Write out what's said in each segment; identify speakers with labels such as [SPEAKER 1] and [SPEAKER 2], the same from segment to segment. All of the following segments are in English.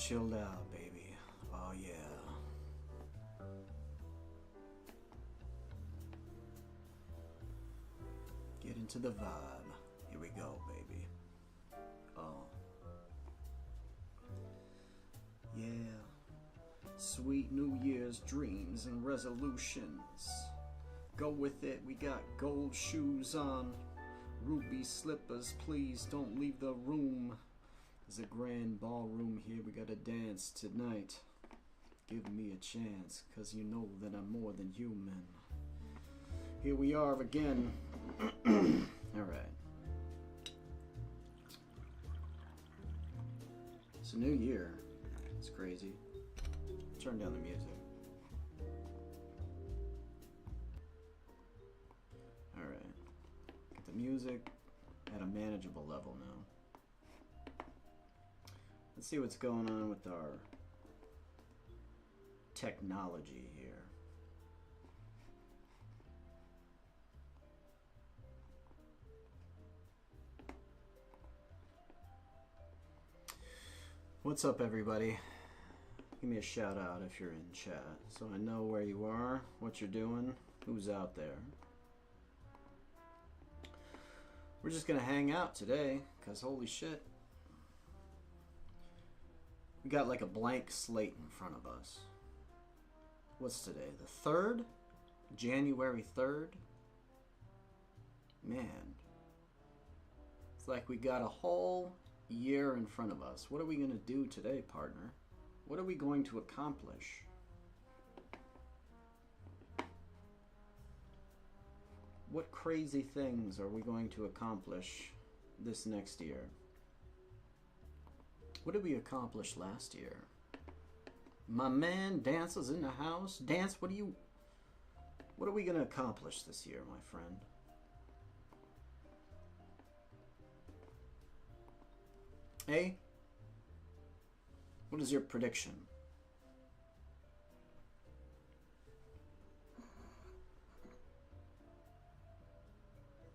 [SPEAKER 1] Chilled out, baby. Oh yeah. Get into the vibe. Here we go, baby. Oh. Yeah. Sweet New Year's dreams and resolutions. Go with it. We got gold shoes on. Ruby slippers, please don't leave the room. There's a grand ballroom here. We gotta dance tonight. Give me a chance, cause you know that I'm more than human. Here we are again. Alright. It's a new year. It's crazy. Turn down the music. Alright. Get the music at a manageable level now. Let's see what's going on with our technology here. What's up, everybody? Give me a shout out if you're in chat so I know where you are, what you're doing, who's out there. We're just gonna hang out today because holy shit, we got like a blank slate in front of us. What's today? The 3rd? January 3rd? Man. It's like we got a whole year in front of us. What are we going to do today, partner? What are we going to accomplish? What crazy things are we going to accomplish this next year? What did we accomplish last year? My man Dance is in the house. Dance, what are we going to accomplish this year, my friend? Hey? What is your prediction?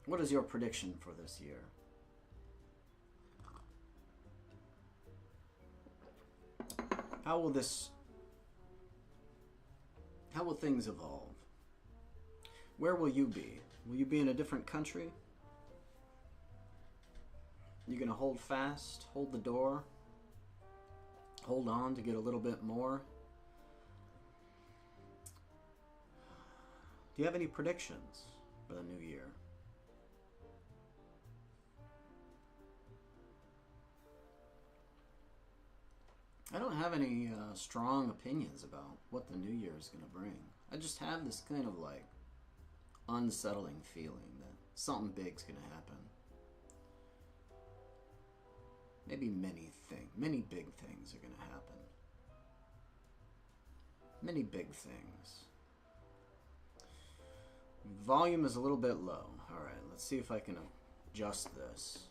[SPEAKER 1] What is your prediction for this year? How will things evolve? Where will you be? Will you be in a different country? You gonna hold fast, hold the door, hold on to get a little bit more? Do you have any predictions for the new year? I don't have any strong opinions about what the new year is going to bring. I just have this kind of like unsettling feeling that something big's going to happen. Maybe many big things are going to happen. Many big things. Volume is a little bit low. Alright, let's see if I can adjust this.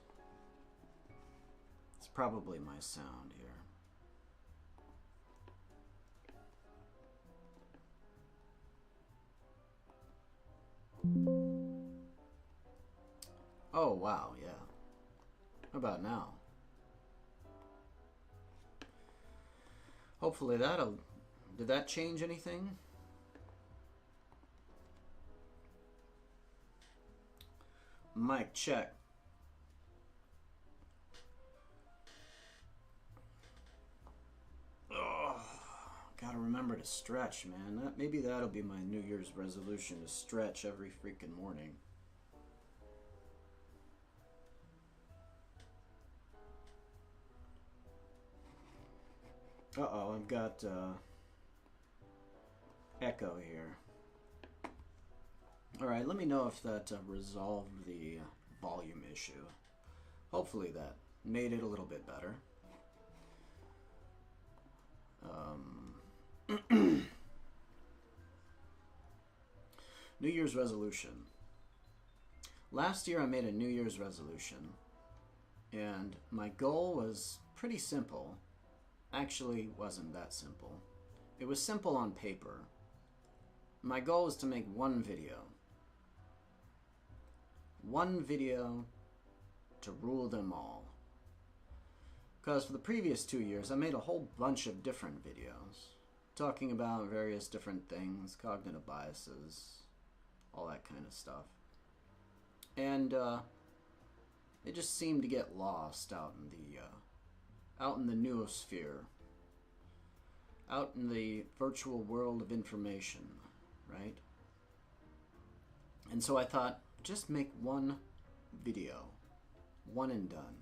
[SPEAKER 1] It's probably my sound here. Oh, wow, yeah. How about now? Hopefully that'll... Did that change anything? Mic check. Oh, gotta remember to stretch, man. Maybe that'll be my New Year's resolution, to stretch every freaking morning. Uh-oh, I've got echo here. Alright, let me know if that resolved the volume issue. Hopefully that made it a little bit better. New Year's resolution. Last year I made a New Year's resolution, and my goal was pretty simple. Actually, wasn't that simple. It was simple on paper. My goal was to make one video. One video to rule them all. Because for the previous 2 years, I made a whole bunch of different videos talking about various different things, cognitive biases, all that kind of stuff. And it just seemed to get lost out in the noosphere, out in the virtual world of information, right? And so I thought, just make one video, one and done.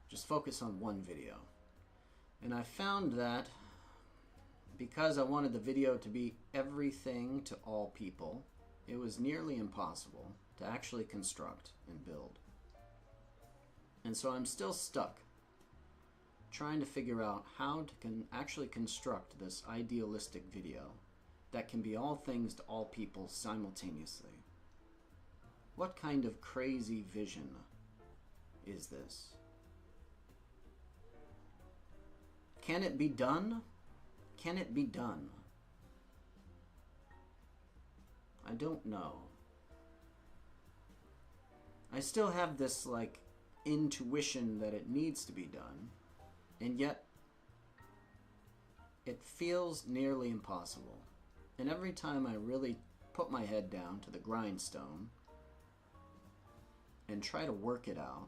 [SPEAKER 1] Just focus on one video. And I found that because I wanted the video to be everything to all people, it was nearly impossible to actually construct and build. And so I'm still stuck trying to figure out how to actually construct this idealistic video that can be all things to all people simultaneously. What kind of crazy vision is this? Can it be done? Can it be done? I don't know. I still have this like intuition that it needs to be done, and yet it feels nearly impossible. And every time I really put my head down to the grindstone and try to work it out,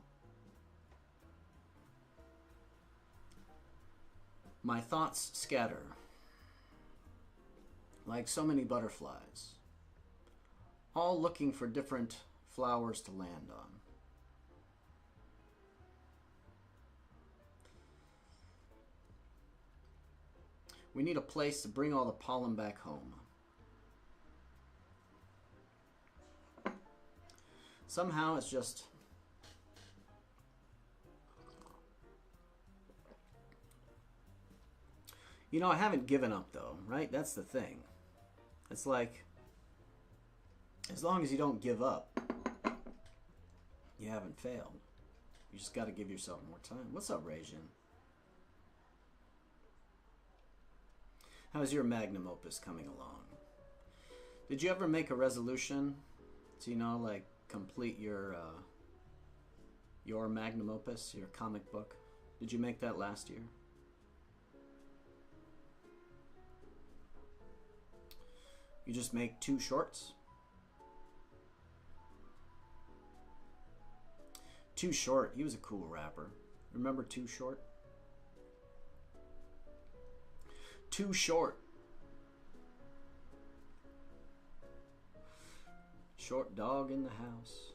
[SPEAKER 1] my thoughts scatter like so many butterflies, all looking for different flowers to land on. We need a place to bring all the pollen back home. Somehow it's just you know, I haven't given up though, right? That's the thing. It's like, as long as you don't give up, you haven't failed. You just got to give yourself more time. What's up, Rajin? How's your magnum opus coming along? Did you ever make a resolution to, you know, like complete your magnum opus, your comic book? Did you make that last year? You just make 2 shorts? Too Short, he was a cool rapper. Remember Too Short? Too Short. Short dog in the house.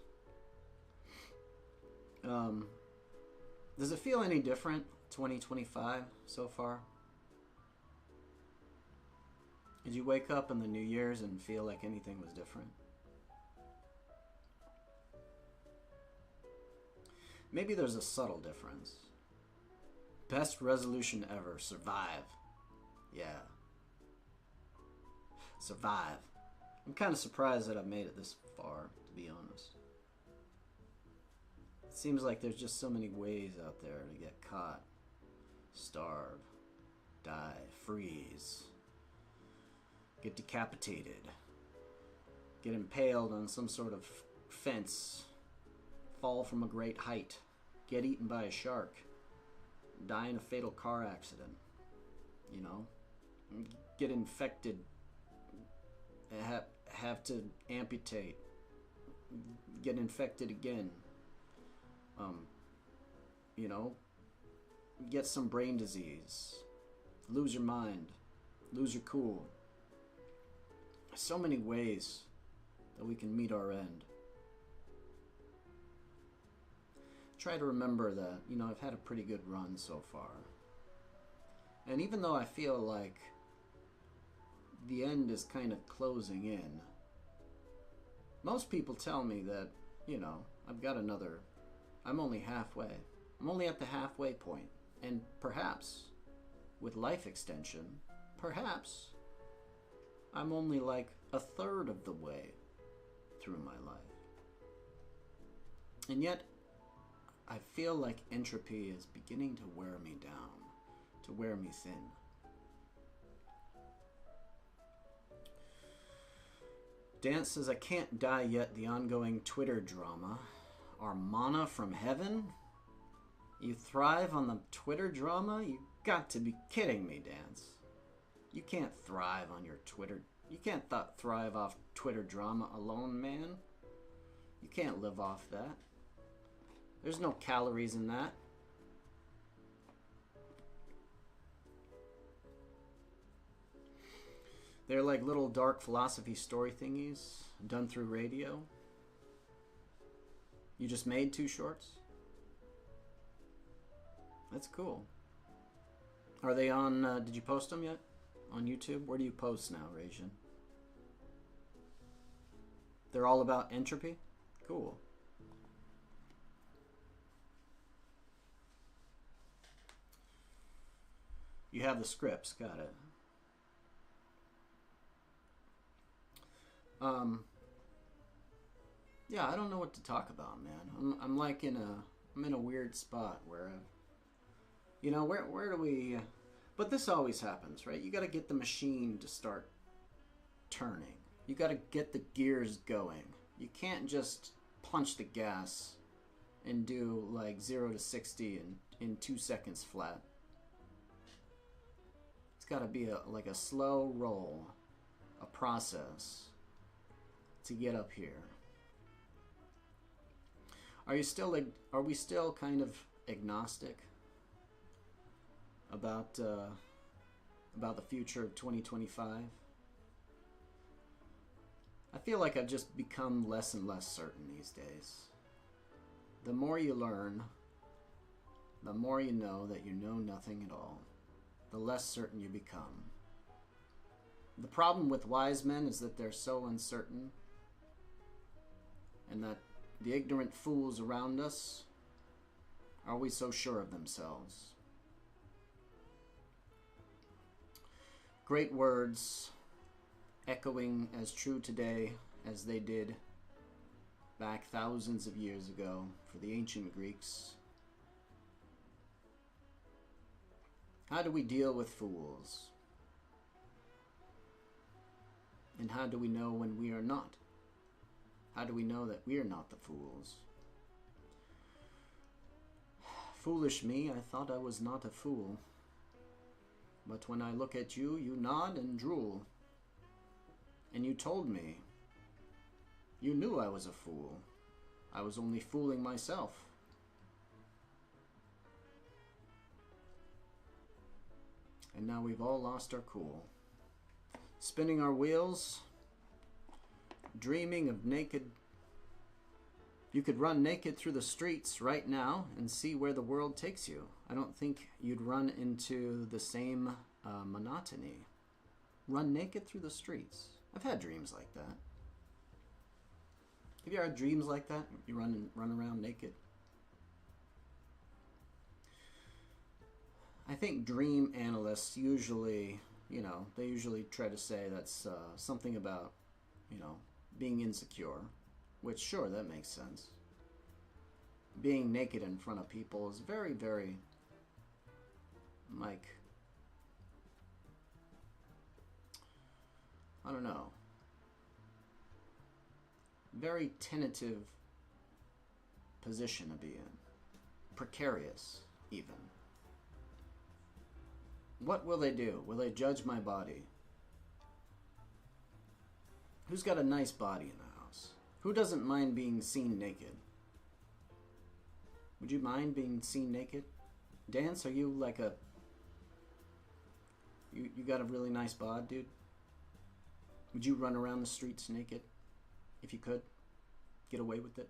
[SPEAKER 1] Does it feel any different, 2025 so far? Did you wake up in the New Year's and feel like anything was different? Maybe there's a subtle difference. Best resolution ever. Survive. Yeah. Survive. I'm kind of surprised that I've made it this far, to be honest. It seems like there's just so many ways out there to get caught, starve, die, freeze, get decapitated, get impaled on some sort of fence, fall from a great height, get eaten by a shark, die in a fatal car accident, you know, get infected, have to amputate, get infected again, you know, get some brain disease, lose your mind, lose your cool. So many ways that we can meet our end. Try to remember that, you know, I've had a pretty good run so far. And even though I feel like the end is kind of closing in, most people tell me that, you know, I'm only halfway. I'm only at the halfway point. And perhaps, with life extension, perhaps I'm only like a third of the way through my life. And yet, I feel like entropy is beginning to wear me down, to wear me thin. Dance says, I can't die yet, the ongoing Twitter drama. Are mana from heaven? You thrive on the Twitter drama? You got to be kidding me, Dance. You can't thrive on your Twitter. You can't thrive off Twitter drama alone, man. You can't live off that. There's no calories in that. They're like little dark philosophy story thingies done through radio. You just made 2 shorts? That's cool. Are they on, did you post them yet? On YouTube? Where do you post now, Rasian? They're all about entropy? Cool. You have the scripts, got it. Yeah, I don't know what to talk about, man. I'm like I'm in a weird spot where, you know, where do we? But this always happens, right? You got to get the machine to start turning. You got to get the gears going. You can't just punch the gas and do like 0 to 60 in 2 seconds flat. It's got to be like a slow roll, a process to get up here. Are we still kind of agnostic about the future of 2025? I feel like I've just become less and less certain these days. The more you learn, the more you know that you know nothing at all, the less certain you become. The problem with wise men is that they're so uncertain, and that the ignorant fools around us are always so sure of themselves. Great words, echoing as true today as they did back thousands of years ago for the ancient Greeks. How do we deal with fools? And how do we know when we are not? How do we know that we are not the fools? Foolish me, I thought I was not a fool. But when I look at you, you nod and drool. And you told me. You knew I was a fool. I was only fooling myself. And now we've all lost our cool. Spinning our wheels, dreaming of naked. You could run naked through the streets right now and see where the world takes you. I don't think you'd run into the same monotony. Run naked through the streets. I've had dreams like that. Have you ever had dreams like that? You run around naked? I think dream analysts usually, they usually try to say that's something about, being insecure, which sure, that makes sense. Being naked in front of people is very, very, like, I don't know, very tentative position to be in. Precarious, even. What will they do? Will they judge my body? Who's got a nice body in the house? Who doesn't mind being seen naked? Would you mind being seen naked? Dance, are you like a... You got a really nice bod, dude? Would you run around the streets naked? If you could? Get away with it?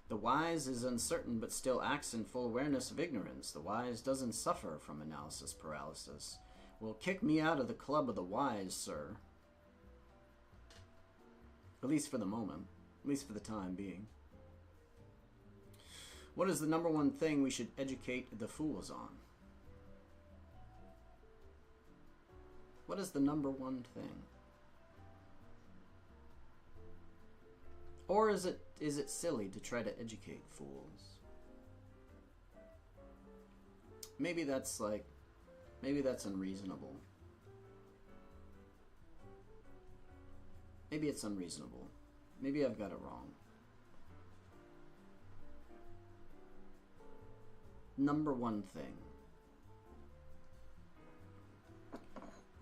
[SPEAKER 1] The wise is uncertain but still acts in full awareness of ignorance. The wise doesn't suffer from analysis paralysis. Well, kick me out of the club of the wise, sir. At least for the moment. At least for the time being. What is the number one thing we should educate the fools on? What is the number one thing? Or is it silly to try to educate fools? Maybe that's unreasonable. Maybe it's unreasonable. Maybe I've got it wrong. Number one thing.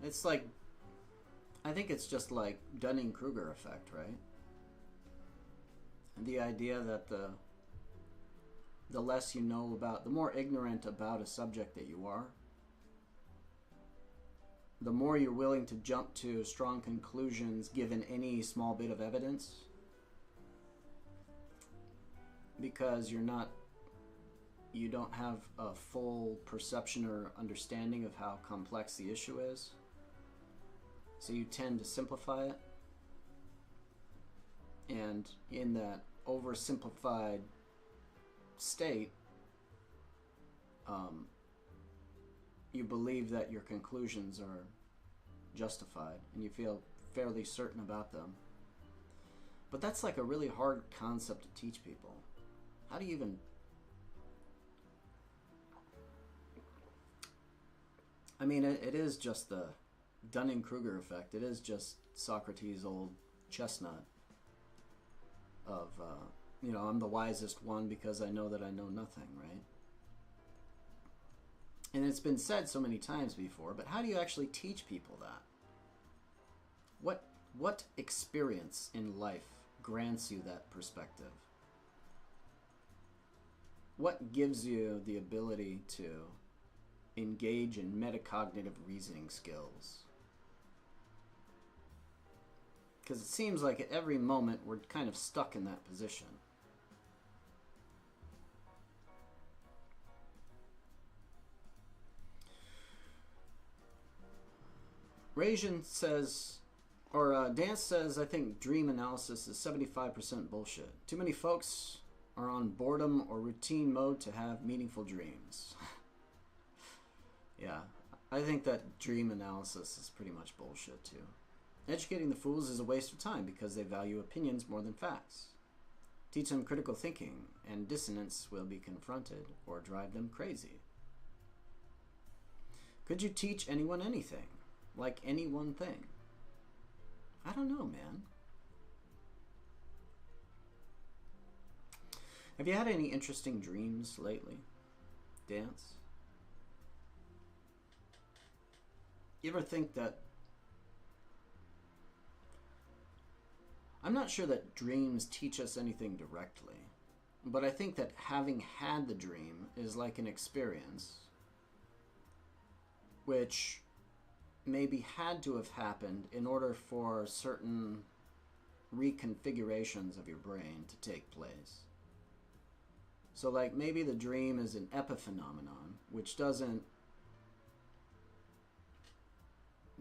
[SPEAKER 1] It's like, I think it's just like Dunning-Kruger effect, right? And the idea that the less you know about, the more ignorant about a subject that you are, the more you're willing to jump to strong conclusions given any small bit of evidence, because you don't have a full perception or understanding of how complex the issue is. So you tend to simplify it. And in that oversimplified state, you believe that your conclusions are justified and you feel fairly certain about them. But that's like a really hard concept to teach people. How do you even... I mean, it is just the Dunning-Kruger effect. It is just Socrates' old chestnut of, you know, I'm the wisest one because I know that I know nothing, right? And it's been said so many times before, but how do you actually teach people that? What experience in life grants you that perspective? What gives you the ability to engage in metacognitive reasoning skills? Because it seems like at every moment we're kind of stuck in that position. Rajan says, or Dance says, I think dream analysis is 75% bullshit. Too many folks are on boredom or routine mode to have meaningful dreams. Yeah, I think that dream analysis is pretty much bullshit too. Educating the fools is a waste of time because they value opinions more than facts. Teach them critical thinking and dissonance will be confronted or drive them crazy. Could you teach anyone anything? Like any one thing? I don't know, man. Have you had any interesting dreams lately, Dance? You ever think that... I'm not sure that dreams teach us anything directly, but I think that having had the dream is like an experience which maybe had to have happened in order for certain reconfigurations of your brain to take place. So like maybe the dream is an epiphenomenon, which doesn't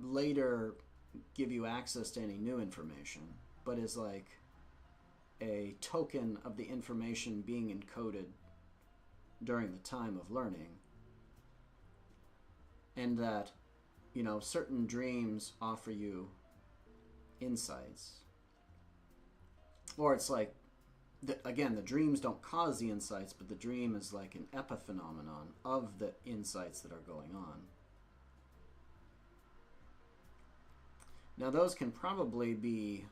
[SPEAKER 1] later give you access to any new information, but is like a token of the information being encoded during the time of learning. And that, you know, certain dreams offer you insights. Or it's like, again, the dreams don't cause the insights, but the dream is like an epiphenomenon of the insights that are going on. Now those can probably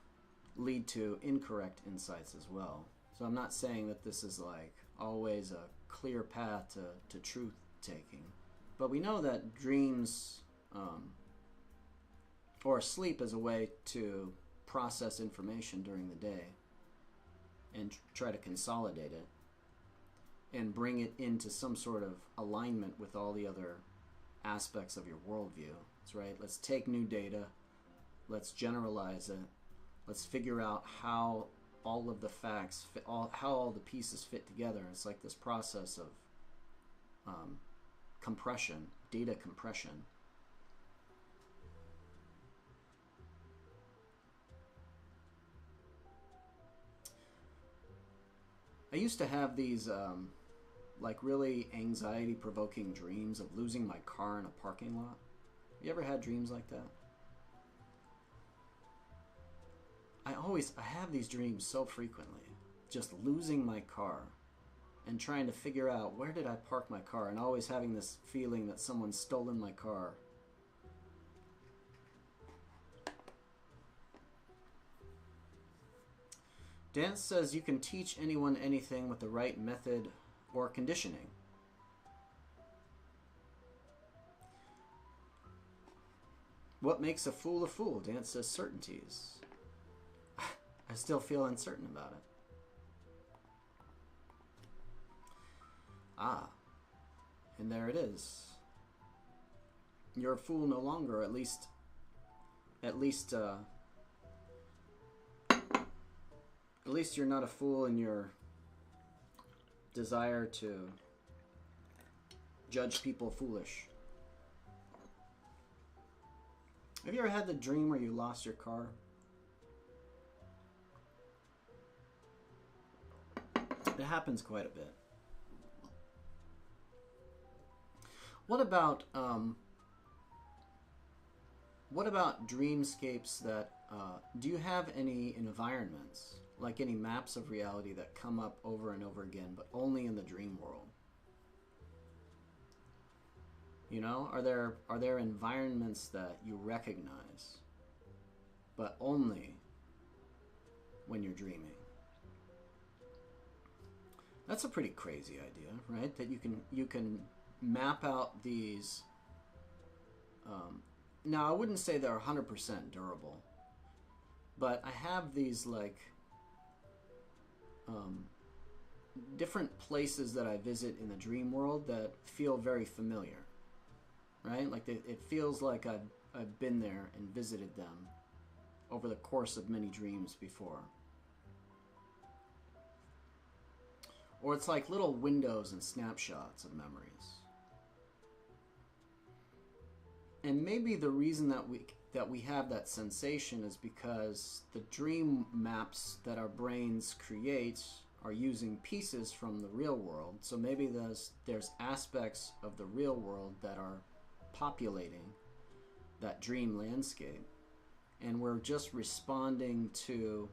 [SPEAKER 1] lead to incorrect insights as well. So I'm not saying that this is like always a clear path to truth taking. But we know that dreams or sleep is a way to process information during the day and try to consolidate it and bring it into some sort of alignment with all the other aspects of your worldview. That's right. Let's take new data. Let's generalize it. Let's figure out how all of the facts fit, how all the pieces fit together. It's like this process of compression, data compression. I used to have these like really anxiety-provoking dreams of losing my car in a parking lot. You ever had dreams like that? I have these dreams so frequently, just losing my car and trying to figure out where did I park my car, and always having this feeling that someone's stolen my car. Dance says you can teach anyone anything with the right method or conditioning. What makes a fool a fool? Dance says certainties. I still feel uncertain about it. Ah, and there it is. You're a fool no longer, at least you're not a fool in your desire to judge people foolish. Have you ever had the dream where you lost your car? It happens quite a bit. What about dreamscapes that, do you have any environments, like any maps of reality that come up over and over again, but only in the dream world? You know, are there environments that you recognize, but only when you're dreaming? That's a pretty crazy idea, right? That you can map out these. Now, I wouldn't say they're 100% durable, but I have these like different places that I visit in the dream world that feel very familiar, right? Like it feels like I've been there and visited them over the course of many dreams before. Or it's like little windows and snapshots of memories. And maybe the reason that we have that sensation is because the dream maps that our brains create are using pieces from the real world. So maybe there's aspects of the real world that are populating that dream landscape, and we're just responding to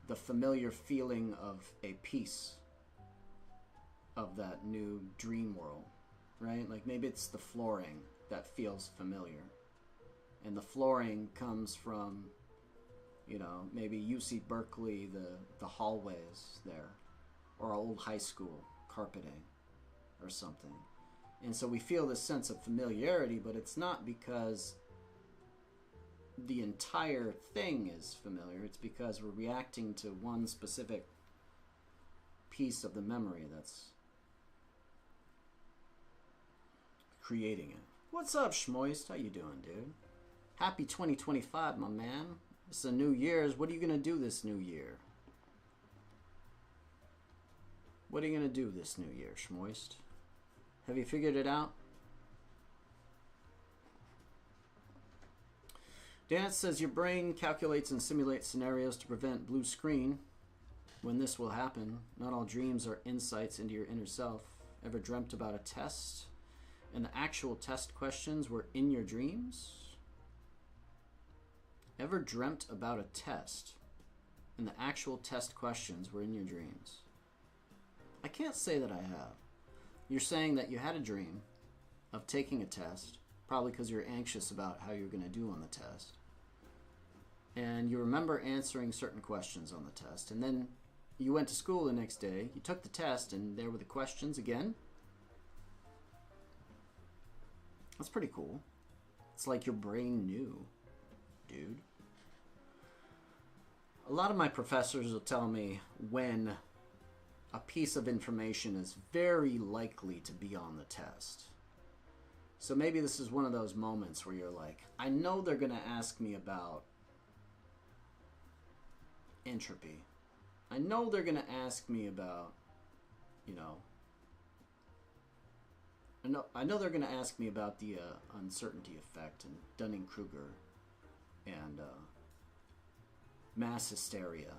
[SPEAKER 1] the familiar feeling of a piece of that new dream world, right? Like maybe it's the flooring that feels familiar, and the flooring comes from, you know, maybe UC Berkeley, the hallways there, or old high school carpeting or something. And so we feel this sense of familiarity, but it's not because the entire thing is familiar. It's because we're reacting to one specific piece of the memory that's creating it. What's up, Schmoist? How you doing, dude? Happy 2025, my man. It's a New Year's. What are you going to do this New Year? What are you going to do this New Year, Schmoist? Have you figured it out? Dance says your brain calculates and simulates scenarios to prevent blue screen when this will happen. Not all dreams are insights into your inner self. Ever dreamt about a test and the actual test questions were in your dreams? Ever dreamt about a test and the actual test questions were in your dreams? I can't say that I have. You're saying that you had a dream of taking a test, probably because you're anxious about how you're going to do on the test. And you remember answering certain questions on the test. And then you went to school the next day, you took the test, and there were the questions again. That's pretty cool. It's like your brain knew, dude. A lot of my professors will tell me when a piece of information is very likely to be on the test. So maybe this is one of those moments where you're like, I know they're going to ask me about entropy. I know they're going to ask me about, you know, I know they're going to ask me about the uncertainty effect and Dunning-Kruger and mass hysteria.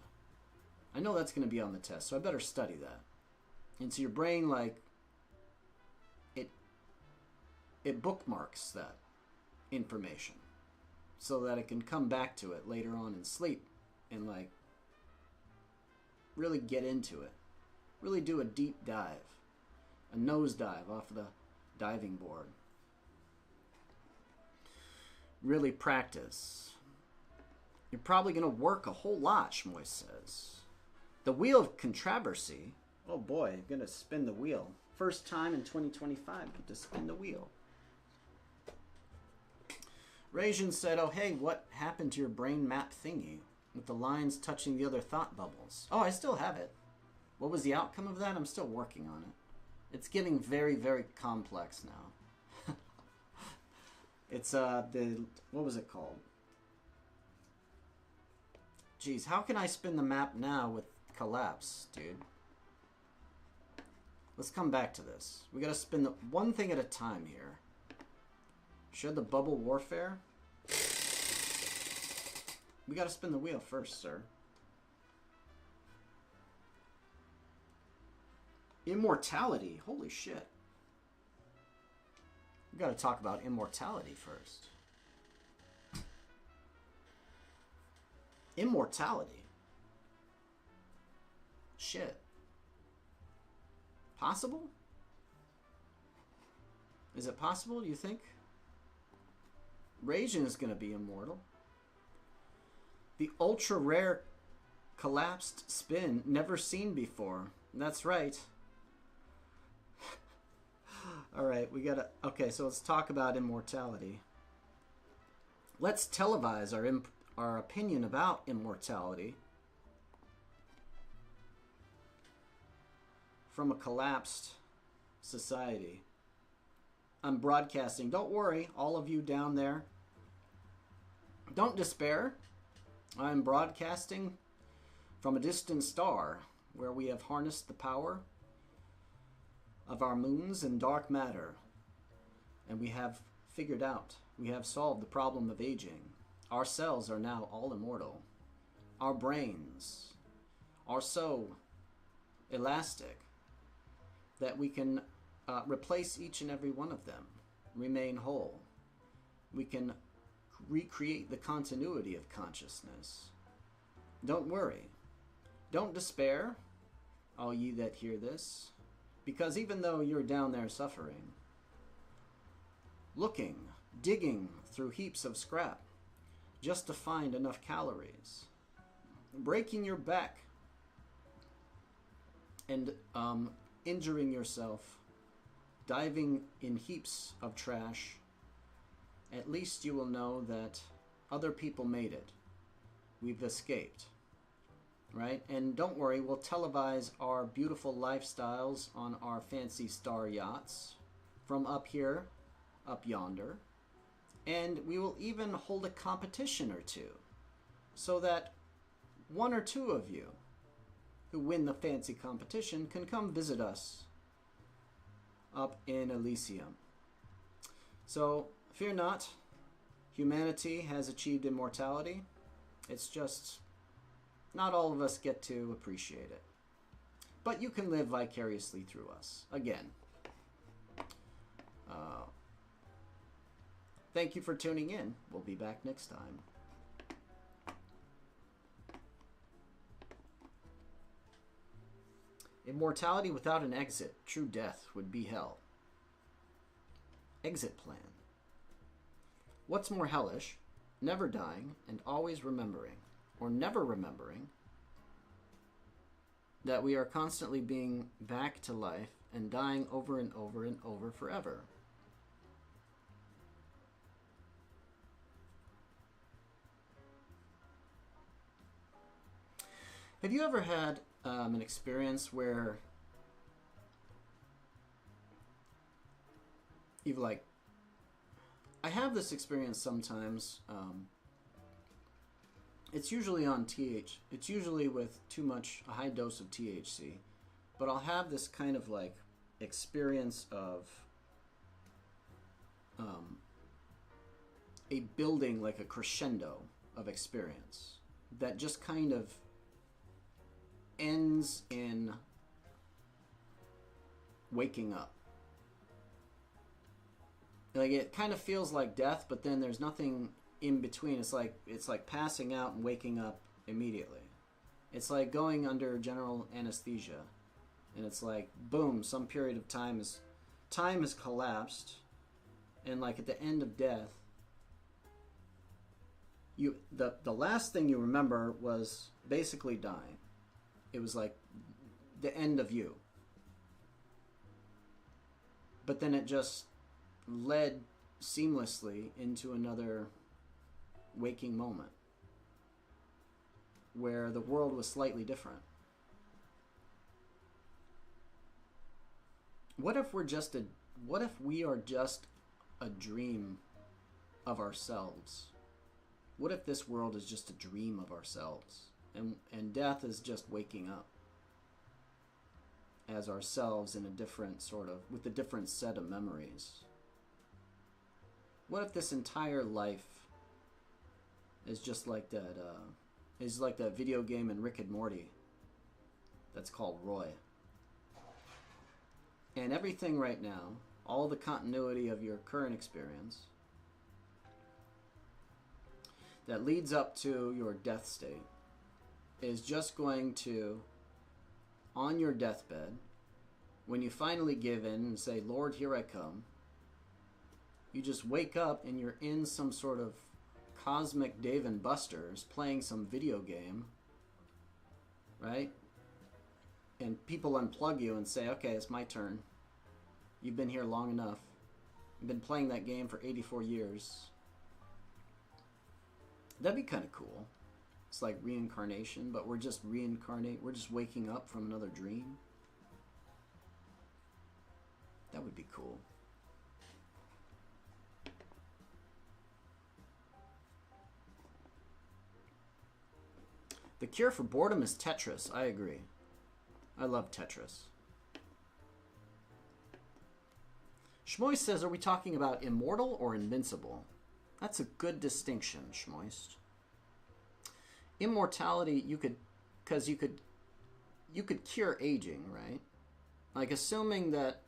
[SPEAKER 1] I know that's going to be on the test, so I better study that. And so your brain, like, it bookmarks that information so that it can come back to it later on in sleep and, like, really get into it. Really do a deep dive, a nosedive off of the diving board. Really practice. You're probably going to work a whole lot, Schmoy says. The wheel of controversy. Oh boy, you're going to spin the wheel. First time in 2025 to spin the wheel. Rajan said, oh hey, what happened to your brain map thingy? With the lines touching the other thought bubbles. Oh, I still have it. What was the outcome of that? I'm still working on it. It's getting very, very complex now. It's, what was it called? Jeez, how can I spin the map now with collapse, dude? Let's come back to this. We gotta spin the one thing at a time here. Should the bubble warfare? We gotta spin the wheel first, sir. Immortality. Holy shit. We gotta talk about immortality first. Immortality. Shit. Possible? Is it possible, do you think? Rajan is gonna be immortal. The ultra rare collapsed spin never seen before. That's right. Alright, we gotta... Okay, so let's talk about immortality. Let's televise our opinion about immortality from a collapsed society. I'm broadcasting. Don't worry, all of you down there. Don't despair. I'm broadcasting from a distant star where we have harnessed the power of our moons and dark matter. And we have figured out, we have solved the problem of aging. Our cells are now all immortal. Our brains are so elastic that we can replace each and every one of them, remain whole. We can recreate the continuity of consciousness. Don't worry. Don't despair, all ye that hear this, because even though you're down there suffering, looking, digging through heaps of scrap just to find enough calories, breaking your back and injuring yourself, diving in heaps of trash, at least you will know that other people made it. We've escaped, right? And don't worry, we'll televise our beautiful lifestyles on our fancy star yachts from up here, up yonder. And we will even hold a competition or two so that one or two of you who win the fancy competition can come visit us up in Elysium. So, fear not, humanity has achieved immortality. It's just not all of us get to appreciate it. But you can live vicariously through us. Again, thank you for tuning in. We'll be back next time. Immortality without an exit. True death would be hell. Exit plan. What's more hellish? Never dying and always remembering, or never remembering, that we are constantly being back to life and dying over and over and over forever. Have you ever had an experience where you've like, I have this experience sometimes, it's usually on it's usually with a high dose of THC, but I'll have this kind of like experience of a building, like a crescendo of experience that just kind of ends in waking up. Like it kind of feels like death, but then there's nothing in between. It's like passing out and waking up immediately. It's like going under general anesthesia, and it's like boom, some period of time has collapsed, and like at the end of death, The last thing you remember was basically dying. It was like the end of you. But then it just led seamlessly into another waking moment where the world was slightly different. What if we are just a dream of ourselves? What if this world is just a dream of ourselves, and death is just waking up as ourselves in a different with a different set of memories? What if this entire life is just like that, is like that video game in Rick and Morty that's called Roy? And everything right now, all the continuity of your current experience that leads up to your death state is just going to, on your deathbed, when you finally give in and say, Lord, here I come, you just wake up and you're in some sort of cosmic Dave and Buster's playing some video game, right? And people unplug you and say, okay, it's my turn. You've been here long enough. You've been playing that game for 84 years. That'd be kind of cool. It's like reincarnation, but we're just we're just waking up from another dream. That would be cool. The cure for boredom is Tetris. I agree. I love Tetris. Schmoist says, are we talking about immortal or invincible? That's a good distinction, Schmoist. Immortality, you could cure aging, right? Like assuming that,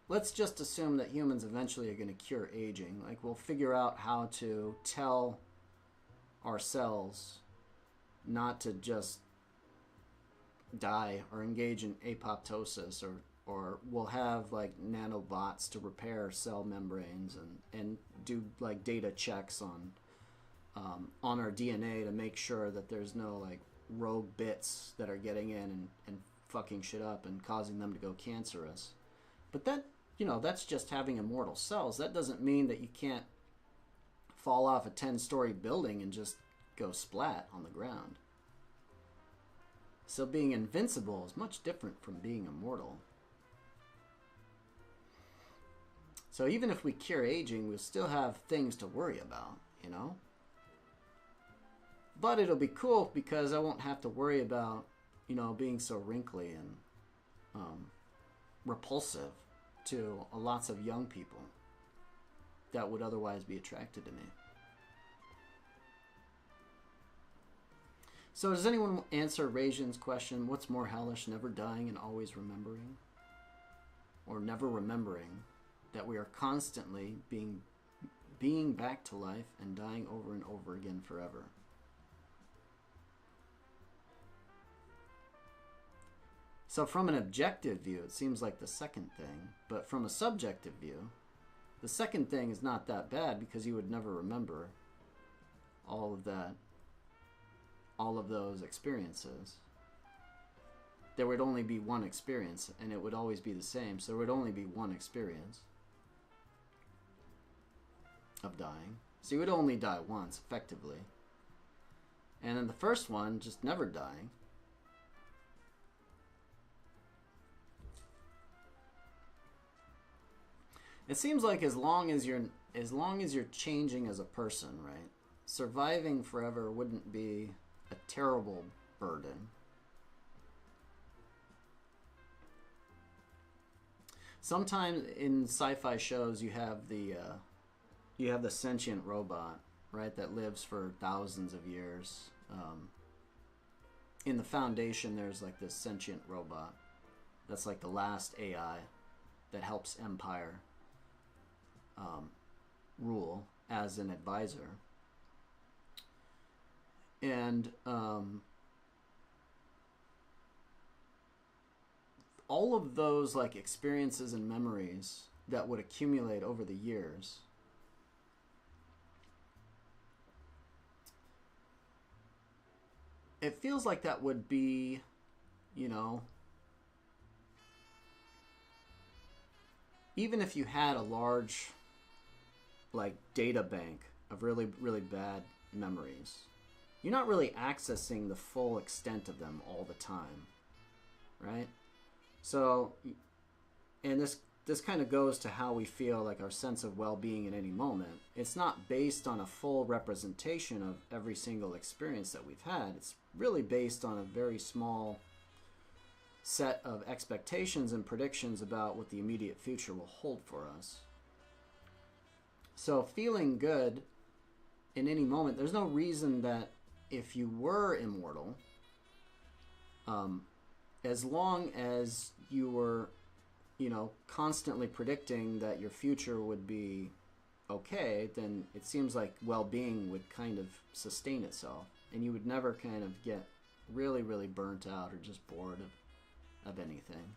[SPEAKER 1] let's just assume that humans eventually are going to cure aging. Like we'll figure out how to tell our cells not to just die or engage in apoptosis, or we'll have like nanobots to repair cell membranes and do like data checks on our DNA to make sure that there's no like rogue bits that are getting in and fucking shit up and causing them to go cancerous. But that, that's just having immortal cells. That doesn't mean that you can't fall off a 10-story building and just go splat on the ground. So being invincible is much different from being immortal. So even if we cure aging, we'll still have things to worry about, But it'll be cool because I won't have to worry about, being so wrinkly and repulsive to lots of young people that would otherwise be attracted to me. So does anyone answer Rajan's question, what's more hellish, never dying and always remembering? Or never remembering that we are constantly being back to life and dying over and over again forever? So from an objective view, it seems like the second thing, but from a subjective view, the second thing is not that bad because you would never remember all of those experiences. There would only be one experience, and it would always be the same, so there would only be one experience of dying. So you would only die once, effectively. And then the first one, just never dying. It seems like as long as you're changing as a person, right? Surviving forever wouldn't be a terrible burden. Sometimes in sci-fi shows you have the sentient robot, right, that lives for thousands of years. In the Foundation, there's like this sentient robot that's like the last AI that helps Empire rule as an advisor. And all of those like experiences and memories that would accumulate over the years it feels like that would be, you know, even if you had a large, like, data bank of really, really bad memories, you're not really accessing the full extent of them all the time, right? So, and this kind of goes to how we feel, like our sense of well-being in any moment. It's not based on a full representation of every single experience that we've had. It's really based on a very small set of expectations and predictions about what the immediate future will hold for us. So feeling good in any moment, there's no reason that if you were immortal, as long as you were, you know, constantly predicting that your future would be okay, then it seems like well-being would kind of sustain itself, and you would never kind of get really, really burnt out or just bored of anything.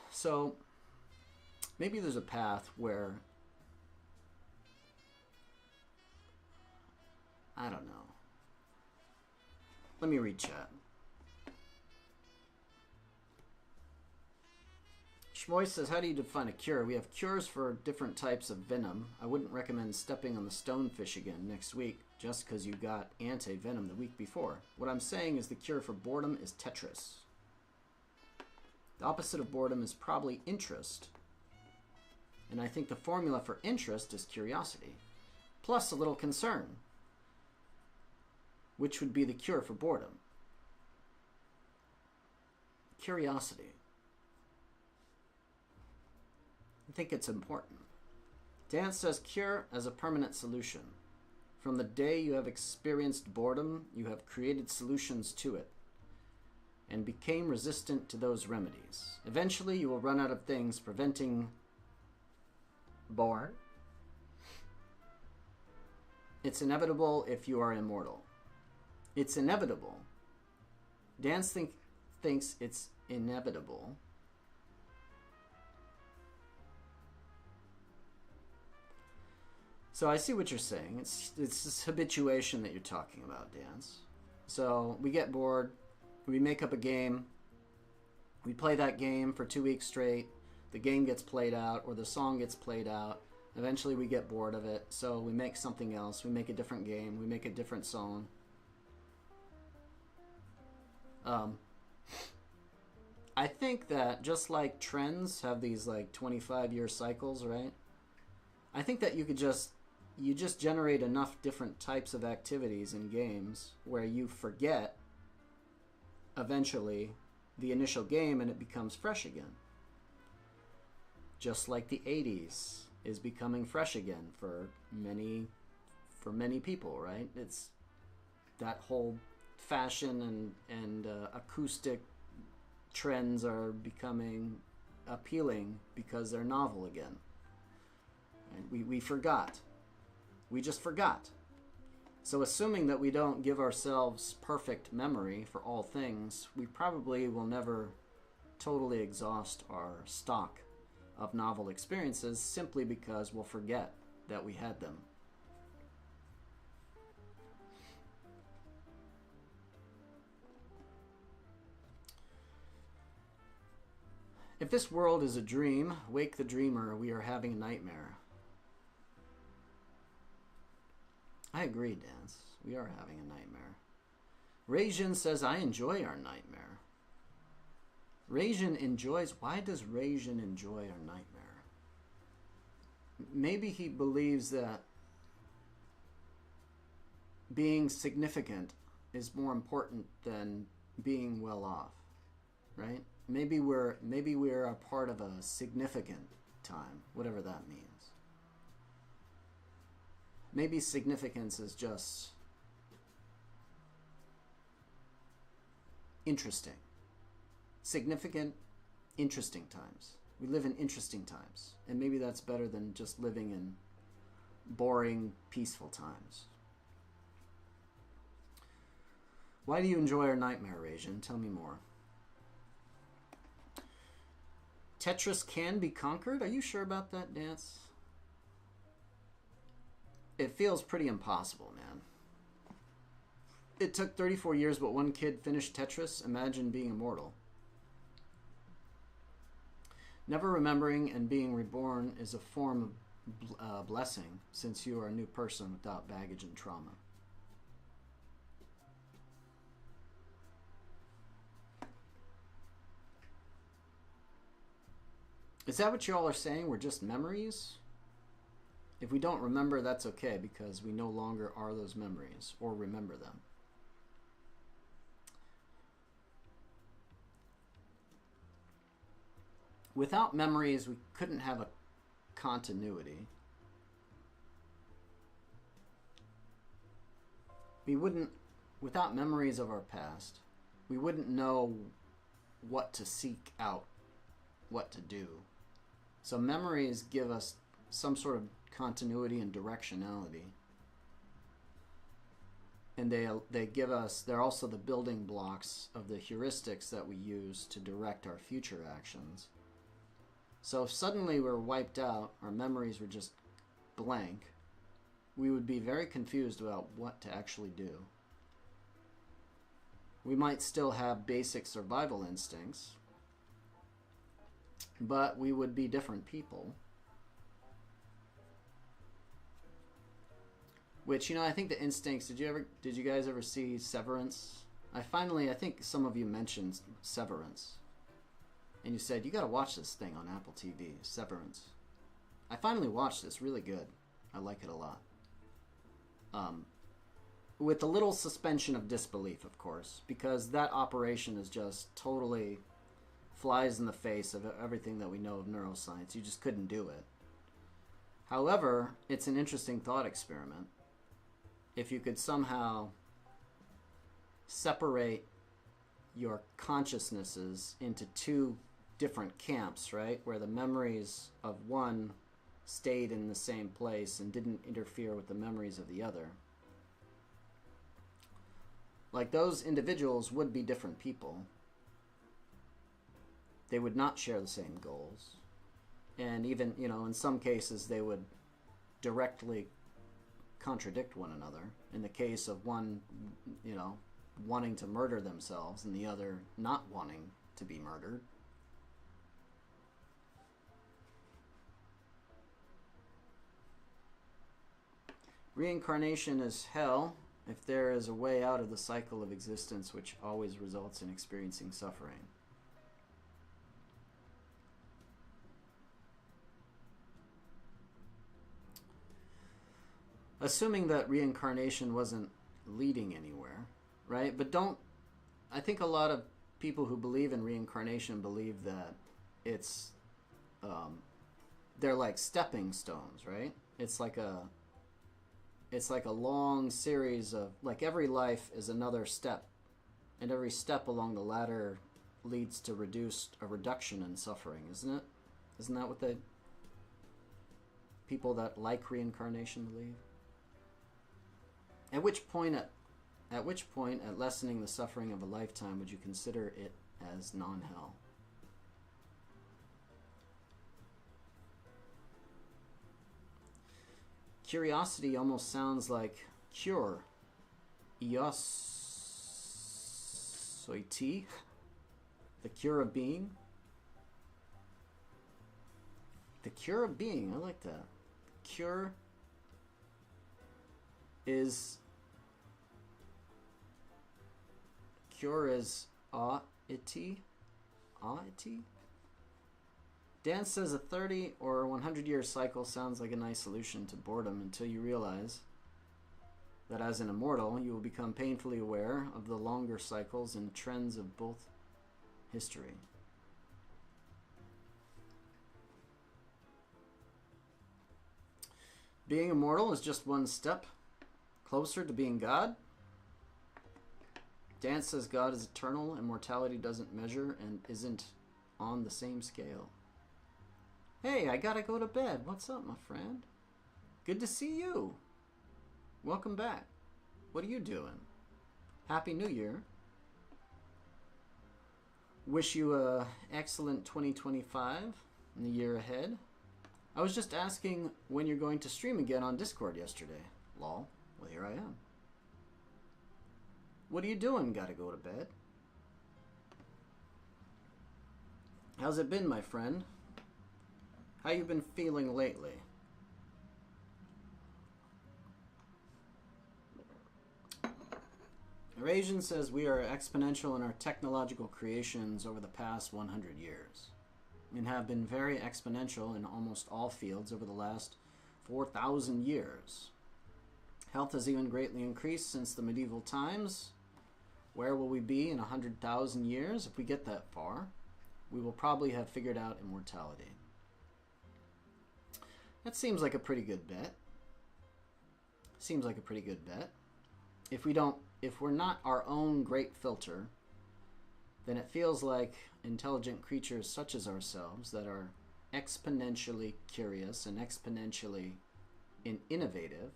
[SPEAKER 1] So maybe there's a path where, I don't know. Let me read chat. Schmoy says, how do you define a cure? We have cures for different types of venom. I wouldn't recommend stepping on the stonefish again next week just because you got anti-venom the week before. What I'm saying is the cure for boredom is Tetris. The opposite of boredom is probably interest. And I think the formula for interest is curiosity, plus a little concern, which would be the cure for boredom. Curiosity. I think it's important. Dan says, cure as a permanent solution. From the day you have experienced boredom, you have created solutions to it and became resistant to those remedies. Eventually, you will run out of things preventing boredom. It's inevitable if you are immortal. It's inevitable. Dan thinks it's inevitable. So I see what you're saying. It's this habituation that you're talking about, Dance. So we get bored, we make up a game, we play that game for 2 weeks straight, the game gets played out, or the song gets played out, eventually we get bored of it, so we make something else, we make a different game, we make a different song. I think that just like trends have these like 25-year cycles, right? I think that you just generate enough different types of activities in games where you forget eventually the initial game and it becomes fresh again. Just like the 80s is becoming fresh again for many people, right? It's that whole fashion and acoustic trends are becoming appealing because they're novel again. And we forgot. We just forgot. So assuming that we don't give ourselves perfect memory for all things, we probably will never totally exhaust our stock of novel experiences simply because we'll forget that we had them. If this world is a dream, wake the dreamer, we are having a nightmare. I agree, Dance. We are having a nightmare. Rajin says, I enjoy our nightmare. Rajin enjoys... Why does Rajin enjoy our nightmare? Maybe he believes that being significant is more important than being well off, right? Maybe we're a part of a significant time, whatever that means. Maybe significance is just interesting. Significant, interesting times. We live in interesting times. And maybe that's better than just living in boring, peaceful times. Why do you enjoy our nightmare, Rajin? Tell me more. Tetris can be conquered? Are you sure about that, Dance? It feels pretty impossible, man. It took 34 years, but one kid finished Tetris. Imagine being immortal. Never remembering and being reborn is a form of blessing, since you are a new person without baggage and trauma. Is that what you all are saying? We're just memories? If we don't remember, that's okay, because we no longer are those memories or remember them. Without memories, we couldn't have a continuity. We wouldn't, without memories of our past, we wouldn't know what to seek out, what to do. So memories give us some sort of continuity and directionality. And they give us, they're also the building blocks of the heuristics that we use to direct our future actions. So if suddenly we're wiped out, our memories were just blank, we would be very confused about what to actually do. We might still have basic survival instincts, but we would be different people. Which, you know, I think the instincts, did you guys ever see Severance? I think some of you mentioned Severance. And you said, you gotta watch this thing on Apple TV, Severance. I finally watched this, really good. I like it a lot. With a little suspension of disbelief, of course, because that operation is just totally flies in the face of everything that we know of neuroscience. You just couldn't do it. However, it's an interesting thought experiment. If you could somehow separate your consciousnesses into two different camps, right? Where the memories of one stayed in the same place and didn't interfere with the memories of the other. Like, those individuals would be different people. They would not share the same goals. And even, you know, in some cases they would directly contradict one another. In the case of one, you know, wanting to murder themselves and the other not wanting to be murdered. Reincarnation is hell if there is a way out of the cycle of existence which always results in experiencing suffering. Assuming that reincarnation wasn't leading anywhere, right? But I think a lot of people who believe in reincarnation believe that it's, they're like stepping stones, right? It's like a long series of, like, every life is another step, and every step along the ladder leads to a reduction in suffering, isn't it? Isn't that what the people that like reincarnation believe? At which point at lessening the suffering of a lifetime would you consider it as non-hell? Curiosity almost sounds like cure. Ios-soiti, the cure of being. The cure of being, I like that. Cure is a-iti? A-iti? Dan says a 30 or 100-year cycle sounds like a nice solution to boredom until you realize that as an immortal, you will become painfully aware of the longer cycles and trends of both history. Being immortal is just one step closer to being God. Dan says God is eternal and mortality doesn't measure and isn't on the same scale. Hey, I gotta go to bed. What's up, my friend? Good to see you. Welcome back. What are you doing? Happy New Year. Wish you a excellent 2025 in the year ahead. I was just asking when you're going to stream again on Discord yesterday. Lol. Well, here I am. What are you doing? Gotta go to bed. How's it been, my friend? How you been feeling lately? Eurasian says we are exponential in our technological creations over the past 100 years and have been very exponential in almost all fields over the last 4,000 years. Health has even greatly increased since the medieval times. Where will we be in 100,000 years? If we get that far, we will probably have figured out immortality. That seems like a pretty good bet. Seems like a pretty good bet. If we're not our own great filter, then it feels like intelligent creatures such as ourselves that are exponentially curious and exponentially innovative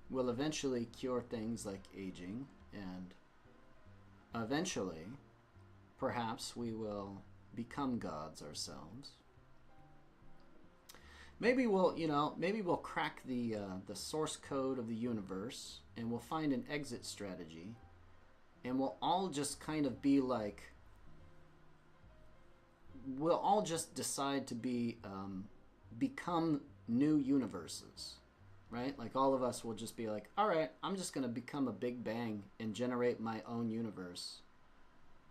[SPEAKER 1] will eventually cure things like aging, and eventually, perhaps we will become gods ourselves. Maybe we'll crack the source code of the universe, and we'll find an exit strategy, and we'll all just kind of be like, we'll all just decide to become new universes, right? Like all of us will just be like, all right, I'm just going to become a Big Bang and generate my own universe,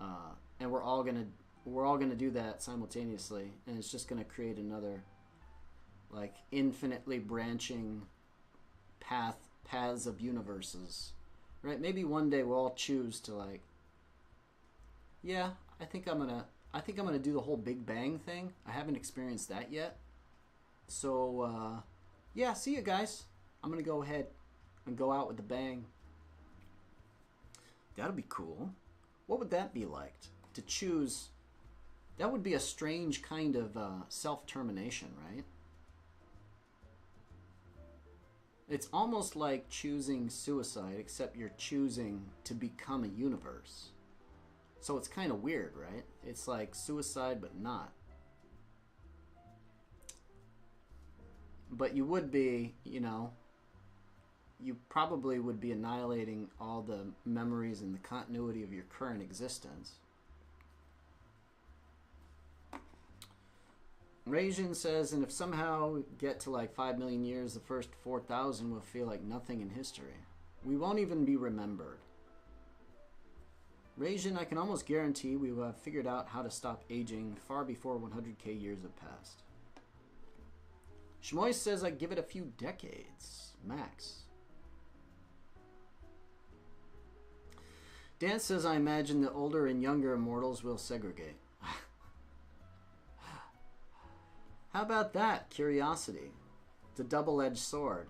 [SPEAKER 1] and we're all gonna do that simultaneously, and it's just going to create another like infinitely branching paths of universes, right? Maybe one day we'll all choose to like, yeah, I think I'm gonna do the whole Big Bang thing. I haven't experienced that yet, so yeah, see you guys. I'm gonna go ahead and go out with the bang. That'll be cool. What would that be like to choose? That would be a strange kind of self-termination, right? It's almost like choosing suicide, except you're choosing to become a universe. So it's kind of weird, right? It's like suicide, but not. But you would be, you probably would be annihilating all the memories and the continuity of your current existence. Rajin says, and if somehow get to like 5 million years, the first 4,000 will feel like nothing in history. We won't even be remembered. Rajin, I can almost guarantee we will have figured out how to stop aging far before 100k years have passed. Shmoy says I give it a few decades, max. Dan says I imagine the older and younger immortals will segregate. How about that? Curiosity. It's a double-edged sword.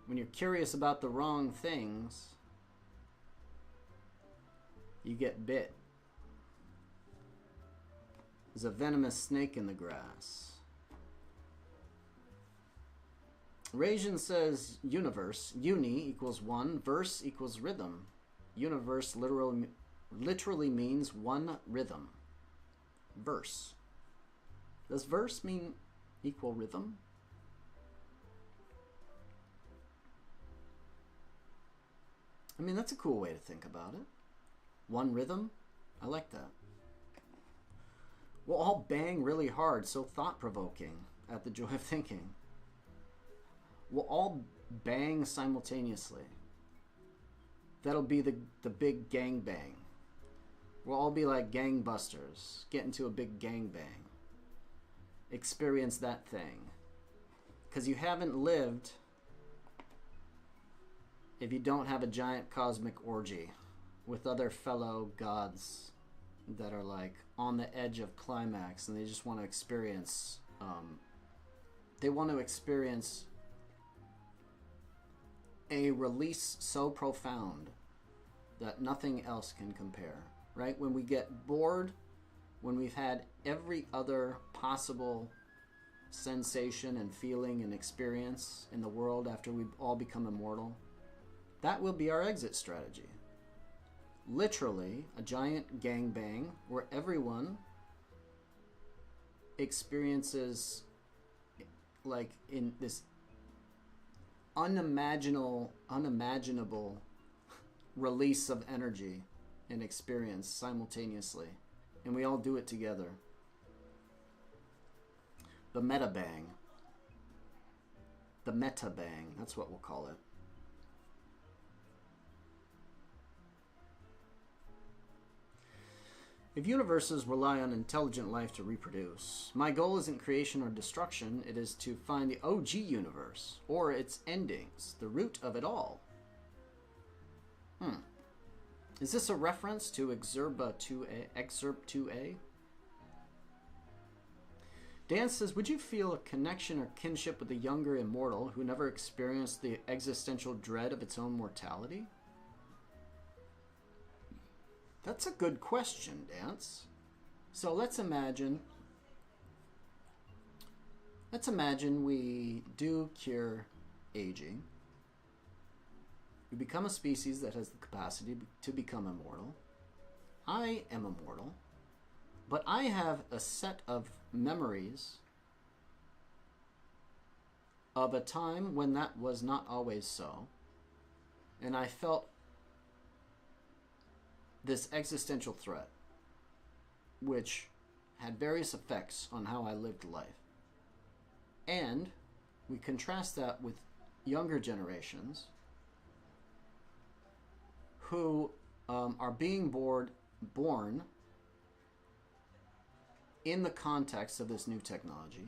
[SPEAKER 1] When you're curious about the wrong things, you get bit. There's a venomous snake in the grass. Rajin says universe. Uni equals one. Verse equals rhythm. Universe literally means one rhythm. Verse. Does verse mean equal rhythm? I mean, that's a cool way to think about it. One rhythm? I like that. We'll all bang really hard, so thought-provoking at the joy of thinking. We'll all bang simultaneously. That'll be the big gang bang. We'll all be like gangbusters, get into a big gang bang. Experience that thing. Because you haven't lived if you don't have a giant cosmic orgy with other fellow gods that are like on the edge of climax, and they just want to experience a release so profound that nothing else can compare, right? When we get bored, when we've had every other possible sensation and feeling and experience in the world after we all become immortal, that will be our exit strategy. Literally, a giant gangbang where everyone experiences, like, in this unimaginable release of energy and experience simultaneously. And we all do it together. The meta bang. The meta bang, that's what we'll call it. If universes rely on intelligent life to reproduce, my goal isn't creation or destruction, it is to find the OG universe, or its endings, the root of it all. Is this a reference to Exurba 2A, Excerpt 2A? Dan says, would you feel a connection or kinship with the younger immortal who never experienced the existential dread of its own mortality? That's a good question, Dance. So let's imagine we do cure aging. We become a species that has the capacity to become immortal. I am immortal, but I have a set of memories of a time when that was not always so. And I felt this existential threat, which had various effects on how I lived life. And we contrast that with younger generations who are being born in the context of this new technology,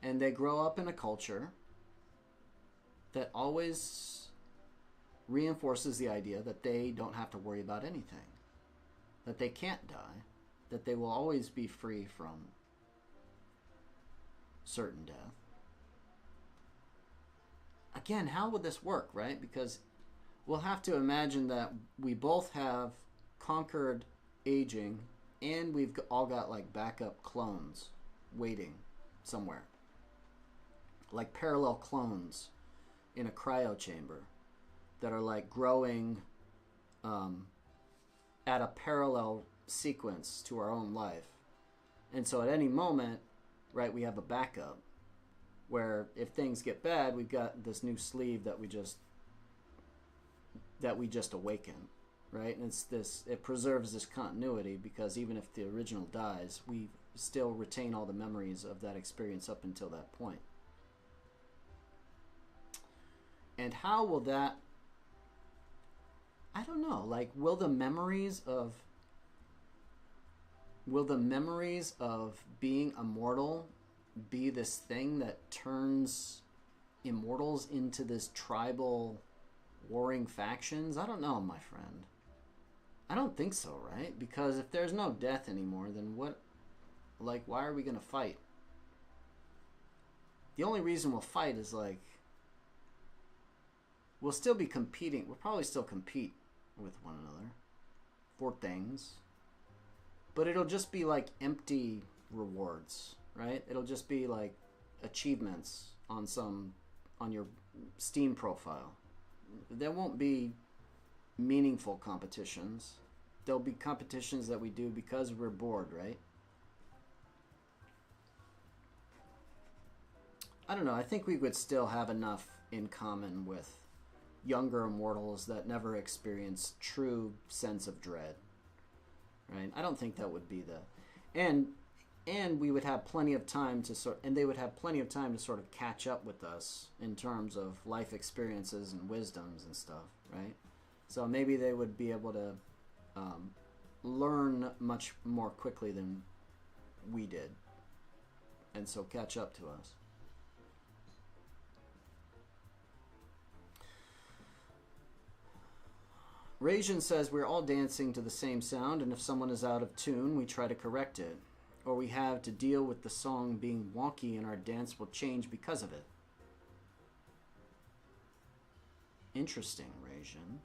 [SPEAKER 1] and they grow up in a culture that always reinforces the idea that they don't have to worry about anything, that they can't die, that they will always be free from certain death. Again, how would this work, right? Because we'll have to imagine that we both have conquered aging and we've all got like backup clones waiting somewhere. Like parallel clones in a cryo chamber that are like growing at a parallel sequence to our own life. And so at any moment, right, we have a backup where if things get bad, we've got this new sleeve that we just awaken, right? And it preserves this continuity because even if the original dies, we still retain all the memories of that experience up until that point. And how will that, I don't know, like will the memories of being immortal be this thing that turns immortals into this tribal warring factions? I don't know, my friend. I don't think so, right? Because if there's no death anymore, then what, like, why are we going to fight? The only reason we'll fight is like, we'll still be competing. We'll probably still compete with one another for things. But it'll just be like empty rewards, right? It'll just be like achievements on your Steam profile. There won't be meaningful competitions. There'll be competitions that we do because we're bored, right? I don't know. I think we would still have enough in common with younger immortals that never experienced true sense of dread, right? I don't think that would be and we would have plenty of time they would have plenty of time to sort of catch up with us in terms of life experiences and wisdoms and stuff, right? So maybe they would be able to learn much more quickly than we did, and so catch up to us. Rajan says, we're all dancing to the same sound, and if someone is out of tune, we try to correct it. Or we have to deal with the song being wonky and our dance will change because of it. Interesting, Rajan.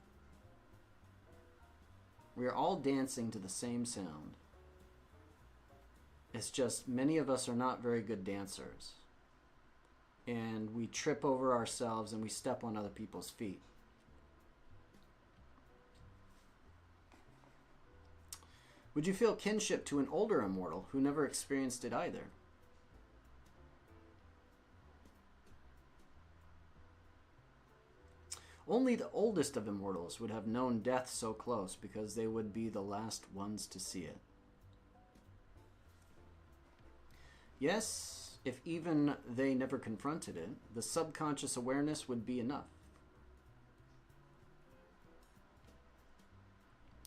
[SPEAKER 1] We are all dancing to the same sound. It's just many of us are not very good dancers. And we trip over ourselves and we step on other people's feet. Would you feel kinship to an older immortal who never experienced it either? Only the oldest of immortals would have known death so close, because they would be the last ones to see it. Yes, if even they never confronted it, the subconscious awareness would be enough.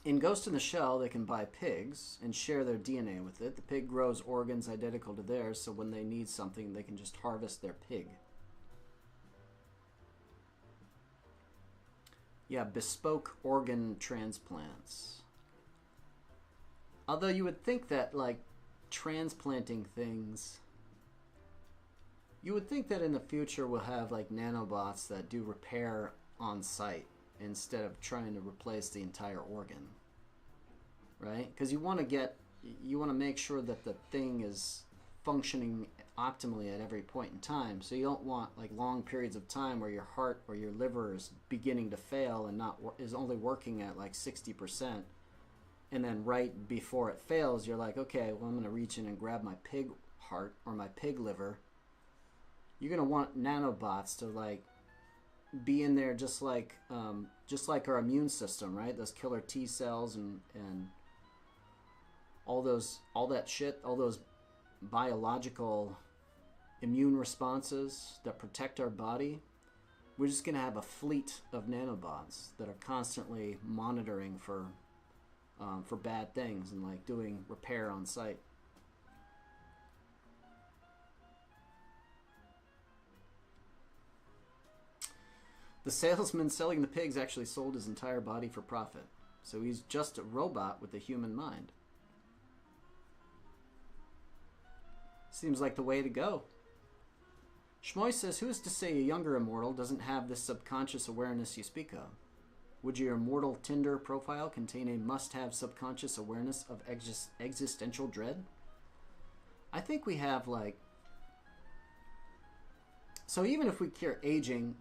[SPEAKER 1] In Ghost in the Shell, they can buy pigs and share their DNA with it. The pig grows organs identical to theirs, so when they need something, they can just harvest their pig. Yeah, bespoke organ transplants. Although you would think that, like, transplanting things... You would think that in the future we'll have, like, nanobots that do repair on site instead of trying to replace the entire organ. Right? Because you want to make sure that the thing is functioning optimally at every point in time. So you don't want, like, long periods of time where your heart or your liver is beginning to fail and is only working at like 60%, and then right before it fails you're like, okay, well, I'm going to reach in and grab my pig heart or my pig liver. You're going to want nanobots to, like, be in there just like our immune system, right? Those killer T cells and all that shit, all those biological immune responses that protect our body. We're just going to have a fleet of nanobots that are constantly monitoring for bad things and, like, doing repair on site. The salesman selling the pigs actually sold his entire body for profit. So he's just a robot with a human mind. Seems like the way to go. Shmoy says, who is to say a younger immortal doesn't have this subconscious awareness you speak of? Would your immortal Tinder profile contain a must-have subconscious awareness of existential dread? I think we have, like... So even if we cure aging,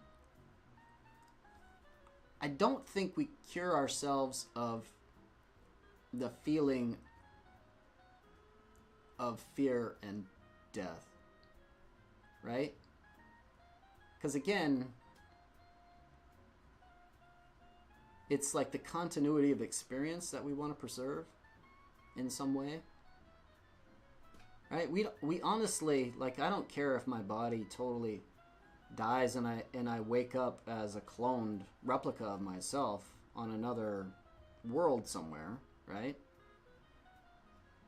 [SPEAKER 1] I don't think we cure ourselves of the feeling of fear and death, right? Because again, it's like the continuity of experience that we want to preserve in some way, right? We honestly, like, I don't care if my body totally dies and I wake up as a cloned replica of myself on another world somewhere, right?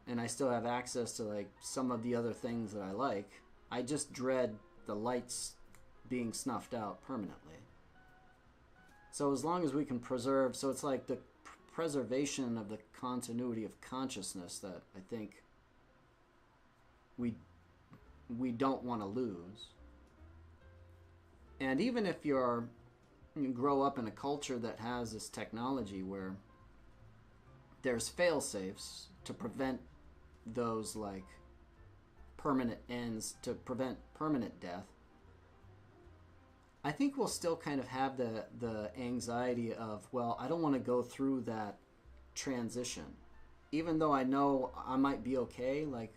[SPEAKER 1] And I still have access to, like, some of the other things that I like. I just dread the lights being snuffed out permanently. So as long as we can preserve, so it's like the preservation of the continuity of consciousness that I think we don't want to lose. And even if you grow up in a culture that has this technology where there's fail-safes to prevent those, like, permanent ends, to prevent permanent death, I think we'll still kind of have the anxiety of, well, I don't want to go through that transition. Even though I know I might be okay, like,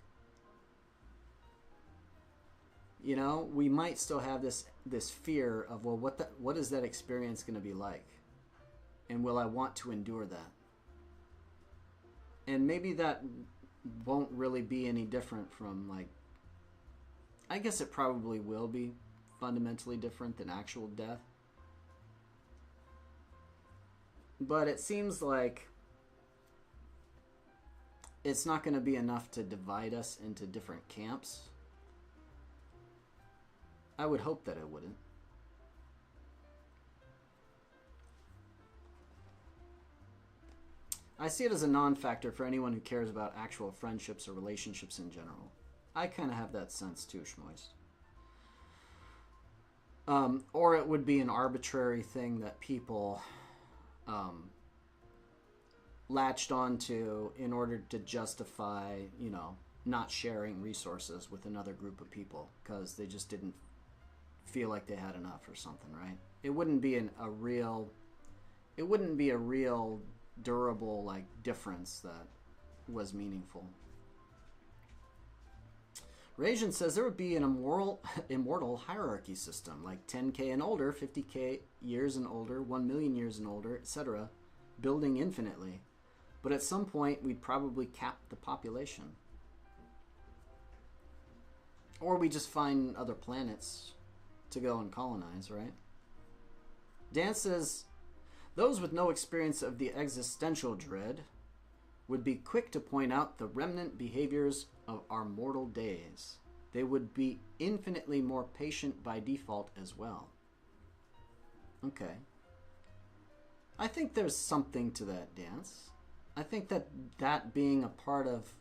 [SPEAKER 1] you know, we might still have this fear of, well, what is that experience going to be like? And will I want to endure that? And maybe that won't really be any different from, like, I guess it probably will be fundamentally different than actual death. But it seems like it's not going to be enough to divide us into different camps. I would hope that it wouldn't. I see it as a non-factor for anyone who cares about actual friendships or relationships in general. I kind of have that sense too, Schmoist. Or it would be an arbitrary thing that people latched onto in order to justify, you know, not sharing resources with another group of people because they just didn't feel like they had enough or something, right? It wouldn't be a real durable, like, difference that was meaningful. Rajan says there would be an immortal hierarchy system, like 10K and older, 50K years and older, 1 million years and older, etc., building infinitely. But at some point, we'd probably cap the population. Or we just find other planets to go and colonize, right? Dan says, those with no experience of the existential dread would be quick to point out the remnant behaviors of our mortal days. They would be infinitely more patient by default as well. Okay. I think there's something to that, Dance. I think that being a part of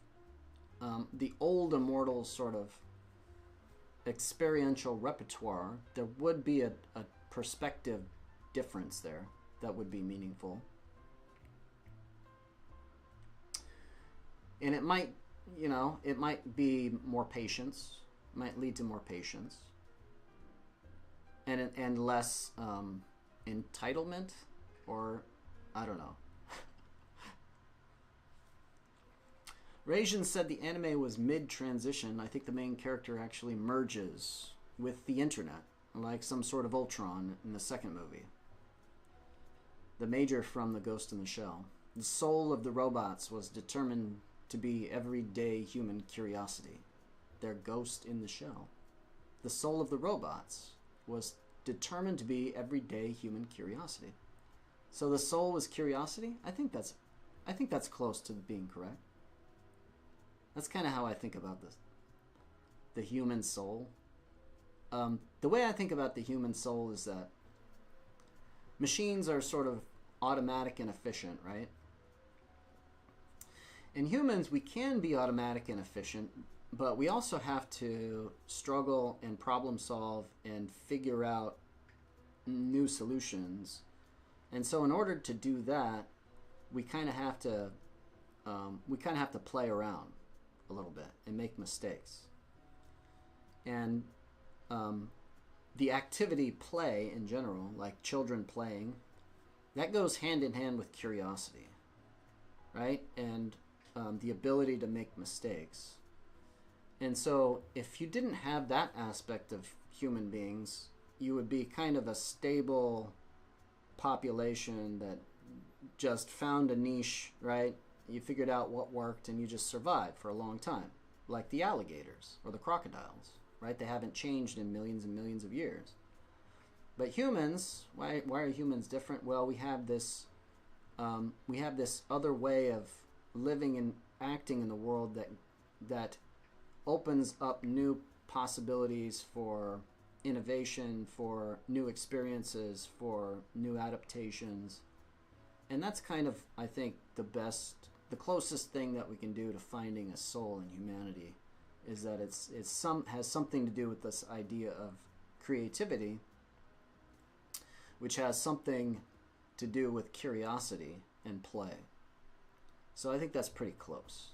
[SPEAKER 1] the old immortal sort of experiential repertoire, there would be a perspective difference there that would be meaningful. And it might, it might be more patience, might lead to more patience, and less entitlement, or I don't know. Rajan said the anime was mid-transition. I think the main character actually merges with the internet, like some sort of Ultron in the second movie. The Major from The Ghost in the Shell. The soul of the robots was determined to be everyday human curiosity. Their ghost in the shell. The soul of the robots was determined to be everyday human curiosity. So the soul was curiosity? I think that's close to being correct. That's kind of how I think about this. The human soul. The way I think about the human soul is that machines are sort of automatic and efficient, right? In humans, we can be automatic and efficient, but we also have to struggle and problem solve and figure out new solutions. And so in order to do that, we kind of have to play around a little bit and make mistakes. And the activity play in general, like children playing, that goes hand in hand with curiosity, right? And the ability to make mistakes. And so if you didn't have that aspect of human beings, you would be kind of a stable population that just found a niche, right? You figured out what worked and you just survived for a long time, like the alligators or the crocodiles, right? They haven't changed in millions and millions of years. But humans, why are humans different? Well, we have this other way of living and acting in the world that opens up new possibilities for innovation, for new experiences, for new adaptations. And that's kind of, I think, the closest thing that we can do to finding a soul in humanity is that it has something to do with this idea of creativity, which has something to do with curiosity and play. So I think that's pretty close.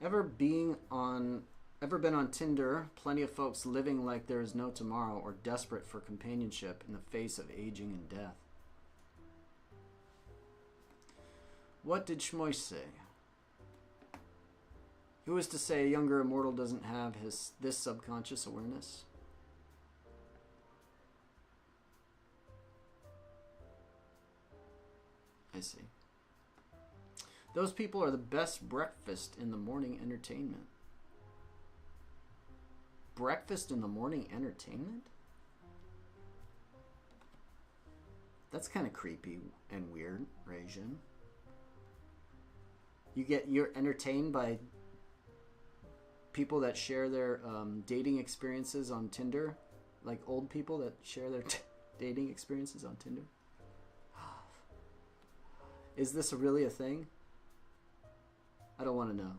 [SPEAKER 1] Ever been on Tinder? Plenty of folks living like there is no tomorrow or desperate for companionship in the face of aging and death. What did Shmoy say? Who is to say a younger immortal doesn't have this subconscious awareness? I see. Those people are the best breakfast in the morning entertainment. Breakfast in the morning entertainment? That's kind of creepy and weird, Rajan. You're entertained by people that share their dating experiences on Tinder, like old people that share their dating experiences on Tinder. Is this really a thing? I don't want to know.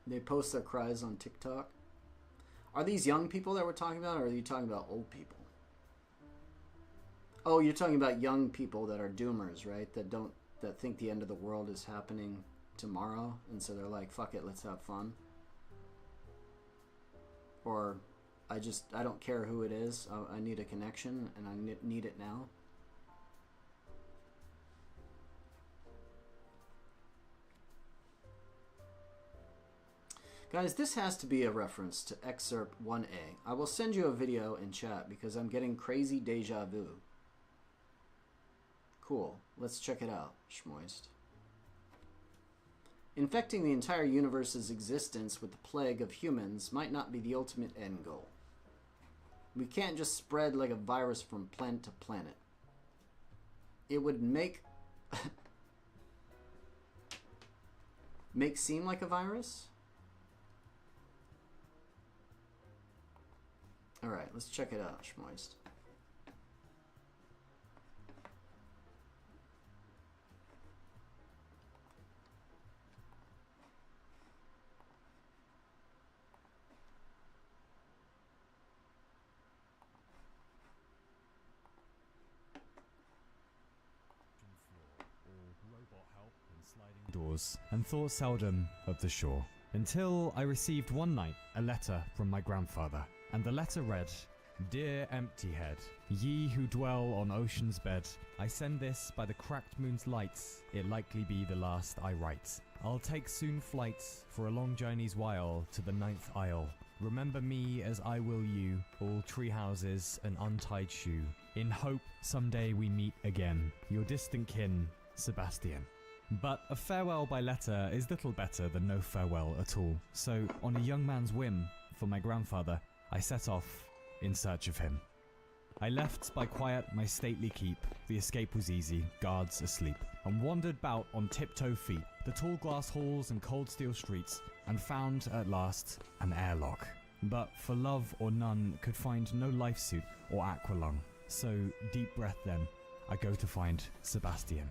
[SPEAKER 1] They post their cries on TikTok. Are these young people that we're talking about, or are you talking about old people? Oh, you're talking about young people that are doomers, right? That think the end of the world is happening tomorrow, and so they're like, fuck it, let's have fun. Or I don't care who it is. I need a connection, and I need it now. Guys, this has to be a reference to excerpt 1A. I will send you a video in chat because I'm getting crazy deja vu. Cool. Let's check it out, Schmoist. Infecting the entire universe's existence with the plague of humans might not be the ultimate end goal. We can't just spread like a virus from planet to planet. It would make seem like a virus? Alright, let's check it out, Schmoist.
[SPEAKER 2] Doors, and thought seldom of the shore, until I received one night a letter from my grandfather, and the letter read, "Dear empty head, ye who dwell on ocean's bed, I send this by the cracked moon's lights, it likely be the last I write. I'll take soon flight for a long journey's while to the 9th isle. Remember me as I will you, all tree houses and untied shoe. In hope someday we meet again, your distant kin, Sebastian." But a farewell by letter is little better than no farewell at all, so on a young man's whim, for my grandfather, I set off in search of him. I left by quiet my stately keep, the escape was easy, guards asleep, and wandered about on tiptoe feet, the tall glass halls and cold steel streets, and found at last an airlock. But for love or none could find no life suit or aqualung, so deep breath then, I go to find Sebastian.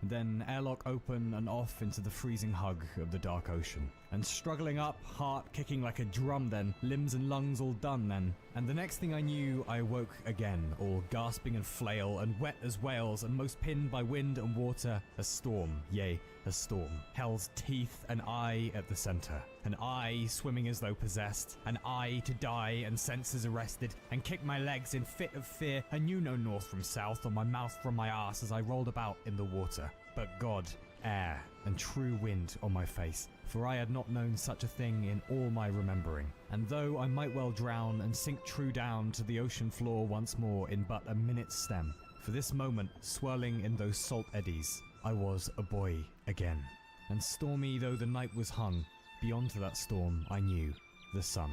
[SPEAKER 2] Then airlock open and off into the freezing hug of the dark ocean. And struggling up, heart kicking like a drum then, limbs and lungs all done then. And the next thing I knew, I awoke again, all gasping and flail, and wet as whales, and most pinned by wind and water, a storm, yea, a storm. Hell's teeth, and I at the centre. And I swimming as though possessed, and I to die and senses arrested, and kicked my legs in fit of fear, and knew no north from south, or my mouth from my arse as I rolled about in the water. But God, air, and true wind on my face, for I had not known such a thing in all my remembering. And though I might well drown and sink true down to the ocean floor once more in but a minute's stem, for this moment, swirling in those salt eddies, I was a boy again. And stormy though the night was hung, beyond to that storm I knew the sun.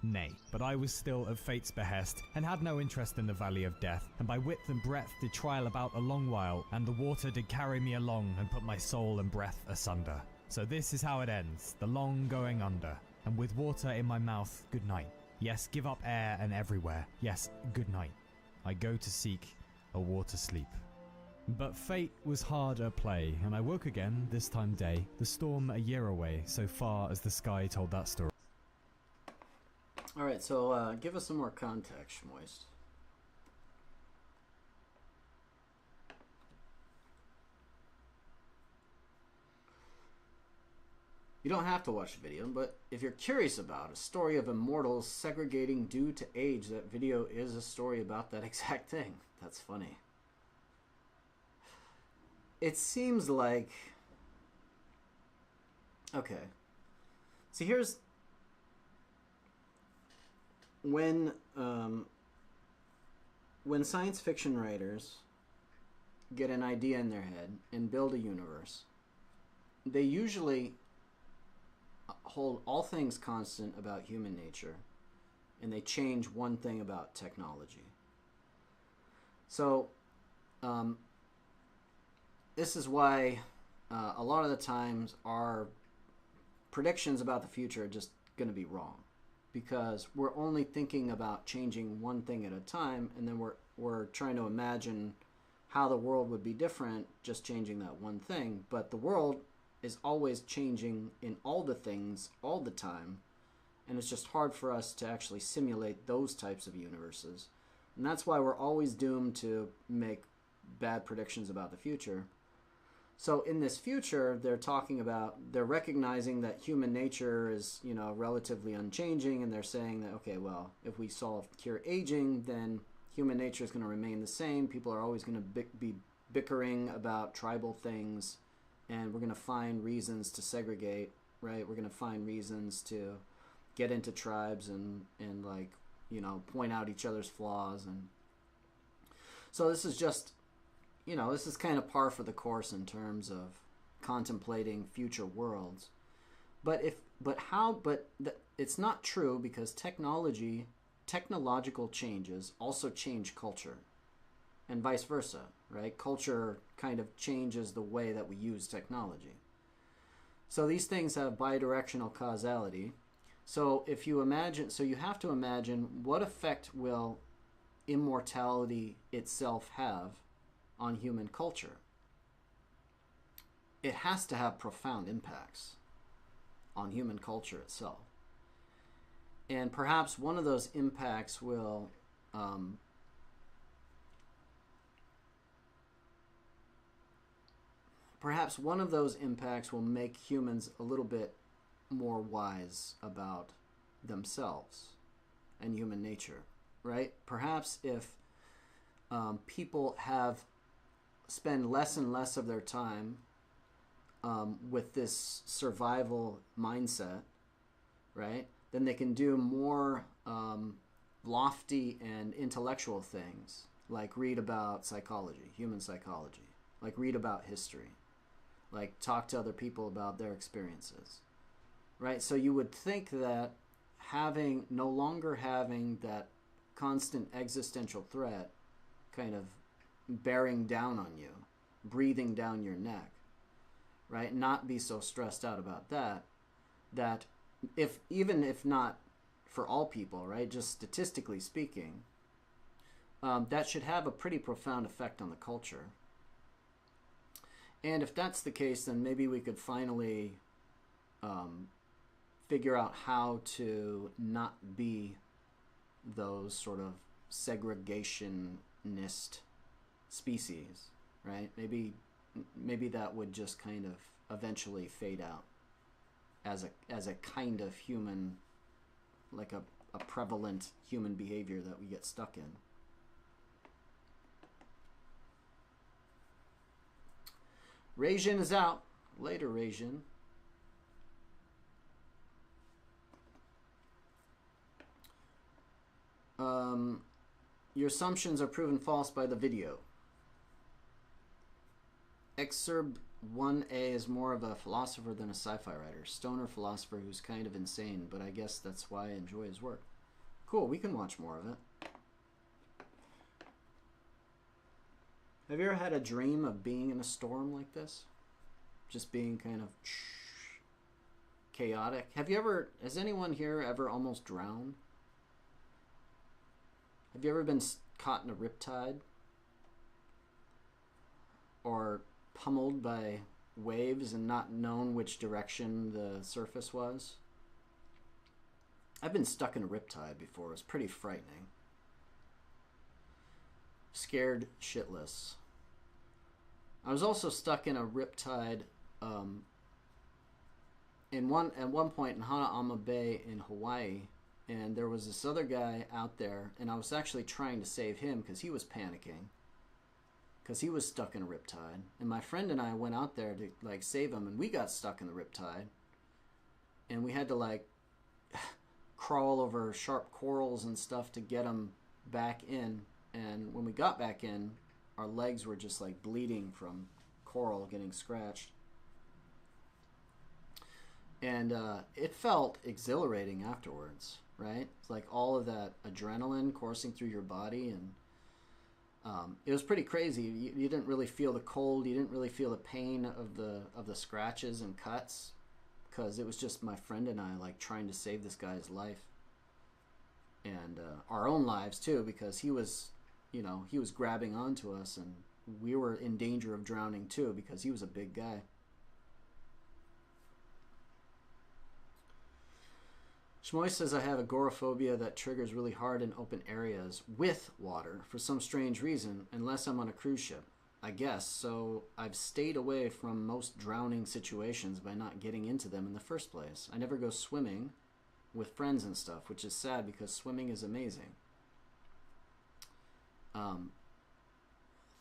[SPEAKER 2] Nay, but I was still at fate's behest, and had no interest in the valley of death, and by width and breadth did trial about a long while, and the water did carry me along, and put my soul and breath asunder. So this is how it ends, the long going under, and with water in my mouth, good night. Yes, give up air and everywhere, yes, good night. I go to seek a water sleep. But fate was hard at play, and I woke again, this time day, the storm a year away, so far as the sky told that story.
[SPEAKER 1] Alright, so give us some more context, Moist. You don't have to watch the video, but if you're curious about a story of immortals segregating due to age, that video is a story about that exact thing. That's funny. It seems like... Okay. See, here's... When science fiction writers get an idea in their head and build a universe, they usually hold all things constant about human nature, and they change one thing about technology. So, this is why a lot of the times our predictions about the future are just going to be wrong. Because we're only thinking about changing one thing at a time, and then we're trying to imagine how the world would be different just changing that one thing. But the world is always changing in all the things all the time, and it's just hard for us to actually simulate those types of universes. And that's why we're always doomed to make bad predictions about the future. So in this future, they're recognizing that human nature is, relatively unchanging, and they're saying that, okay, well, if we cure aging, then human nature is going to remain the same. People are always going to be bickering about tribal things, and we're going to find reasons to segregate, right? We're going to find reasons to get into tribes and like, point out each other's flaws. And so this is just, this is kind of par for the course in terms of contemplating future worlds. But it's not true, because technological changes also change culture, and vice versa, right? Culture kind of changes the way that we use technology. So these things have bidirectional causality. So you have to imagine, what effect will immortality itself have on human culture? It has to have profound impacts on human culture itself. And perhaps one of those impacts will make humans a little bit more wise about themselves and human nature, right? Perhaps if people spend less and less of their time with this survival mindset, right, then they can do more lofty and intellectual things, like read about psychology, human psychology, like read about history, like talk to other people about their experiences, right? So you would think that no longer having that constant existential threat kind of bearing down on you, breathing down your neck, right? Not be so stressed out about that even if not for all people, right, just statistically speaking, that should have a pretty profound effect on the culture. And if that's the case, then maybe we could finally figure out how to not be those sort of segregationist species, right? Maybe that would just kind of eventually fade out as a kind of human, like a prevalent human behavior that we get stuck in. Rajin is out. Later, Rajin. Your assumptions are proven false by the video. Excerpt 1A is more of a philosopher than a sci-fi writer. Stoner philosopher who's kind of insane, but I guess that's why I enjoy his work. Cool, we can watch more of it. Have you ever had a dream of being in a storm like this? Just being kind of chaotic? Has anyone here ever almost drowned? Have you ever been caught in a riptide? Or pummeled by waves and not known which direction the surface was? I've been stuck in a riptide before. It was pretty frightening. Scared shitless. I was also stuck in a riptide at one point in Hanauma Bay in Hawaii, and there was this other guy out there, and I was actually trying to save him because he was panicking, because he was stuck in a riptide. And my friend and I went out there to like save him, and we got stuck in the riptide, and we had to like crawl over sharp corals and stuff to get him back in. And when we got back in, our legs were just like bleeding from coral getting scratched. And it felt exhilarating afterwards, right? It's like all of that adrenaline coursing through your body, and it was pretty crazy. You didn't really feel the cold. You didn't really feel the pain of the scratches and cuts, because it was just my friend and I like trying to save this guy's life, and our own lives too, because he was grabbing onto us, and we were in danger of drowning too, because he was a big guy. Shmoy says, I have agoraphobia that triggers really hard in open areas with water for some strange reason, unless I'm on a cruise ship. I guess. So I've stayed away from most drowning situations by not getting into them in the first place. I never go swimming with friends and stuff, which is sad because swimming is amazing.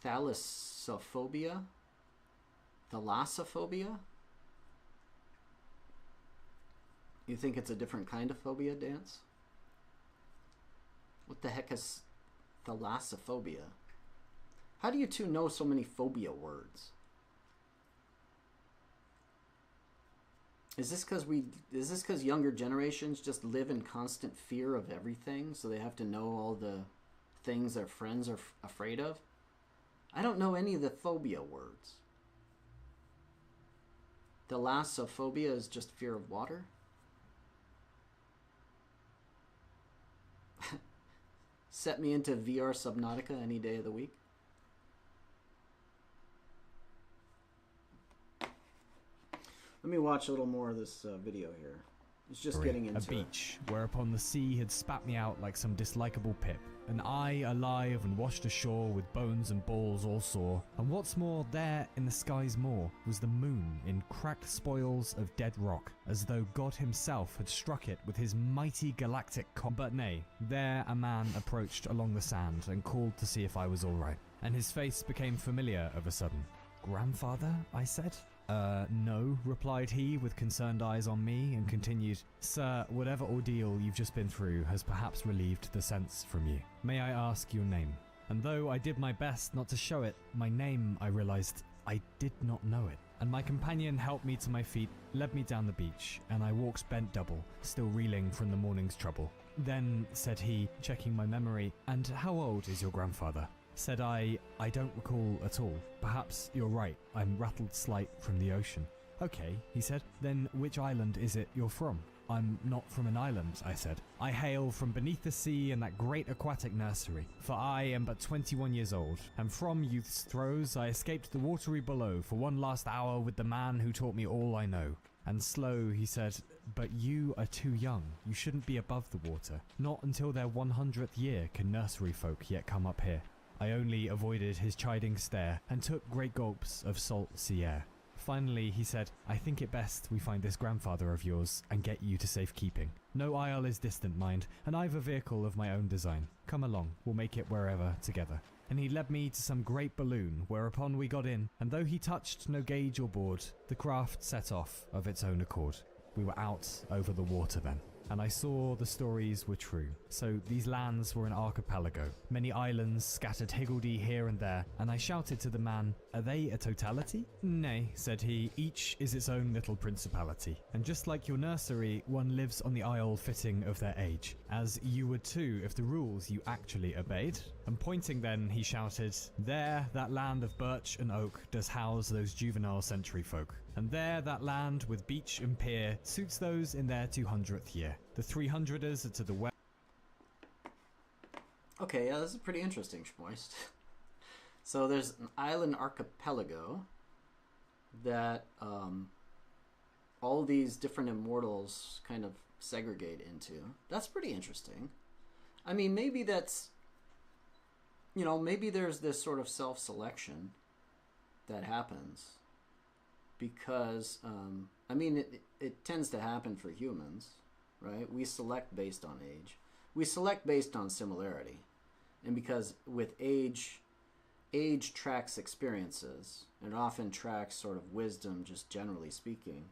[SPEAKER 1] Thalassophobia? Thalassophobia? You think it's a different kind of phobia, Dance? What the heck is thalassophobia? How do you two know so many phobia words? Is this because younger generations just live in constant fear of everything, so they have to know all the things their friends are afraid of? I don't know any of the phobia words. Thalassophobia is just fear of water? Set me into VR Subnautica any day of the week. Let me watch a little more of this video here. It's just getting into
[SPEAKER 2] a beach, whereupon the sea had spat me out like some dislikable pip. And I, alive and washed ashore with bones and balls all sore. And what's more, there in the skies more was the moon in cracked spoils of dead rock, as though God himself had struck it with his mighty galactic But nay, there a man approached along the sand and called to see if I was all right. And his face became familiar of a sudden. Grandfather, I said. No, replied he with concerned eyes on me, and continued, Sir, whatever ordeal you've just been through has perhaps relieved the sense from you. May I ask your name? And though I did my best not to show it, my name, I realized I did not know it. And my companion helped me to my feet, led me down the beach, and I walked bent double, still reeling from the morning's trouble. Then, said he, checking my memory, and how old is your grandfather? Said I don't recall at all. Perhaps you're right, I'm rattled slight from the ocean. Okay, he said, then which island is it you're from? I'm not from an island, I said. I hail from beneath the sea in that great aquatic nursery, for I am but 21 years old, and from youth's throes I escaped the watery below for one last hour with the man who taught me all I know. And slow, he said, but you are too young. You shouldn't be above the water. Not until their 100th year can nursery folk yet come up here. I only avoided his chiding stare and took great gulps of salt sea air. Finally, he said, I think it best we find this grandfather of yours and get you to safekeeping. No isle is distant, mind, and I've a vehicle of my own design. Come along, we'll make it wherever together. And he led me to some great balloon, whereupon we got in, and though he touched no gauge or board, the craft set off of its own accord. We were out over the water then. And I saw the stories were true. So these lands were an archipelago, many islands scattered higgledy here and there, and I shouted to the man, are they a totality? Nay, said he, each is its own little principality. And just like your nursery, one lives on the isle fitting of their age, as you would too if the rules you actually obeyed. And pointing then, he shouted, there that land of birch and oak does house those juvenile century folk. And there that land with beach and pier suits those in their 200th year. The 300ers are to the west. Okay, yeah, this is pretty interesting, Schmoist. So there's an island archipelago that all these different immortals kind of segregate into. That's pretty interesting. I mean, maybe that's, you know, maybe there's this sort of self-selection that happens. Because, I mean, it tends to happen for humans, right? We select based on age. We select based on similarity. And because with age tracks experiences, and often tracks sort of wisdom, just generally speaking,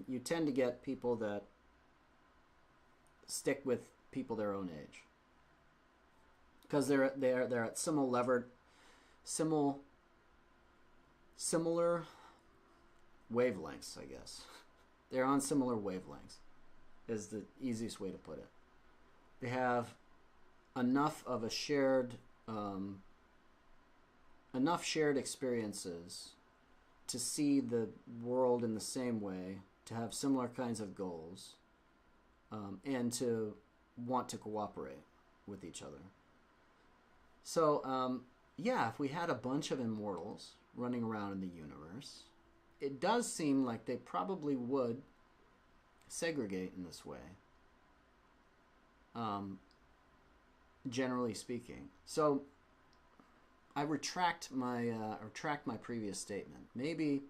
[SPEAKER 2] you tend to get people that stick with people their own age. Because they're at similar wavelengths, I guess. They're on similar wavelengths is the easiest way to put it. They have enough of a shared experiences to see the world in the same way, to have similar kinds of goals, and to want to cooperate with each other. So yeah, if we had a bunch of immortals running around in the universe, it does seem like they probably would segregate in this way, generally speaking. So
[SPEAKER 1] I retract my previous statement. Maybe,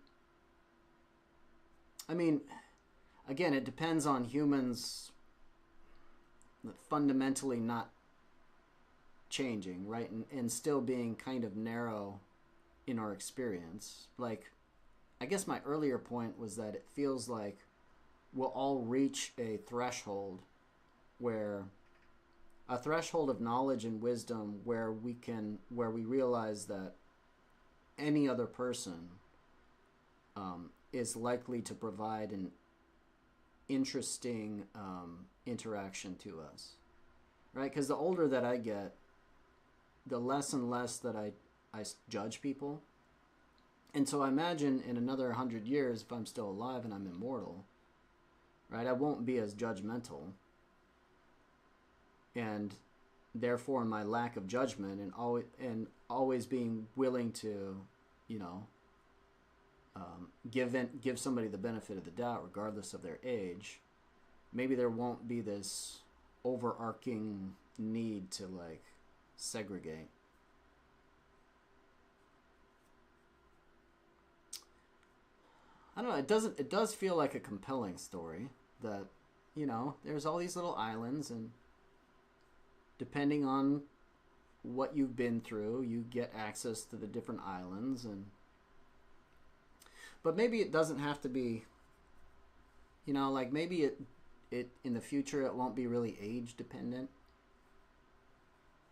[SPEAKER 1] I mean, again, it depends on humans fundamentally not changing, right? And still being kind of narrow in our experience. Like, I guess my earlier point was that it feels like we'll all reach a threshold of knowledge and wisdom where we realize that any other person is likely to provide an interesting interaction to us, right? Because the older that I get, the less and less that I judge people. And so I imagine in another 100 years, if I'm still alive and I'm immortal, right, I won't be as judgmental. And therefore, in my lack of judgment and always being willing to, you know, give somebody the benefit of the doubt regardless of their age, maybe there won't be this overarching need to like segregate. I don't know, it does feel like a compelling story that, you know, there's all these little islands, and depending on what you've been through, you get access to the different islands. But maybe it doesn't have to be, you know, like maybe it in the future it won't be really age dependent.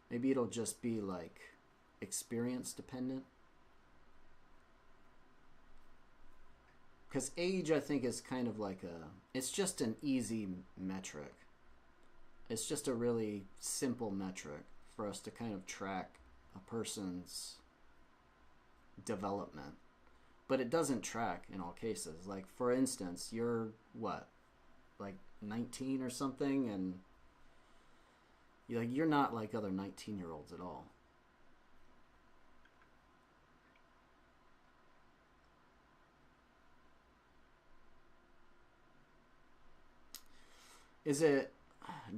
[SPEAKER 1] Maybe it'll just be like experience dependent. Because age, I think, is kind of like it's just an easy metric. It's just a really simple metric for us to kind of track a person's development. But it doesn't track in all cases. Like, for instance, you're what? Like 19 or something, and you're not like other 19-year-olds at all.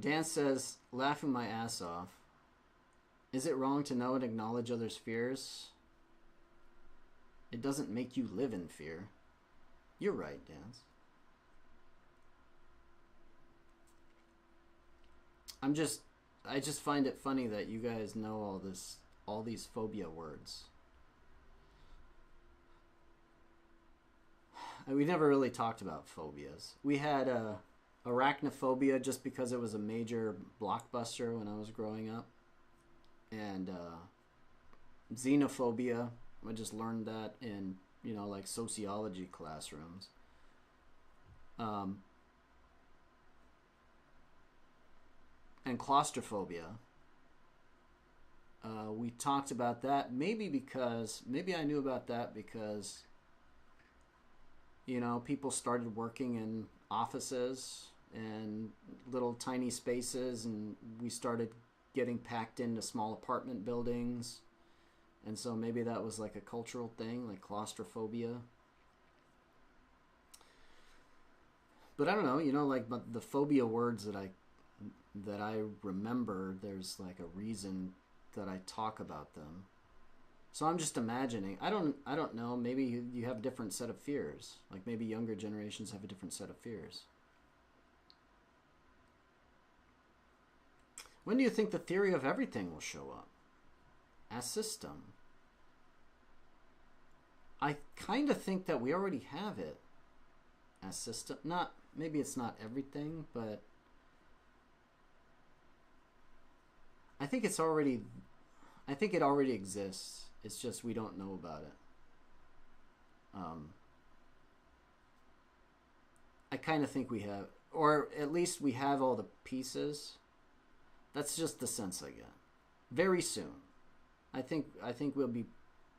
[SPEAKER 1] Dan says, laughing my ass off. Is it wrong to know and acknowledge others' fears? It doesn't make you live in fear. You're right, Dan. I just find it funny that you guys know all these phobia words. We never really talked about phobias. We had arachnophobia just because it was a major blockbuster when I was growing up. And xenophobia, I just learned that in, you know, like sociology classrooms. And claustrophobia. We talked about that maybe I knew about that because, you know, people started working in offices and little tiny spaces, and we started getting packed into small apartment buildings. And so maybe that was like a cultural thing, like claustrophobia. But I don't know, you know, like the phobia words that I remember, there's like a reason that I talk about them. So I'm just imagining. I don't know, maybe you have a different set of fears. Like maybe younger generations have a different set of fears. When do you think the theory of everything will show up? As system. I kind of think that we already have it as system. Maybe it's not everything, but I think it already exists. It's just we don't know about it. I kind of think we have, or at least we have all the pieces. That's just the sense I get. Very soon. I think we'll be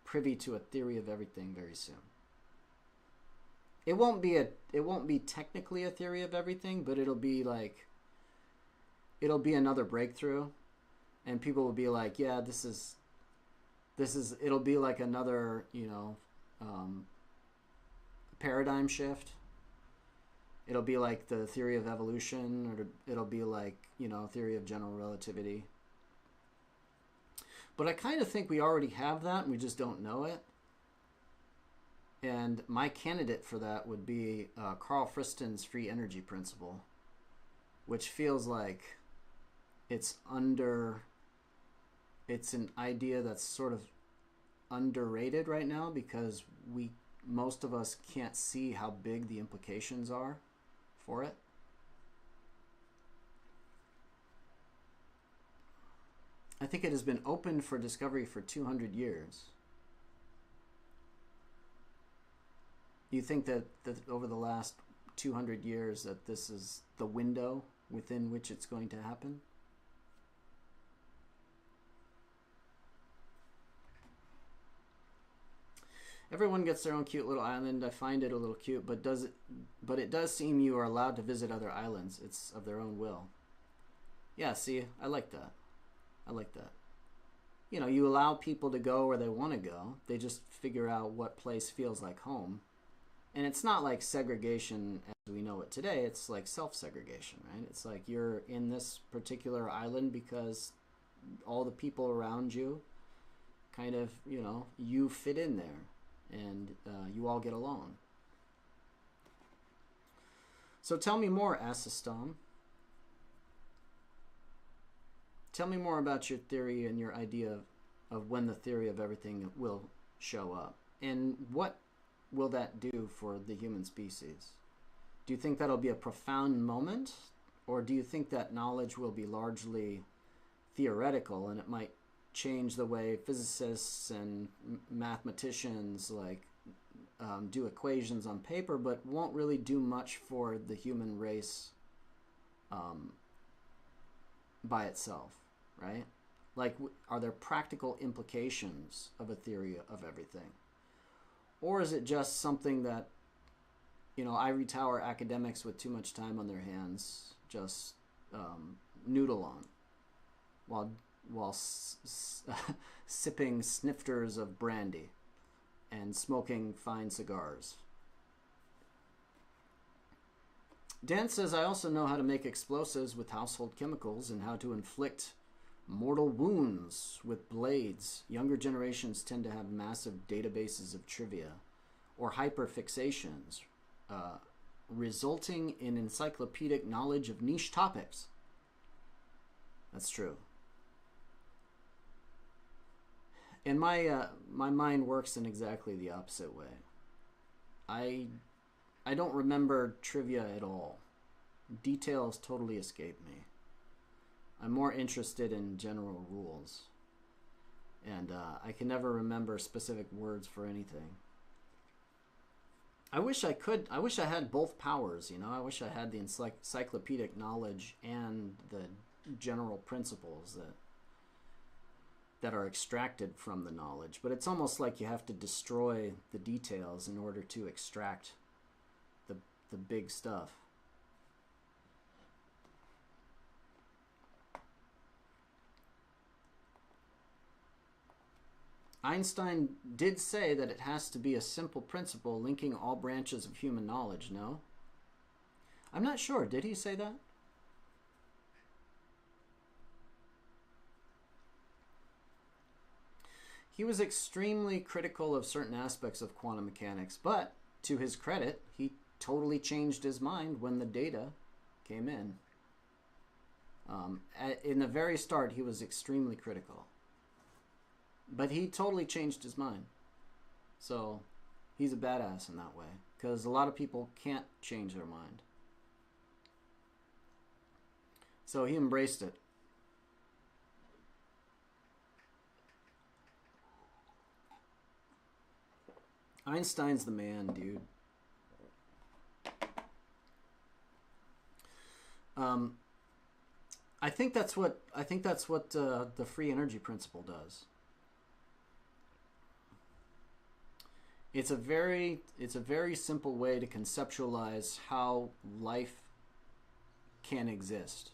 [SPEAKER 1] privy to a theory of everything very soon. It won't be technically a theory of everything, but it'll be another breakthrough, and people will be like, yeah, this is it'll be like another, you know, paradigm shift. It'll be like the theory of evolution, or it'll be like, you know, theory of general relativity. But I kind of think we already have that, and we just don't know it. And my candidate for that would be Carl Friston's free energy principle, which feels like it's an idea that's sort of underrated right now, because most of us can't see how big the implications are for it. I think it has been open for discovery for 200 years. You think that over the last 200 years that this is the window within which it's going to happen? Everyone gets their own cute little island. I find it a little cute, but it does seem you are allowed to visit other islands. It's of their own will. Yeah, see, I like that. I like that. You know, you allow people to go where they want to go. They just figure out what place feels like home. And it's not like segregation as we know it today. It's like self-segregation, right? It's like you're in this particular island because all the people around you kind of, you know, you fit in there. And you all get along. So tell me more, Asistom. Tell me more about your theory and your idea of when the theory of everything will show up. And what will that do for the human species? Do you think that'll be a profound moment? Or do you think that knowledge will be largely theoretical and it might change the way physicists and mathematicians do equations on paper, but won't really do much for the human race by itself, right? Like, are there practical implications of a theory of everything? Or is it just something that, you know, ivory tower academics with too much time on their hands just noodle on while sipping snifters of brandy and smoking fine cigars? Dan says, I also know how to make explosives with household chemicals and how to inflict mortal wounds with blades. Younger generations tend to have massive databases of trivia or hyperfixations, resulting in encyclopedic knowledge of niche topics. That's true. And my mind works in exactly the opposite way. I don't remember trivia at all. Details totally escape me. I'm more interested in general rules. And I can never remember specific words for anything. I wish I had both powers, you know. I wish I had the encyclopedic knowledge and the general principles that are extracted from the knowledge. But it's almost like you have to destroy the details in order to extract the big stuff. Einstein did say that it has to be a simple principle linking all branches of human knowledge, no? I'm not sure. Did he say that? He was extremely critical of certain aspects of quantum mechanics, but to his credit, he totally changed his mind when the data came in. In the very start, he was extremely critical. But he totally changed his mind. So he's a badass in that way, because a lot of people can't change their mind. So he embraced it. Einstein's the man, dude. I think that's what the free energy principle does. It's a very simple way to conceptualize how life can exist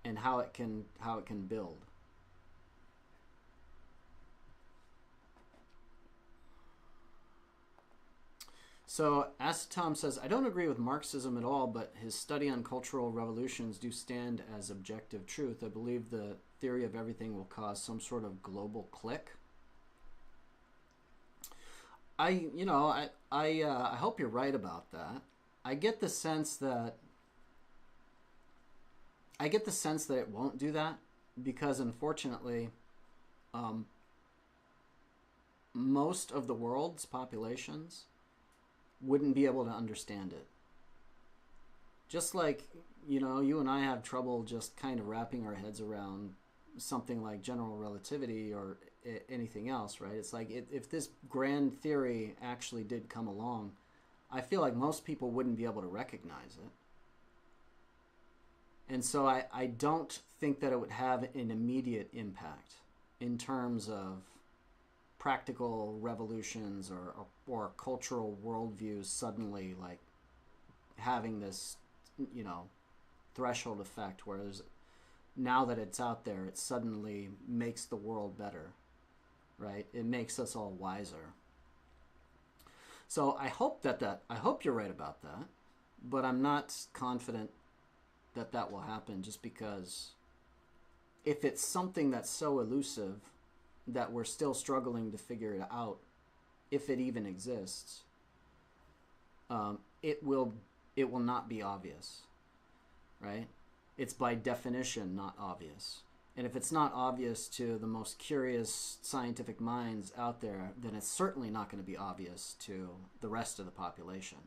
[SPEAKER 1] and how it can build. So Tom says, I don't agree with Marxism at all, but his study on cultural revolutions do stand as objective truth. I believe the theory of everything will cause some sort of global click. I hope you're right about that. I get the sense that it won't do that because, unfortunately, most of the world's populations wouldn't be able to understand it. Just like, you and I have trouble just kind of wrapping our heads around something like general relativity or anything else, right? It's like if this grand theory actually did come along, I feel like most people wouldn't be able to recognize it. And so I don't think that it would have an immediate impact in terms of practical revolutions or cultural worldviews suddenly like having this, threshold effect where now that it's out there, it suddenly makes the world better, right? It makes us all wiser. So I hope you're right about that, but I'm not confident that will happen just because if it's something that's so elusive that we're still struggling to figure it out, if it even exists, it will not be obvious, right? It's by definition not obvious. And if it's not obvious to the most curious scientific minds out there, then it's certainly not going to be obvious to the rest of the population.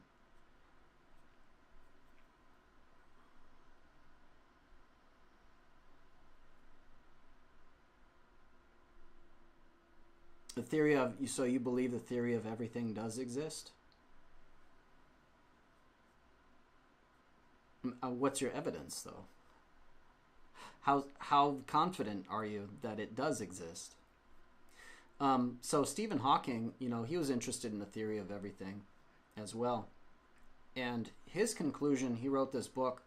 [SPEAKER 1] So you believe the theory of everything does exist? What's your evidence, though? How confident are you that it does exist? So Stephen Hawking, he was interested in the theory of everything as well. And his conclusion, he wrote this book.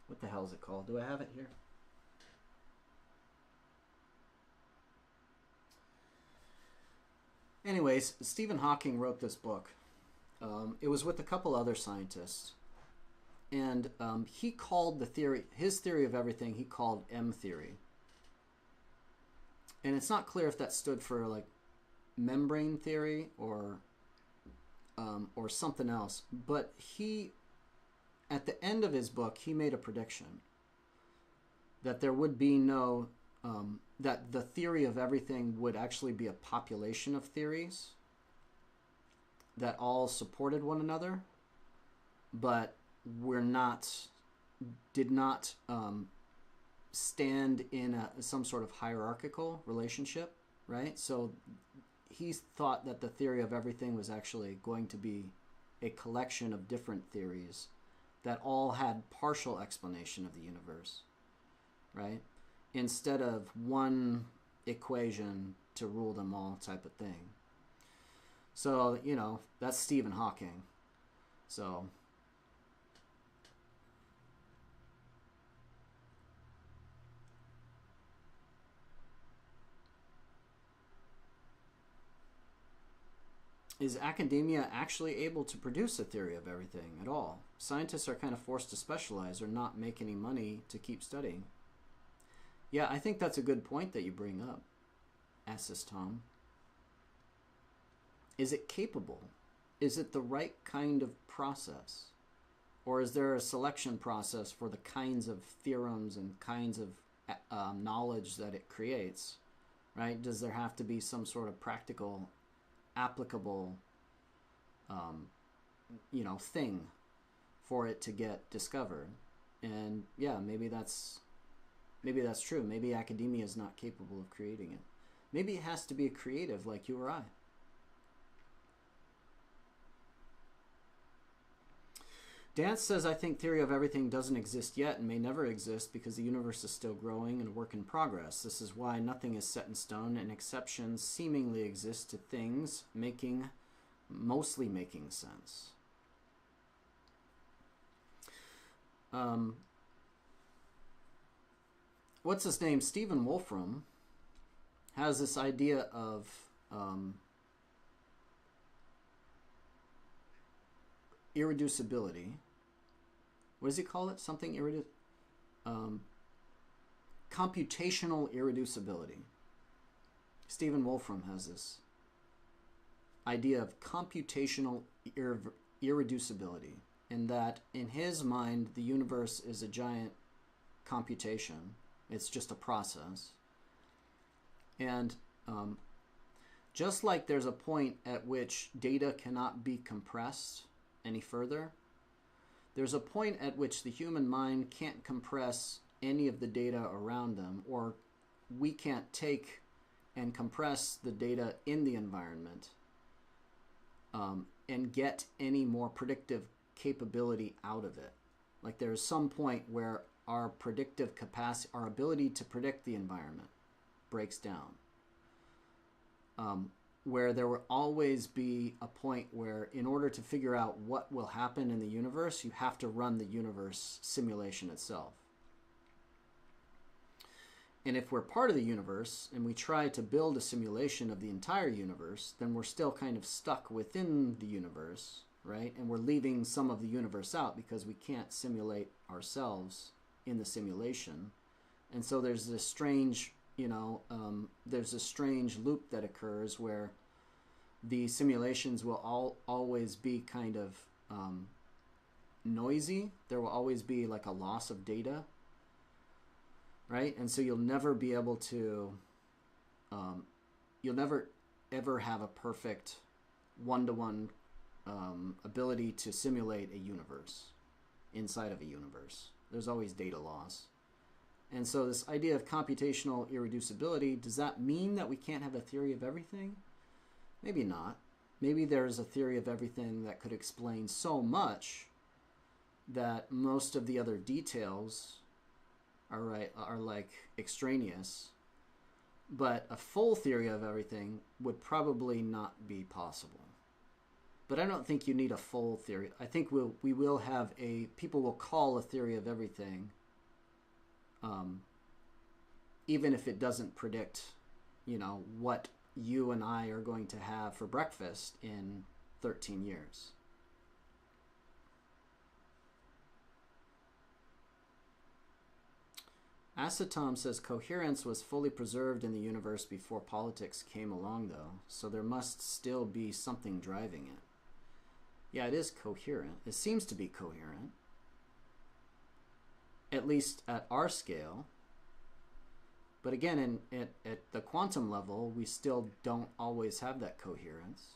[SPEAKER 1] What the hell is it called? Do I have it here? Anyways, Stephen Hawking wrote this book. It was with a couple other scientists. And he called his theory of everything, he called M theory. And it's not clear if that stood for like membrane theory or something else. But at the end of his book, he made a prediction that there would be no, that the theory of everything would actually be a population of theories that all supported one another, but did not stand in some sort of hierarchical relationship, right? So he thought that the theory of everything was actually going to be a collection of different theories that all had partial explanation of the universe, right? Instead of one equation to rule them all type of thing. So, that's Stephen Hawking. So is academia actually able to produce a theory of everything at all? Scientists are kind of forced to specialize or not make any money to keep studying. Yeah, I think that's a good point that you bring up, asks Tom. Is it capable? Is it the right kind of process? Or is there a selection process for the kinds of theorems and kinds of knowledge that it creates, right? Does there have to be some sort of practical, applicable, thing for it to get discovered? And yeah, maybe that's true. Maybe academia is not capable of creating it. Maybe it has to be a creative like you or I. Dance says, I think theory of everything doesn't exist yet and may never exist because the universe is still growing and a work in progress. This is why nothing is set in stone and exceptions seemingly exist to things mostly making sense. What's his name? Stephen Wolfram has this idea of irreducibility. What does he call it? Something computational irreducibility. Stephen Wolfram has this idea of computational irreducibility, in that in his mind the universe is a giant computation. It's just a process. And just like there's a point at which data cannot be compressed any further, there's a point at which the human mind can't compress any of the data around them, or we can't take and compress the data in the environment and get any more predictive capability out of it. Like there's some point where our predictive capacity, our ability to predict the environment breaks down. Where there will always be a point where in order to figure out what will happen in the universe, you have to run the universe simulation itself. And if we're part of the universe and we try to build a simulation of the entire universe, then we're still kind of stuck within the universe, right? And we're leaving some of the universe out because we can't simulate ourselves in the simulation. And so there's this strange, there's a strange loop that occurs where the simulations will always be kind of noisy. There will always be like a loss of data, right? And so you'll never be able to, you'll never ever have a perfect one-to-one ability to simulate a universe inside of a universe. There's always data loss. And so this idea of computational irreducibility, does that mean that we can't have a theory of everything? Maybe not. Maybe there's a theory of everything that could explain so much that most of the other details are like extraneous. But a full theory of everything would probably not be possible. But I don't think you need a full theory. I think we will have people will call a theory of everything, even if it doesn't predict, what you and I are going to have for breakfast in 13 years. Acetom says coherence was fully preserved in the universe before politics came along, though, so there must still be something driving it. Yeah, it is coherent. It seems to be coherent, at least at our scale. But again, at the quantum level, we still don't always have that coherence,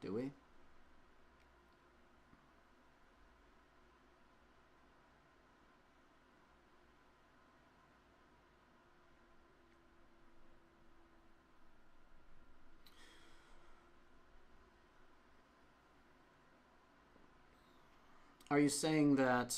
[SPEAKER 1] do we? Are you saying that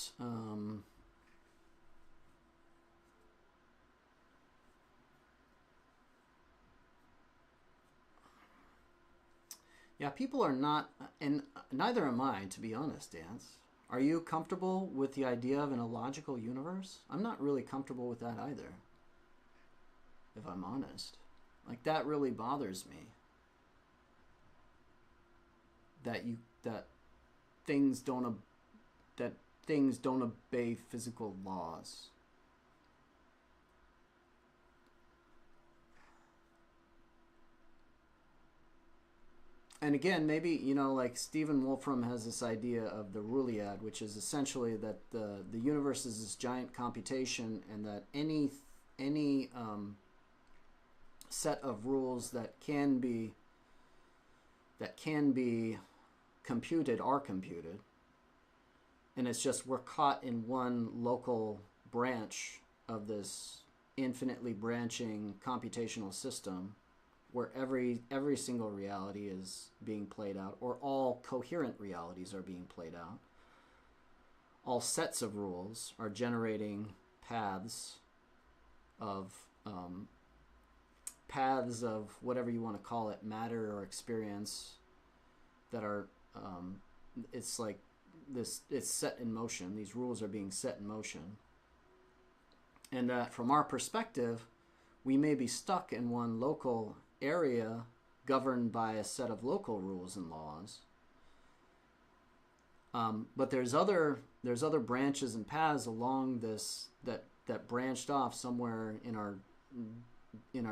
[SPEAKER 1] yeah, people are not, and neither am I, to be honest, Dance. Are you comfortable with the idea of an illogical universe? I'm not really comfortable with that either, if I'm honest. Like, that really bothers me. That things don't obey physical laws. And again, maybe, like Stephen Wolfram has this idea of the Ruliad, which is essentially that the universe is this giant computation, and that any set of rules that can be computed are computed. And it's just we're caught in one local branch of this infinitely branching computational system where every single reality is being played out, or all coherent realities are being played out. All sets of rules are generating paths of whatever you want to call it, matter or experience, that are it's like this, it's set in motion. These rules are being set in motion. And that from our perspective, we may be stuck in one local area governed by a set of local rules and laws. But there's other branches and paths along this that branched off somewhere in our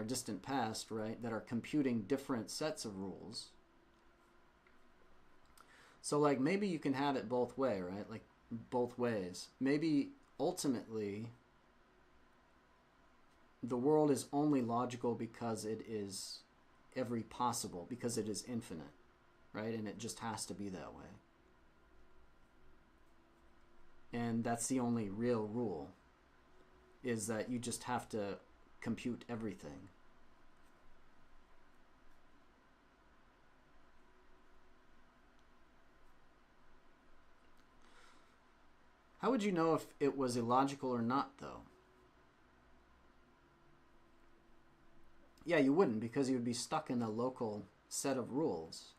[SPEAKER 1] distant past, right? That are computing different sets of rules. So like maybe you can have it both way, right? Like both ways. Maybe ultimately the world is only logical because it is because it is infinite, right? And it just has to be that way. And that's the only real rule, is that you just have to compute everything. How would you know if it was illogical or not, though? Yeah, you wouldn't, because you would be stuck in a local set of rules.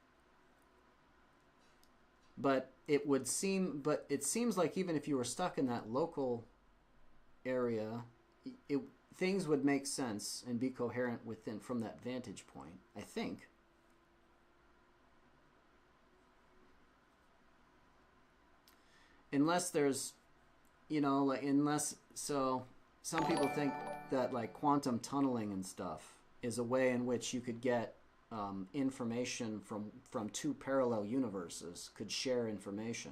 [SPEAKER 1] But it seems like even if you were stuck in that local area, things would make sense and be coherent from that vantage point, I think. Unless there's, so some people think that like quantum tunneling and stuff is a way in which you could get information from two parallel universes, could share information.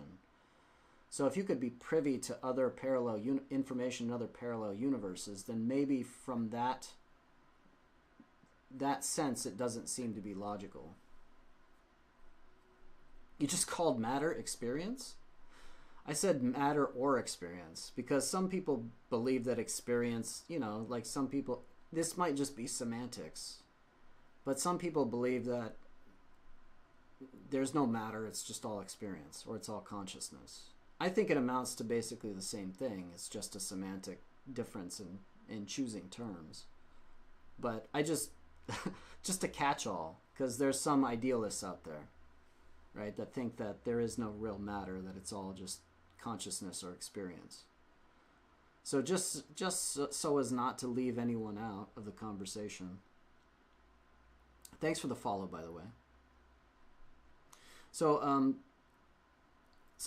[SPEAKER 1] So if you could be privy to other parallel information in other parallel universes, then maybe from that sense it doesn't seem to be logical. You just called matter experience? I said matter or experience because some people believe that experience, like some people, this might just be semantics, but some people believe that there's no matter, it's just all experience, or it's all consciousness. I think it amounts to basically the same thing. It's just a semantic difference in choosing terms. But I just a catch-all, because there's some idealists out there, right, that think that there is no real matter, that it's all just consciousness or experience. So just so as not to leave anyone out of the conversation. Thanks for the follow, by the way. So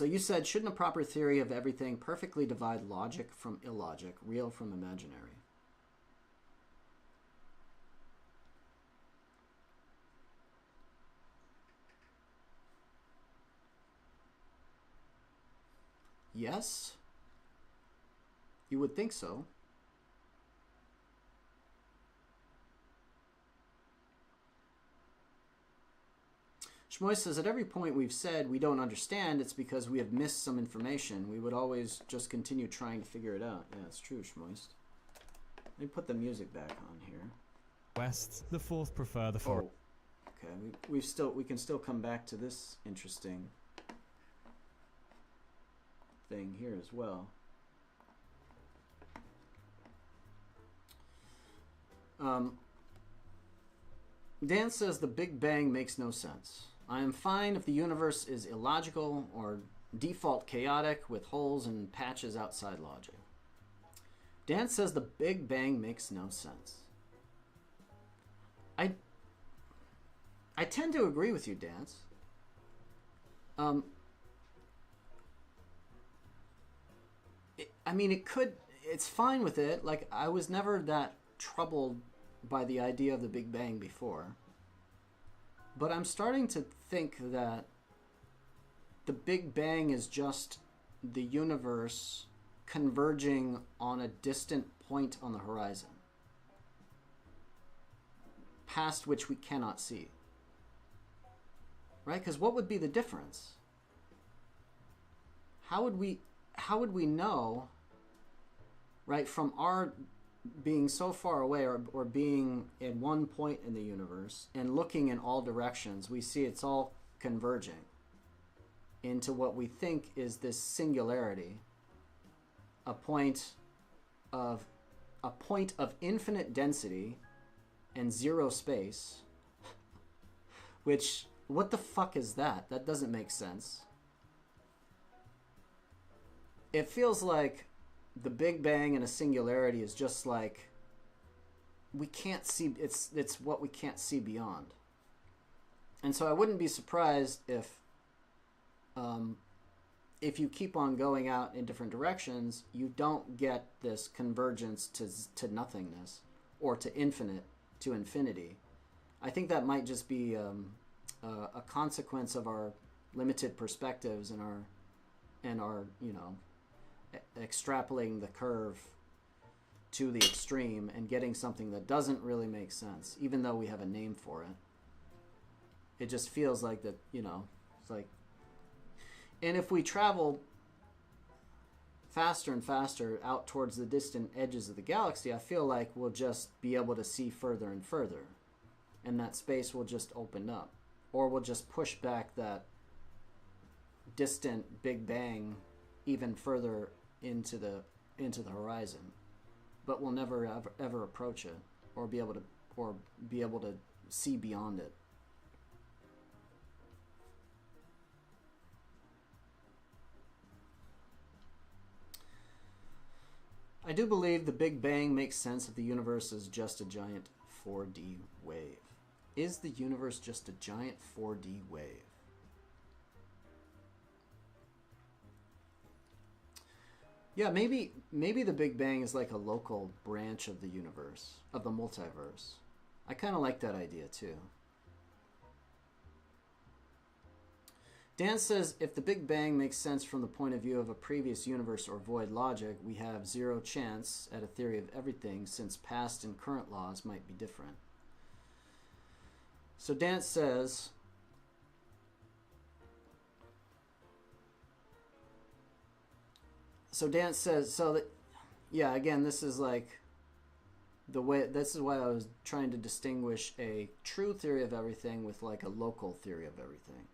[SPEAKER 1] you said, shouldn't a proper theory of everything perfectly divide logic from illogic, real from imaginary? Yes, you would think so. Shmoy says, at every point we've said we don't understand, it's because we have missed some information. We would always just continue trying to figure it out. Yeah, it's true, Shmoist. Let me put the music back on here.
[SPEAKER 2] West, the fourth prefer the forest.
[SPEAKER 1] Oh, okay. We can still come back to this interesting thing here as well. Dan says the Big Bang makes no sense. I am fine if the universe is illogical or default chaotic with holes and patches outside logic. Dan says the Big Bang makes no sense. I tend to agree with you, Dance. It's fine with it. Like, I was never that troubled by the idea of the Big Bang before. But I'm starting to think that the Big Bang is just the universe converging on a distant point on the horizon, past which we cannot see. Right? Because what would be the difference? How would we know, right, from our being so far away or being at one point in the universe and looking in all directions, we see it's all converging into what we think is this singularity, a point of infinite density and zero space, which, what the fuck is that? That doesn't make sense. It feels like the Big Bang and a singularity is just like, we can't see, it's what we can't see beyond. And so I wouldn't be surprised if if you keep on going out in different directions, you don't get this convergence to nothingness or to infinity. I think that might just be a consequence of our limited perspectives and our extrapolating the curve to the extreme and getting something that doesn't really make sense, even though we have a name for it. It just feels like that, it's like, and if we travel faster and faster out towards the distant edges of the galaxy, I feel like we'll just be able to see further and further, and that space will just open up, or we'll just push back that distant Big Bang even further into the horizon, but we'll never ever approach it or be able to see beyond it. I do believe the Big Bang makes sense if the universe is just a giant 4D wave. Is the universe just a giant 4D wave? Yeah, maybe the Big Bang is like a local branch of the universe, of the multiverse. I kind of like that idea too. Dan says, if the Big Bang makes sense from the point of view of a previous universe or void logic, we have zero chance at a theory of everything since past and current laws might be different. So Dan says, so that, yeah, again, this is like the way, this is why I was trying to distinguish a true theory of everything with like a local theory of everything.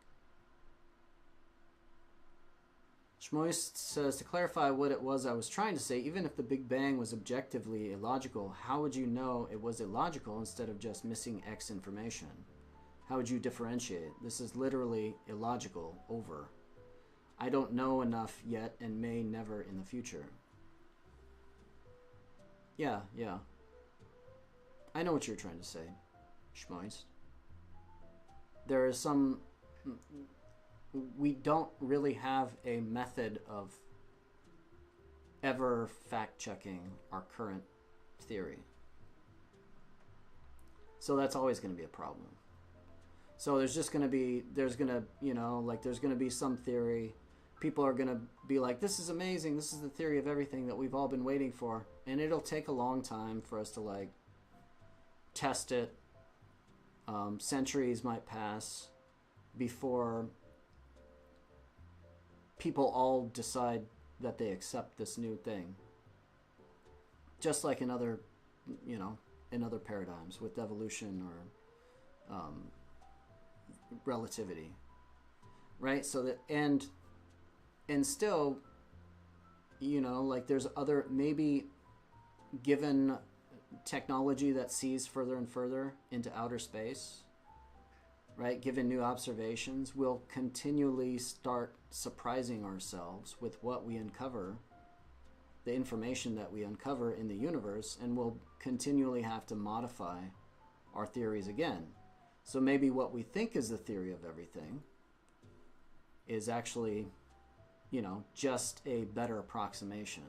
[SPEAKER 1] Schmoist says, to clarify what it was I was trying to say, even if the Big Bang was objectively illogical, how would you know it was illogical instead of just missing X information? How would you differentiate? This is literally illogical, over. I don't know enough yet and may never in the future. Yeah. I know what you're trying to say, Schmoist. There is some... We don't really have a method of ever fact-checking our current theory. So that's always going to be a problem. So there's going to be some theory. People are going to be like, this is amazing. This is the theory of everything that we've all been waiting for. And it'll take a long time for us to like test it. Centuries might pass before people all decide that they accept this new thing. Just like in other paradigms with evolution or relativity, right? So that, and still, like there's other, maybe given technology that sees further and further into outer space, right, given new observations, we'll continually start surprising ourselves with what we uncover, the information that we uncover in the universe, and we'll continually have to modify our theories again. So maybe what we think is the theory of everything is actually, just a better approximation.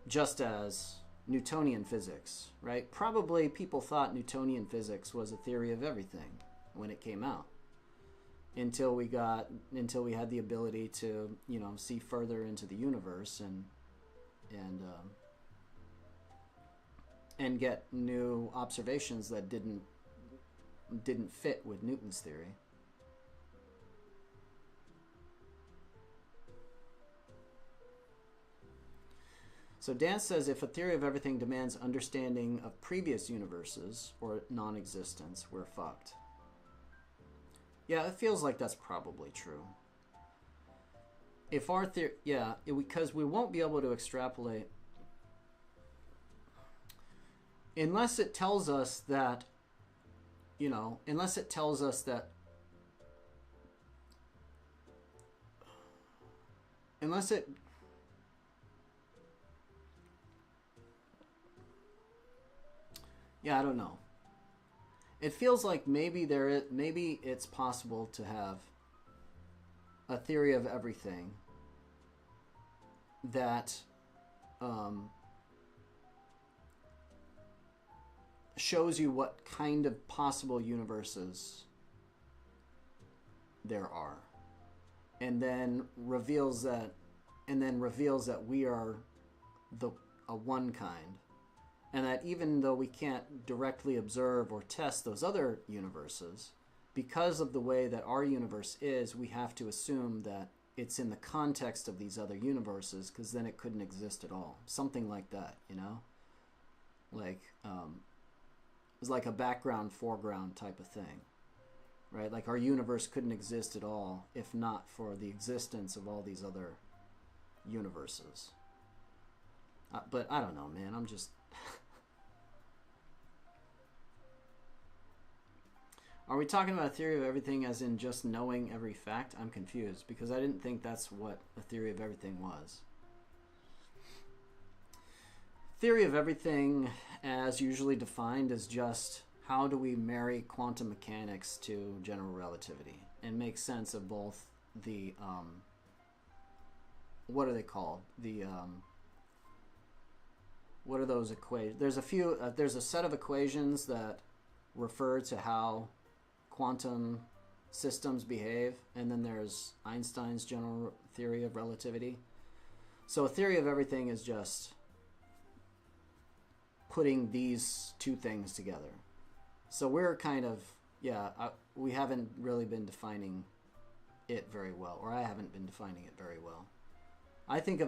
[SPEAKER 1] Just as Newtonian physics, right? Probably people thought Newtonian physics was a theory of everything when it came out, until we had the ability to, see further into the universe and get new observations that didn't fit with Newton's theory. So Dan says, if a theory of everything demands understanding of previous universes or non-existence, we're fucked. Yeah, it feels like that's probably true. If our theory, because we won't be able to extrapolate unless it tells us that, I don't know. It feels like maybe it's possible to have a theory of everything that shows you what kind of possible universes there are, and then reveals that we are a one kind, and that even though we can't directly observe or test those other universes, because of the way that our universe is, we have to assume that it's in the context of these other universes, because then it couldn't exist at all. Something like that, you know? Like, it's like a background, foreground type of thing, right? Like our universe couldn't exist at all if not for the existence of all these other universes. But I don't know, man. I'm just... Are we talking about a theory of everything as in just knowing every fact? I'm confused because I didn't think that's what a theory of everything was. Theory of everything, as usually defined, is just how do we marry quantum mechanics to general relativity and make sense of both the, what are they called? The, what are those equations? There's a few, there's a set of equations that refer to how quantum systems behave, and then there's Einstein's general theory of relativity. So a theory of everything is just putting these two things together. So we're kind of, we haven't really been defining it very well, or I haven't been defining it very well. I think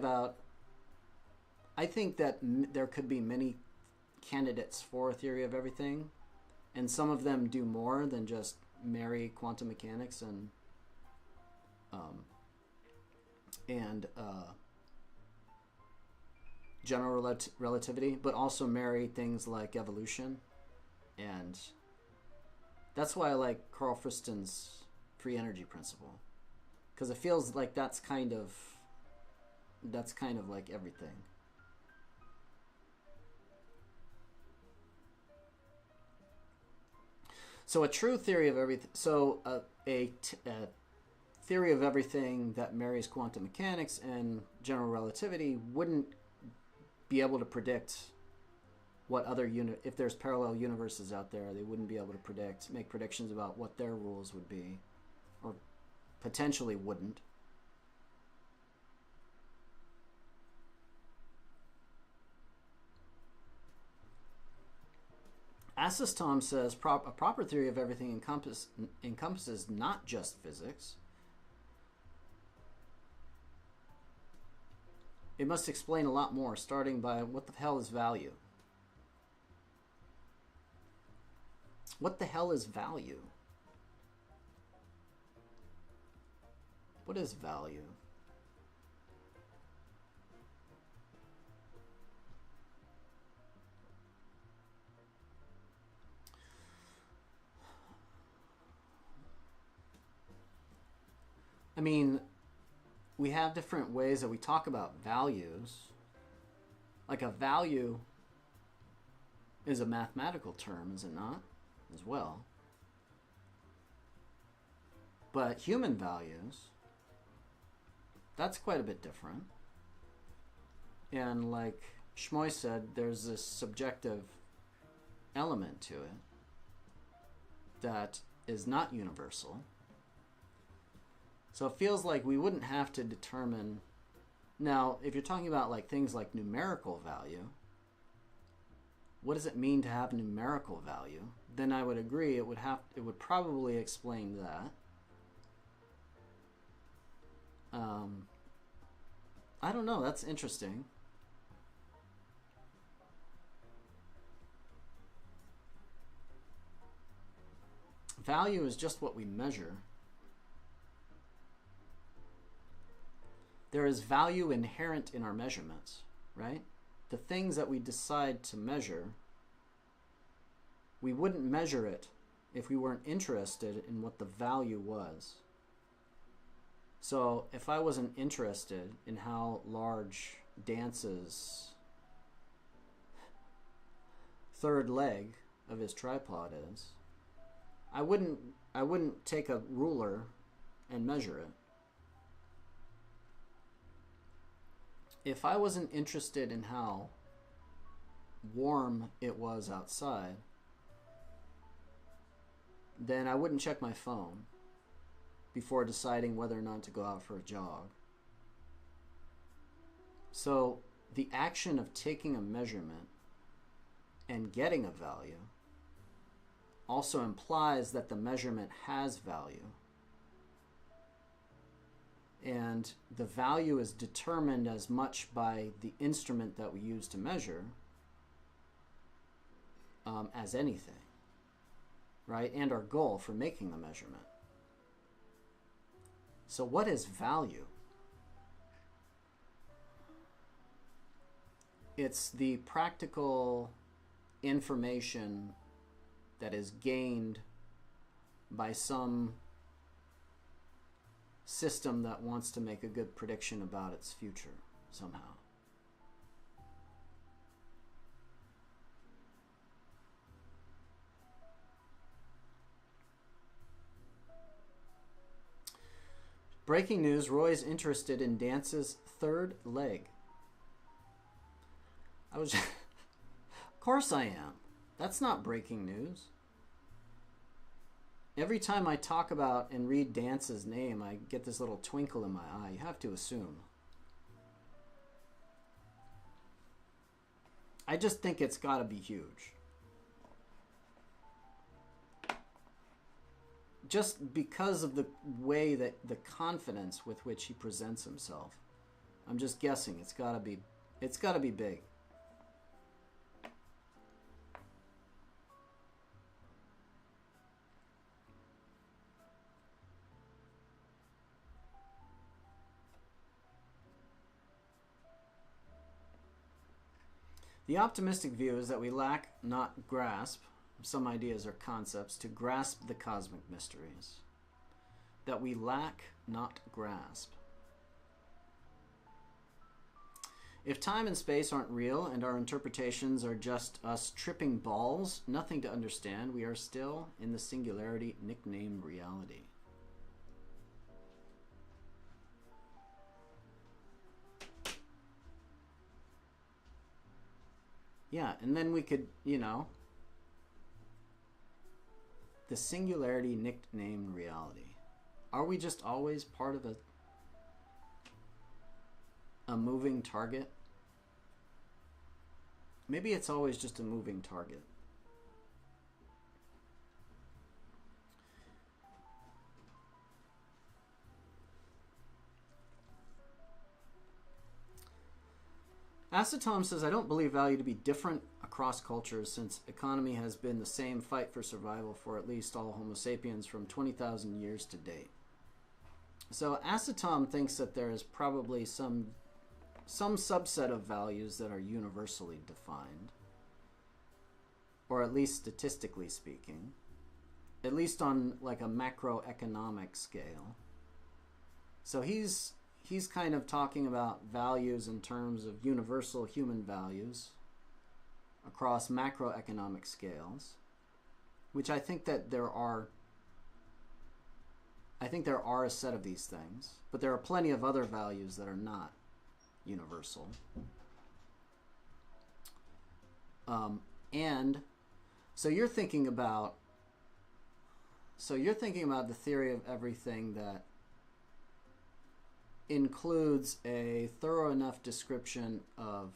[SPEAKER 1] that there could be many candidates for a theory of everything, and some of them do more than just marry quantum mechanics and general relativity, but also marry things like evolution. And that's why I like Carl Friston's free energy principle, because it feels like that's kind of like everything. So a true theory of everything, a theory of everything that marries quantum mechanics and general relativity wouldn't be able to predict what other if there's parallel universes out there, they wouldn't be able to make predictions about what their rules would be, or potentially wouldn't. Assis Tom says a proper theory of everything encompasses not just physics. It must explain a lot more, starting by what the hell is value? What the hell is value? What is value? I mean, we have different ways that we talk about values. Like a value is a mathematical term, is it not? As well. But human values, that's quite a bit different. And like Shmoy said, there's this subjective element to it that is not universal. So it feels like we wouldn't have to determine... Now, if you're talking about like things like numerical value, what does it mean to have numerical value? Then I would agree it would probably explain that. I don't know, that's interesting. Value is just what we measure. There is value inherent in our measurements, right? The things that we decide to measure, we wouldn't measure it if we weren't interested in what the value was. So if I wasn't interested in how large Dance's third leg of his tripod is, I wouldn't take a ruler and measure it. if I wasn't interested in how warm it was outside, then I wouldn't check my phone before deciding whether or not to go out for a jog. So the action of taking a measurement and getting a value also implies that the measurement has value. And the value is determined as much by the instrument that we use to measure as anything, right? And our goal for making the measurement. So what is value? It's the practical information that is gained by some system that wants to make a good prediction about its future somehow. Breaking news, Roy's interested in dance's third leg. Of course I am. That's not breaking news. Every time I talk about and read Dance's name, I get this little twinkle in my eye. You have to assume. I just think it's got to be huge. Just because of the way that the confidence with which he presents himself. I'm just guessing it's got to be big. The optimistic view is that we lack, not grasp, some ideas or concepts to grasp the cosmic mysteries. That we lack, not grasp. If time and space aren't real and our interpretations are just us tripping balls, nothing to understand, we are still in the singularity nicknamed reality. Yeah, and then we could, the singularity nicknamed reality. Are we just always part of a moving target? Maybe it's always just a moving target. Acetome says, I don't believe value to be different across cultures since economy has been the same fight for survival for at least all Homo sapiens from 20,000 years to date. So Acetome thinks that there is probably some subset of values that are universally defined, or at least statistically speaking, at least on like a macroeconomic scale. So he's kind of talking about values in terms of universal human values across macroeconomic scales, which I think that there are a set of these things, but there are plenty of other values that are not universal. And so you're thinking about the theory of everything that includes a thorough enough description of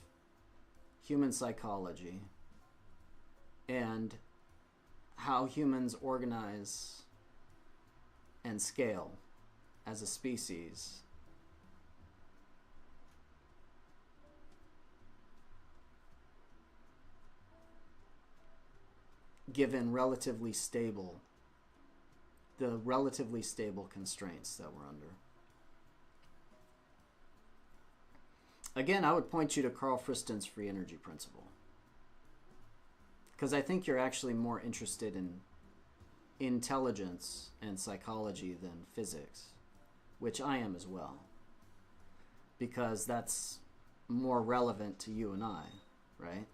[SPEAKER 1] human psychology and how humans organize and scale as a species. Given the relatively stable constraints that we're under. Again, I would point you to Carl Friston's free energy principle, because I think you're actually more interested in intelligence and psychology than physics, which I am as well, because that's more relevant to you and I, right?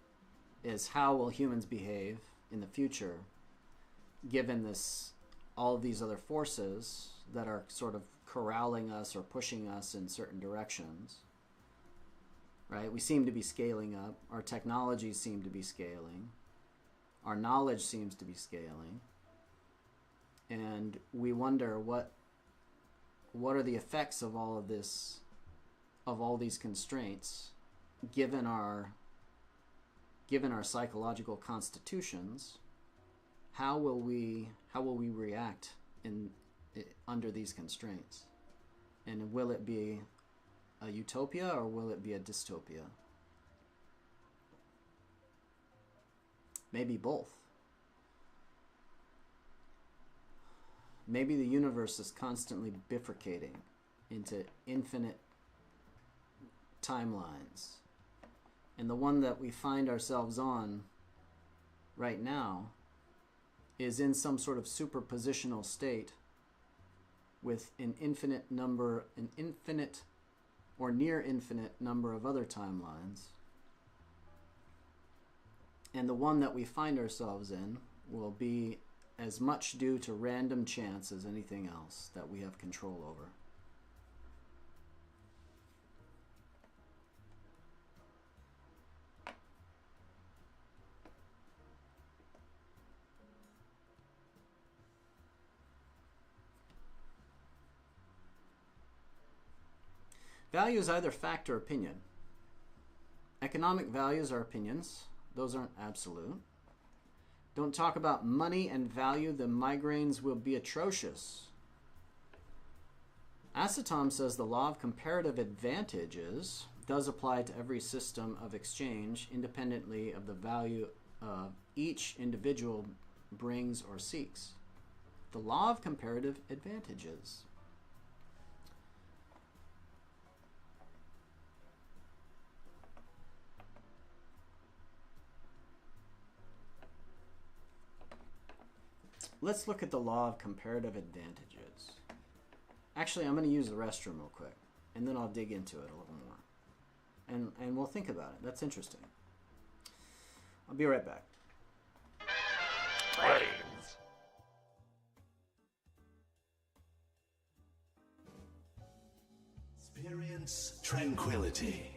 [SPEAKER 1] Is how will humans behave in the future given all of these other forces that are sort of corralling us or pushing us in certain directions. right? We seem to be scaling up. Our technologies seem to be scaling. Our knowledge seems to be scaling. And we wonder what are the effects of all of this, of all these constraints, given our psychological constitutions. How will we react under these constraints? And will it be a utopia or will it be a dystopia? Maybe both. Maybe the universe is constantly bifurcating into infinite timelines. And the one that we find ourselves on right now is in some sort of superpositional state with an infinite or near infinite number of other timelines. And the one that we find ourselves in will be as much due to random chance as anything else that we have control over. Value is either fact or opinion. Economic values are opinions. Those aren't absolute. Don't talk about money and value, the migraines will be atrocious. Acetom says the law of comparative advantages does apply to every system of exchange independently of the value each individual brings or seeks. The law of comparative advantages. Let's look at the law of comparative advantages. Actually, I'm going to use the restroom real quick, and then I'll dig into it a little more. And we'll think about it. That's interesting. I'll be right back.
[SPEAKER 3] Brains. Experience tranquility.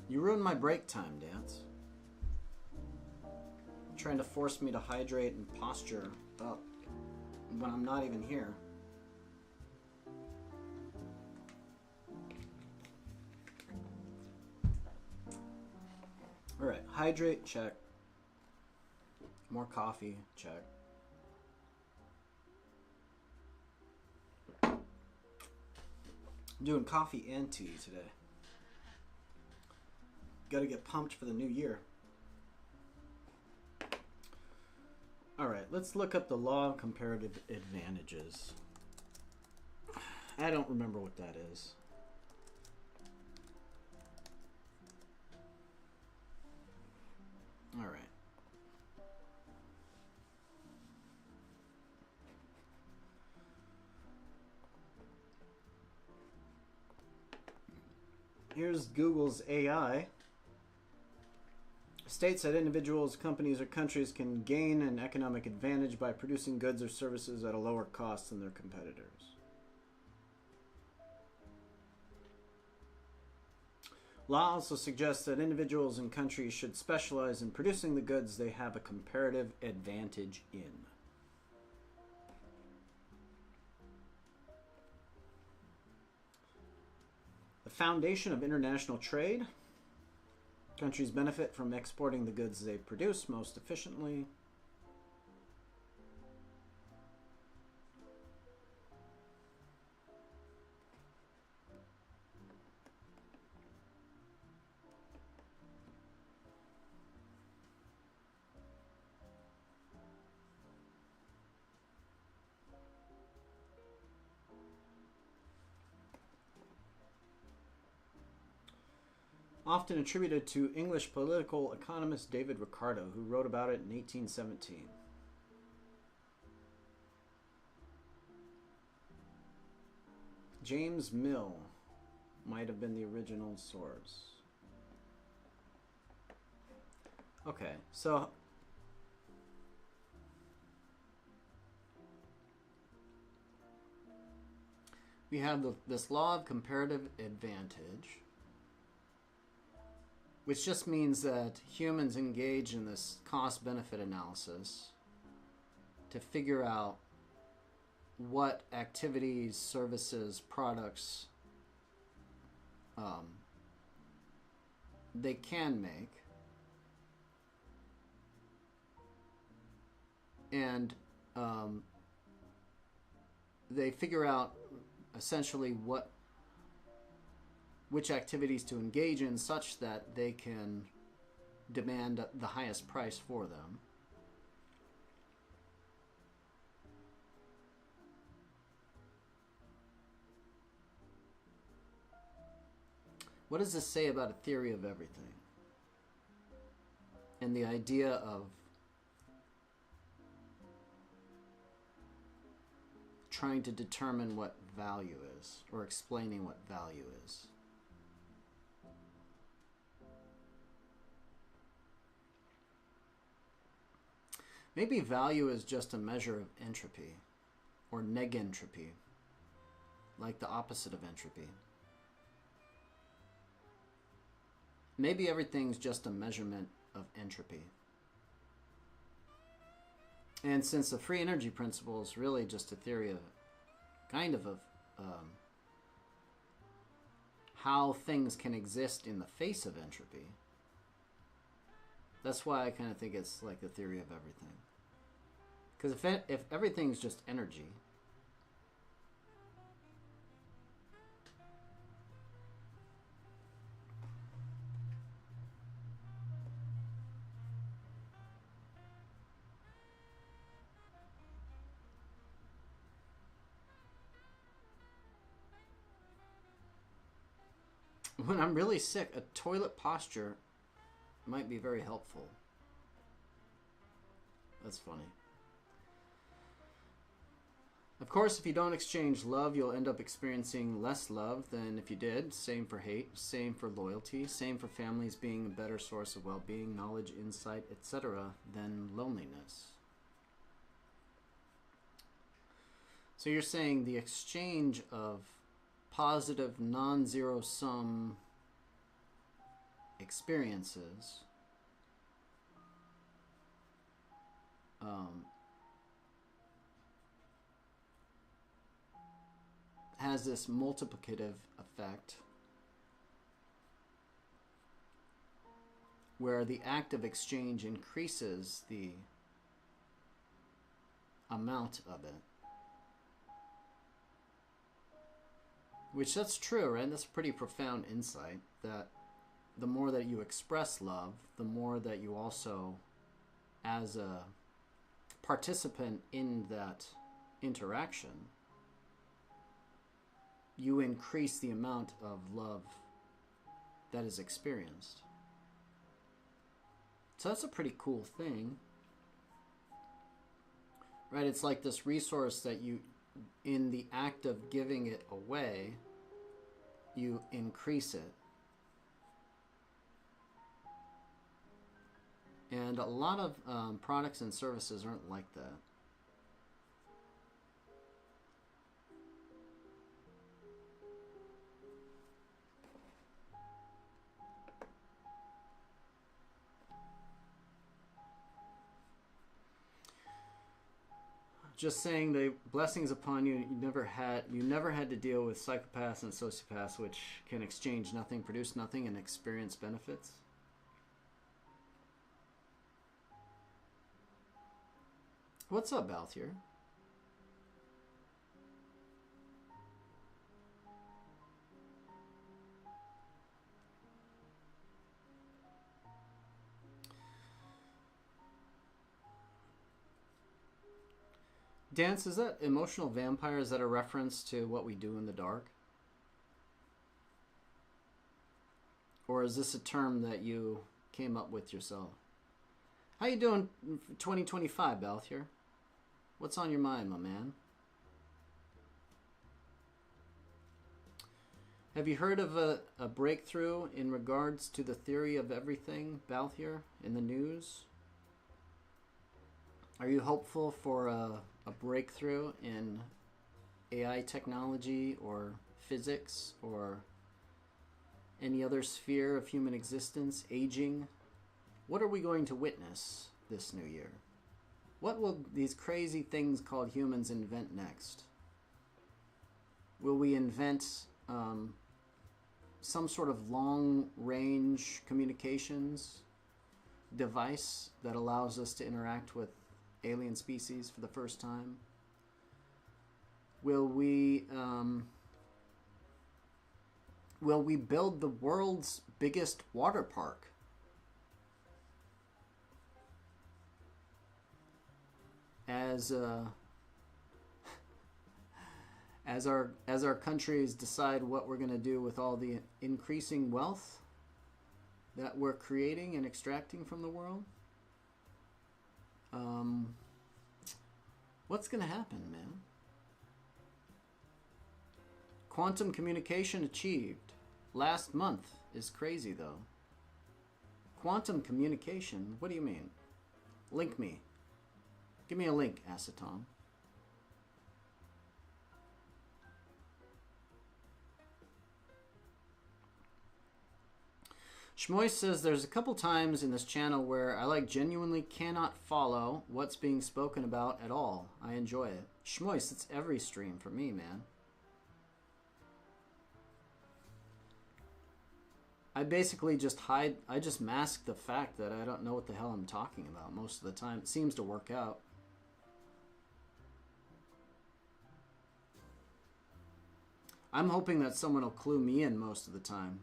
[SPEAKER 1] You ruined my break time, Dance. You're trying to force me to hydrate and posture up when I'm not even here. Alright, hydrate, check. More coffee, check. I'm doing coffee and tea today. Gotta get pumped for the new year. Alright, let's look up the law of comparative advantages. I don't remember what that is. Here's Google's AI. States that individuals, companies, or countries can gain an economic advantage by producing goods or services at a lower cost than their competitors. Law also suggests that individuals and countries should specialize in producing the goods they have a comparative advantage in. The foundation of international trade. Countries benefit from exporting the goods they produce most efficiently. Often attributed to English political economist David Ricardo, who wrote about it in 1817. James Mill might have been the original source. Okay, so we have this law of comparative advantage, which just means that humans engage in this cost-benefit analysis to figure out what activities, services, products they can make, and they figure out essentially which activities to engage in such that they can demand the highest price for them. What does this say about a theory of everything? And the idea of trying to determine what value is, or explaining what value is. Maybe value is just a measure of entropy, or negentropy, like the opposite of entropy. Maybe everything's just a measurement of entropy. And since the free energy principle is really just a theory of how things can exist in the face of entropy, that's why I kind of think it's like the theory of everything. Because if everything's just energy, when I'm really sick, a toilet posture might be very helpful. That's funny. Of course, if you don't exchange love, you'll end up experiencing less love than if you did. Same for hate, same for loyalty, same for families being a better source of well-being, knowledge, insight, etc. than loneliness. So you're saying the exchange of positive, non-zero sum experiences has this multiplicative effect where the act of exchange increases the amount of it. Which, that's true, right? That's a pretty profound insight, that the more that you express love, the more that you also, as a participant in that interaction, you increase the amount of love that is experienced. So that's a pretty cool thing, right? It's like this resource that you, in the act of giving it away, you increase it. And a lot of products and services aren't like that. Just saying the blessings upon you. You never had to deal with psychopaths and sociopaths, which can exchange nothing, produce nothing, and experience benefits. What's up, Balthier? Dance, is that emotional vampire? Is that a reference to what we do in the dark? Or is this a term that you came up with yourself? How you doing 2025, Balthier? What's on your mind, my man? Have you heard of a breakthrough in regards to the theory of everything, Balthier, in the news? Are you hopeful for a breakthrough in AI technology or physics or any other sphere of human existence, aging? What are we going to witness this new year? What will these crazy things called humans invent next? Will we invent some sort of long-range communications device that allows us to interact with alien species for the first time? Will we build the world's biggest water park? As our countries decide what we're going to do with all the increasing wealth that we're creating and extracting from the world? What's going to happen, man? Quantum communication achieved. Last month is crazy, though. Quantum communication? What do you mean? Link me. Give me a link, Aceton. Shmoy says there's a couple times in this channel where I genuinely cannot follow what's being spoken about at all. I enjoy it. Shmoyce, it's every stream for me, man. I basically just hide, I just mask the fact that I don't know what the hell I'm talking about most of the time. It seems to work out. I'm hoping that someone will clue me in most of the time.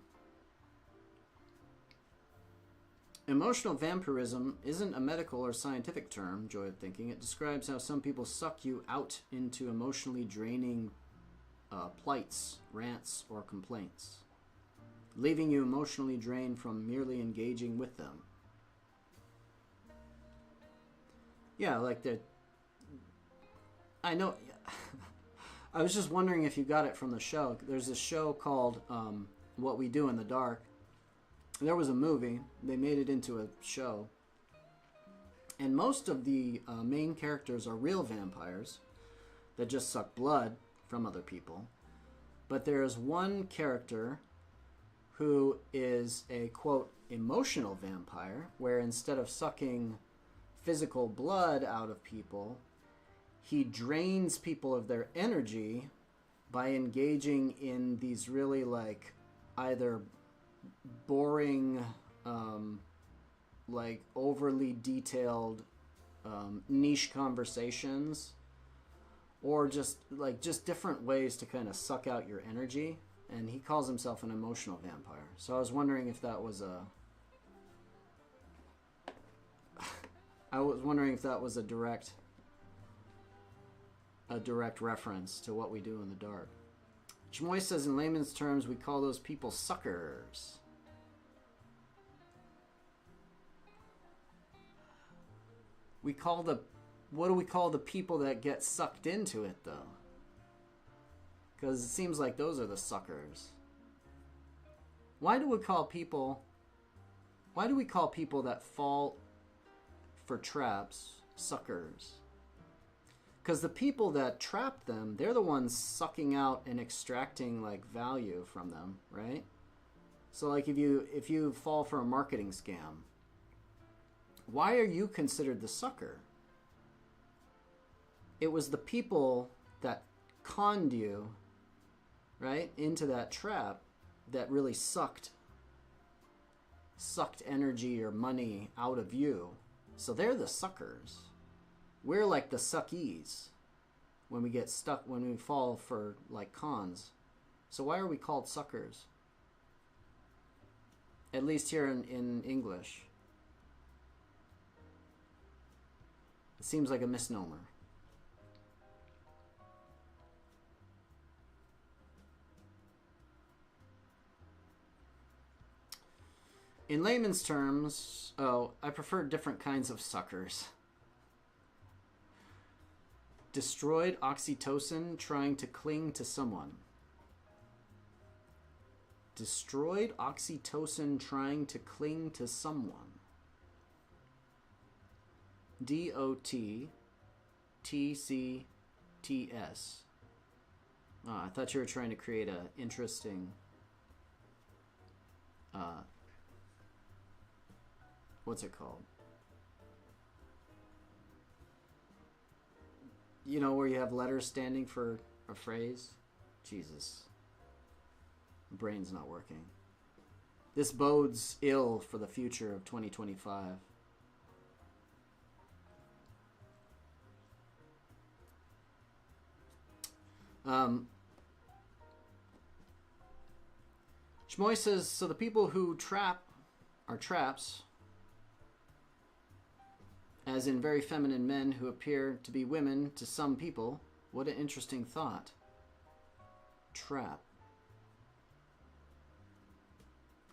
[SPEAKER 1] Emotional vampirism isn't a medical or scientific term, Joy of Thinking. It describes how some people suck you out into emotionally draining plights, rants, or complaints, leaving you emotionally drained from merely engaging with them. Yeah, like the... I know... I was just wondering if you got it from the show. There's this show called What We Do in the Dark. There was a movie. They made it into a show. And most of the main characters are real vampires that just suck blood from other people. But there's one character who is a, quote, emotional vampire, where instead of sucking physical blood out of people, he drains people of their energy by engaging in these really, like, either boring, like, overly detailed niche conversations, or just different ways to kind of suck out your energy. And he calls himself an emotional vampire. So I was wondering if that was a... I was wondering if that was a direct reference to What We Do in the Dark. Chmoy says, in layman's terms, we call those people suckers. We call the... What do we call the people that get sucked into it, though? Because it seems like those are the suckers. Why do we call people that fall... for traps, suckers. Because the people that trap them, they're the ones sucking out and extracting like value from them, right? So like if you fall for a marketing scam, why are you considered the sucker? It was the people that conned you, right, into that trap that really sucked energy or money out of you. So they're the suckers. We're like the suckies when we get stuck, when we fall for like cons. So why are we called suckers? At least here in English. It seems like a misnomer. In layman's terms, I prefer different kinds of suckers. Destroyed oxytocin trying to cling to someone. Destroyed oxytocin trying to cling to someone. DOTTCTS. Oh, I thought you were trying to create an interesting what's it called? You know, where you have letters standing for a phrase? Jesus. Brain's not working. This bodes ill for the future of 2025. Shmoy says, so the people who trap are traps, as in very feminine men who appear to be women to some people. What an interesting thought. Trap.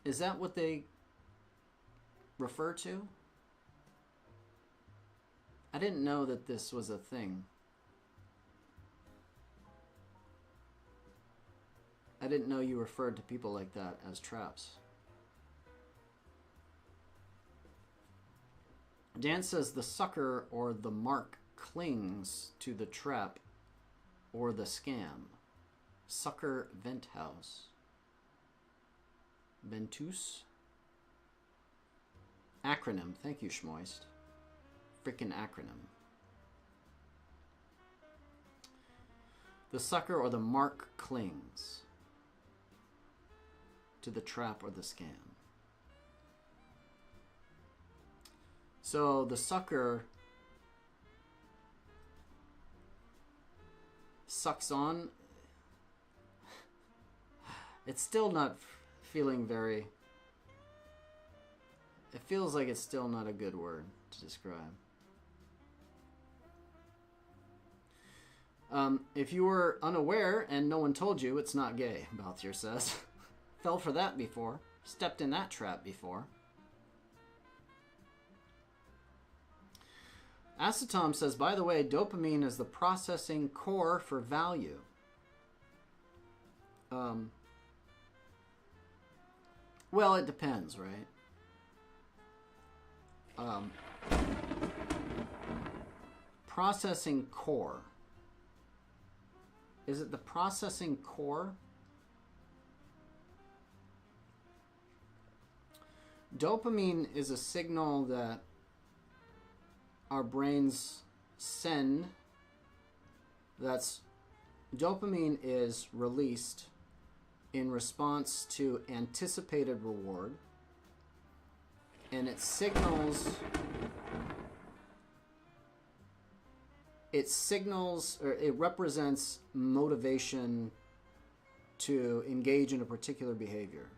[SPEAKER 1] Is that what they refer to? I didn't know that this was a thing. I didn't know you referred to people like that as traps. Dan says the sucker or the mark clings to the trap or the scam. Sucker vent house. Ventus. Acronym. Thank you, Schmoist. Frickin' acronym. The sucker or the mark clings to the trap or the scam. So the sucker sucks on. It's still not feeling very... It feels like it's still not a good word to describe. If you were unaware and no one told you, it's not gay, Balthier says. Fell for that before. Stepped in that trap before. Acetom says, by the way, dopamine is the processing core for value. Well, it depends, right? Processing core. Is it the processing core? Dopamine is a signal that our brains send. Dopamine is released in response to anticipated reward, and it signals or it represents motivation to engage in a particular behavior.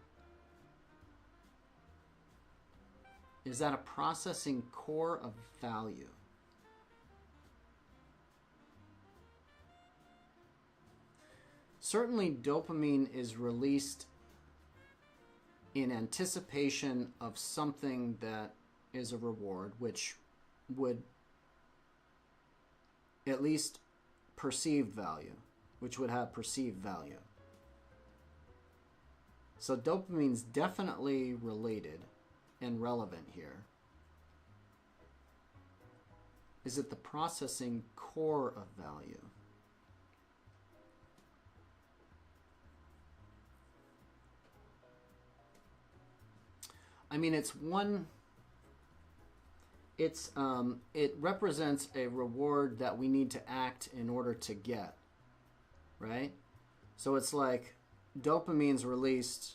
[SPEAKER 1] Is that a processing core of value? Certainly, dopamine is released in anticipation of something that is a reward, which would at least perceived value, which would have perceived value. So dopamine's definitely related and relevant here. Is it the processing core of value? I mean, it's one... it represents a reward that we need to act in order to get, right? So it's like dopamine's released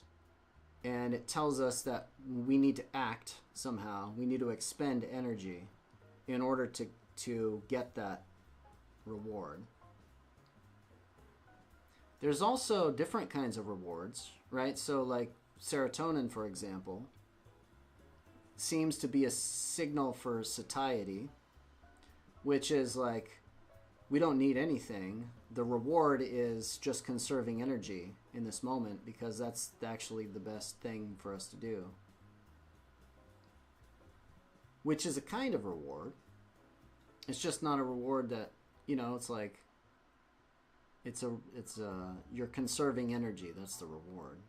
[SPEAKER 1] and it tells us that we need to act somehow. We need to expend energy in order to get that reward. There's also different kinds of rewards, right? So like serotonin, for example, seems to be a signal for satiety, which is like, we don't need anything. The reward is just conserving energy in this moment because that's actually the best thing for us to do. Which is a kind of reward. It's just not a reward that, you know, it's like, you're conserving energy. That's the reward.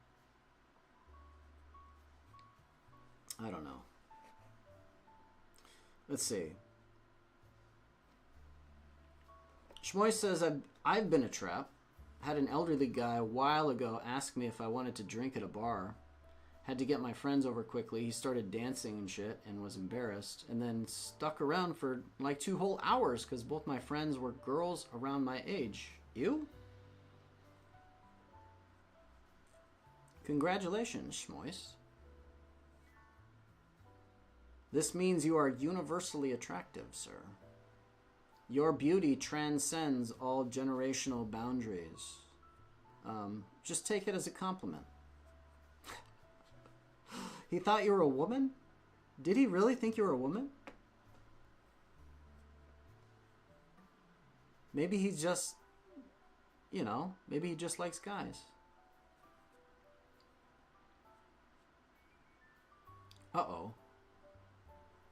[SPEAKER 1] I don't know. Let's see. Shmoy says, I've been a trap. Had an elderly guy a while ago ask me if I wanted to drink at a bar. Had to get my friends over quickly. He started dancing and shit and was embarrassed. And then stuck around for like 2 whole hours because both my friends were girls around my age. You? Congratulations, Shmois. This means you are universally attractive, sir. Your beauty transcends all generational boundaries. Just take it as a compliment. He thought you were a woman? Did he really think you were a woman? Maybe he just, you know, maybe he just likes guys. Uh-oh.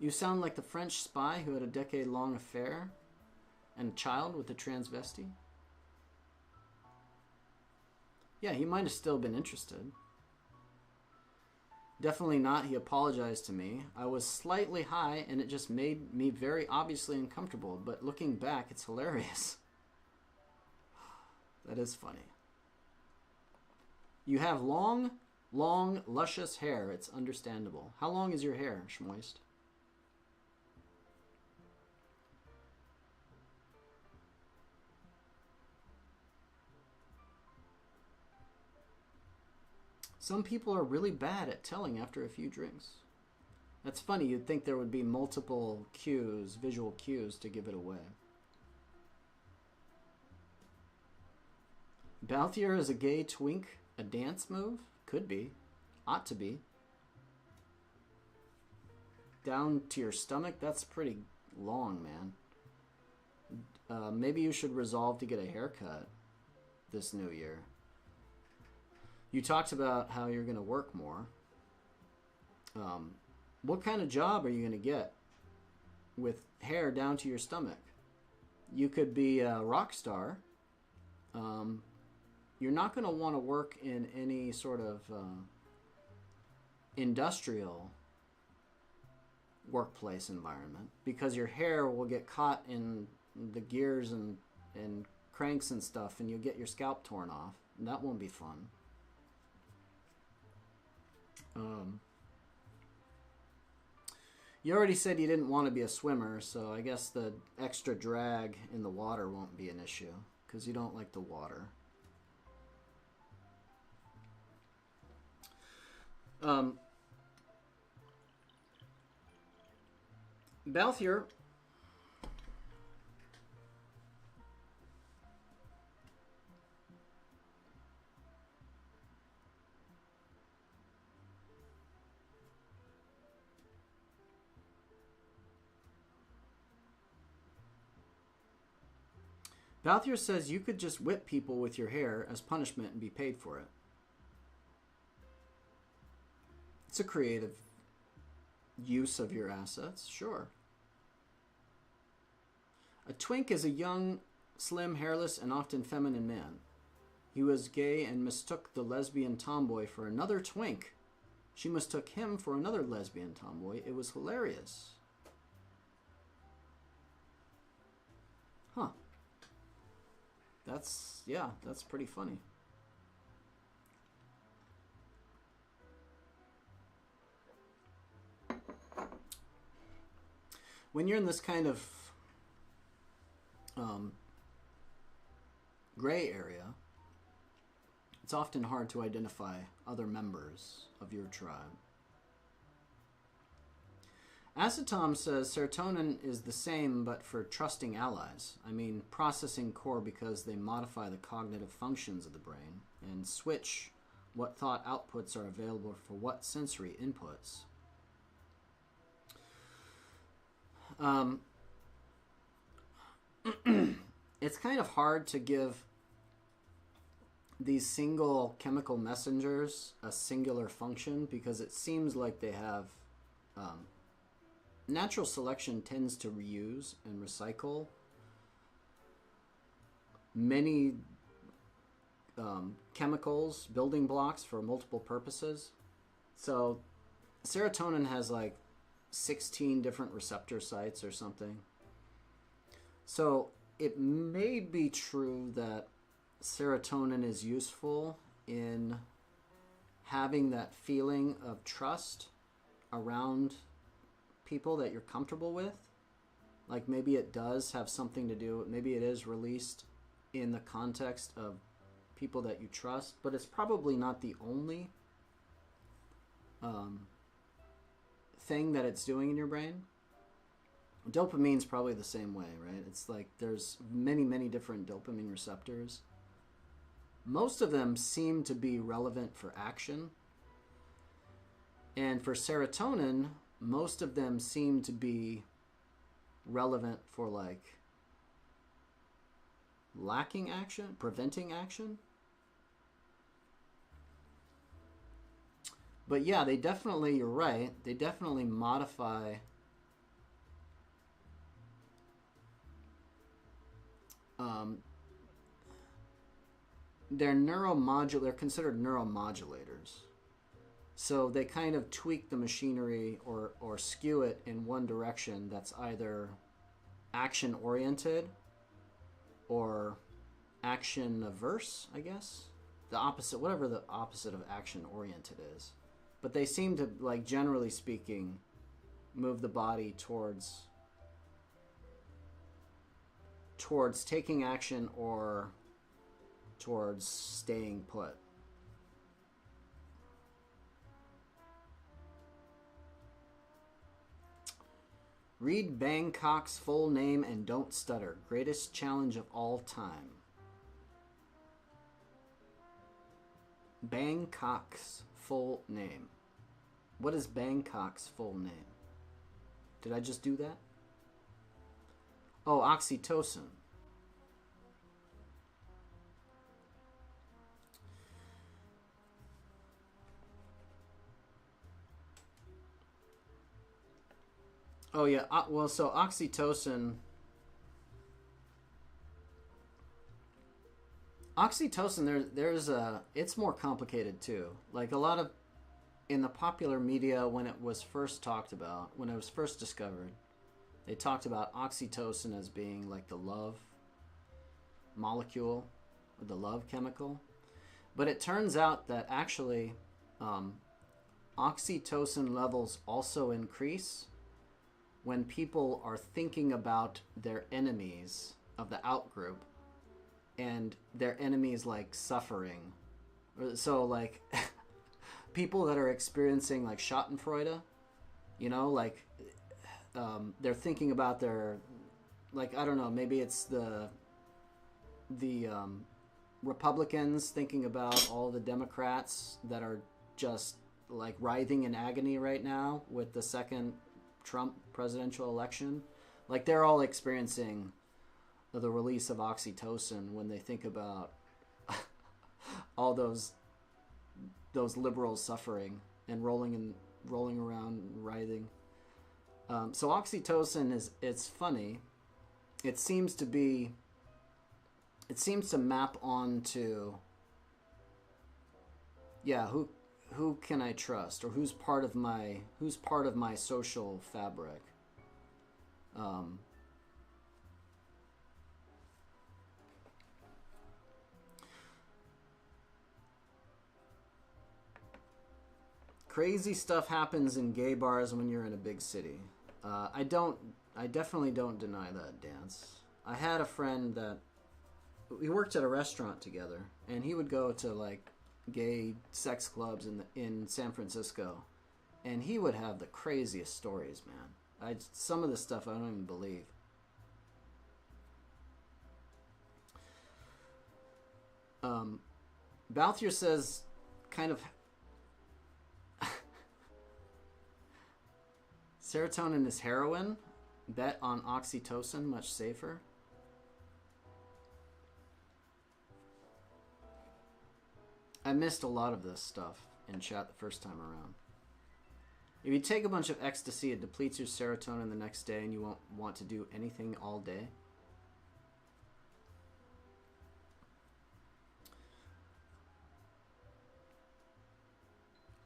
[SPEAKER 1] You sound like the French spy who had a decade-long affair and a child with a transvestite. Yeah, he might have still been interested. Definitely not. He apologized to me. I was slightly high and it just made me very obviously uncomfortable, but looking back, it's hilarious. That is funny. You have long, luscious hair. It's understandable. How long is your hair, Schmoist? Some people are really bad at telling after a few drinks. That's funny. You'd think there would be multiple cues, visual cues, to give it away. Balthier is a gay twink. A dance move? Could be. Ought to be. Down to your stomach? That's pretty long, man. Maybe you should resolve to get a haircut this new year. You talked about how you're going to work more. What kind of job are you going to get with hair down to your stomach? You could be a rock star. You're not going to want to work in any sort of industrial workplace environment because your hair will get caught in the gears and cranks and stuff, and you'll get your scalp torn off. And that won't be fun. You already said you didn't want to be a swimmer, so I guess the extra drag in the water won't be an issue because you don't like the water. Balthier. Balthier says you could just whip people with your hair as punishment and be paid for it. It's a creative use of your assets, sure. A twink is a young, slim, hairless, and often feminine man. He was gay and mistook the lesbian tomboy for another twink. She mistook him for another lesbian tomboy. It was hilarious. That's pretty funny. When you're in this kind of gray area, it's often hard to identify other members of your tribe. Acetom says serotonin is the same, but for trusting allies. I mean, processing core because they modify the cognitive functions of the brain and switch what thought outputs are available for what sensory inputs. It's kind of hard to give these single chemical messengers a singular function because it seems like they have... natural selection tends to reuse and recycle many chemicals, building blocks for multiple purposes. So serotonin has like 16 different receptor sites or something. So it may be true that serotonin is useful in having that feeling of trust around people that you're comfortable with. Like maybe it does have something to do, maybe it is released in the context of people that you trust, but it's probably not the only thing that it's doing in your brain. Dopamine's probably the same way, right? It's like there's many different dopamine receptors. Most of them seem to be relevant for action. And for serotonin, most of them seem to be relevant for like lacking action, preventing action. But yeah, they definitely, you're right, they definitely modify they're considered neuromodulators. So they kind of tweak the machinery or skew it in one direction that's either action-oriented or action-averse, I guess. The opposite, whatever the opposite of action-oriented is. But they seem to, like, generally speaking, move the body towards taking action or towards staying put. Read Bangkok's full name and don't stutter. Greatest challenge of all time. Bangkok's full name. What is Bangkok's full name? Did I just do that? Oh, oxytocin. Oh yeah, well, so oxytocin there's it's more complicated too. Like a lot of, in the popular media when it was first talked about, when it was first discovered, they talked about oxytocin as being like the love molecule or the love chemical. But it turns out that actually oxytocin levels also increase when people are thinking about their enemies of the outgroup and their enemies like suffering. So like people that are experiencing like Schadenfreude, you know, like they're thinking about their, like, I don't know, maybe it's the Republicans thinking about all the Democrats that are just like writhing in agony right now with the second Trump presidential election. Like they're all experiencing the release of oxytocin when they think about all those liberals suffering and rolling around and writhing. So oxytocin it's funny. It seems to map onto, yeah, who can I trust, or who's part of my social fabric. Crazy stuff happens in gay bars when you're in a big city. I definitely don't deny that, Dance. I had a friend that we worked at a restaurant together, and he would go to like gay sex clubs in San Francisco, and he would have the craziest stories, man. Some of the stuff I don't even believe. Balthier says, kind of, serotonin is heroin. Bet on oxytocin, much safer. I missed a lot of this stuff in chat the first time around. If you take a bunch of ecstasy, it depletes your serotonin the next day and you won't want to do anything all day.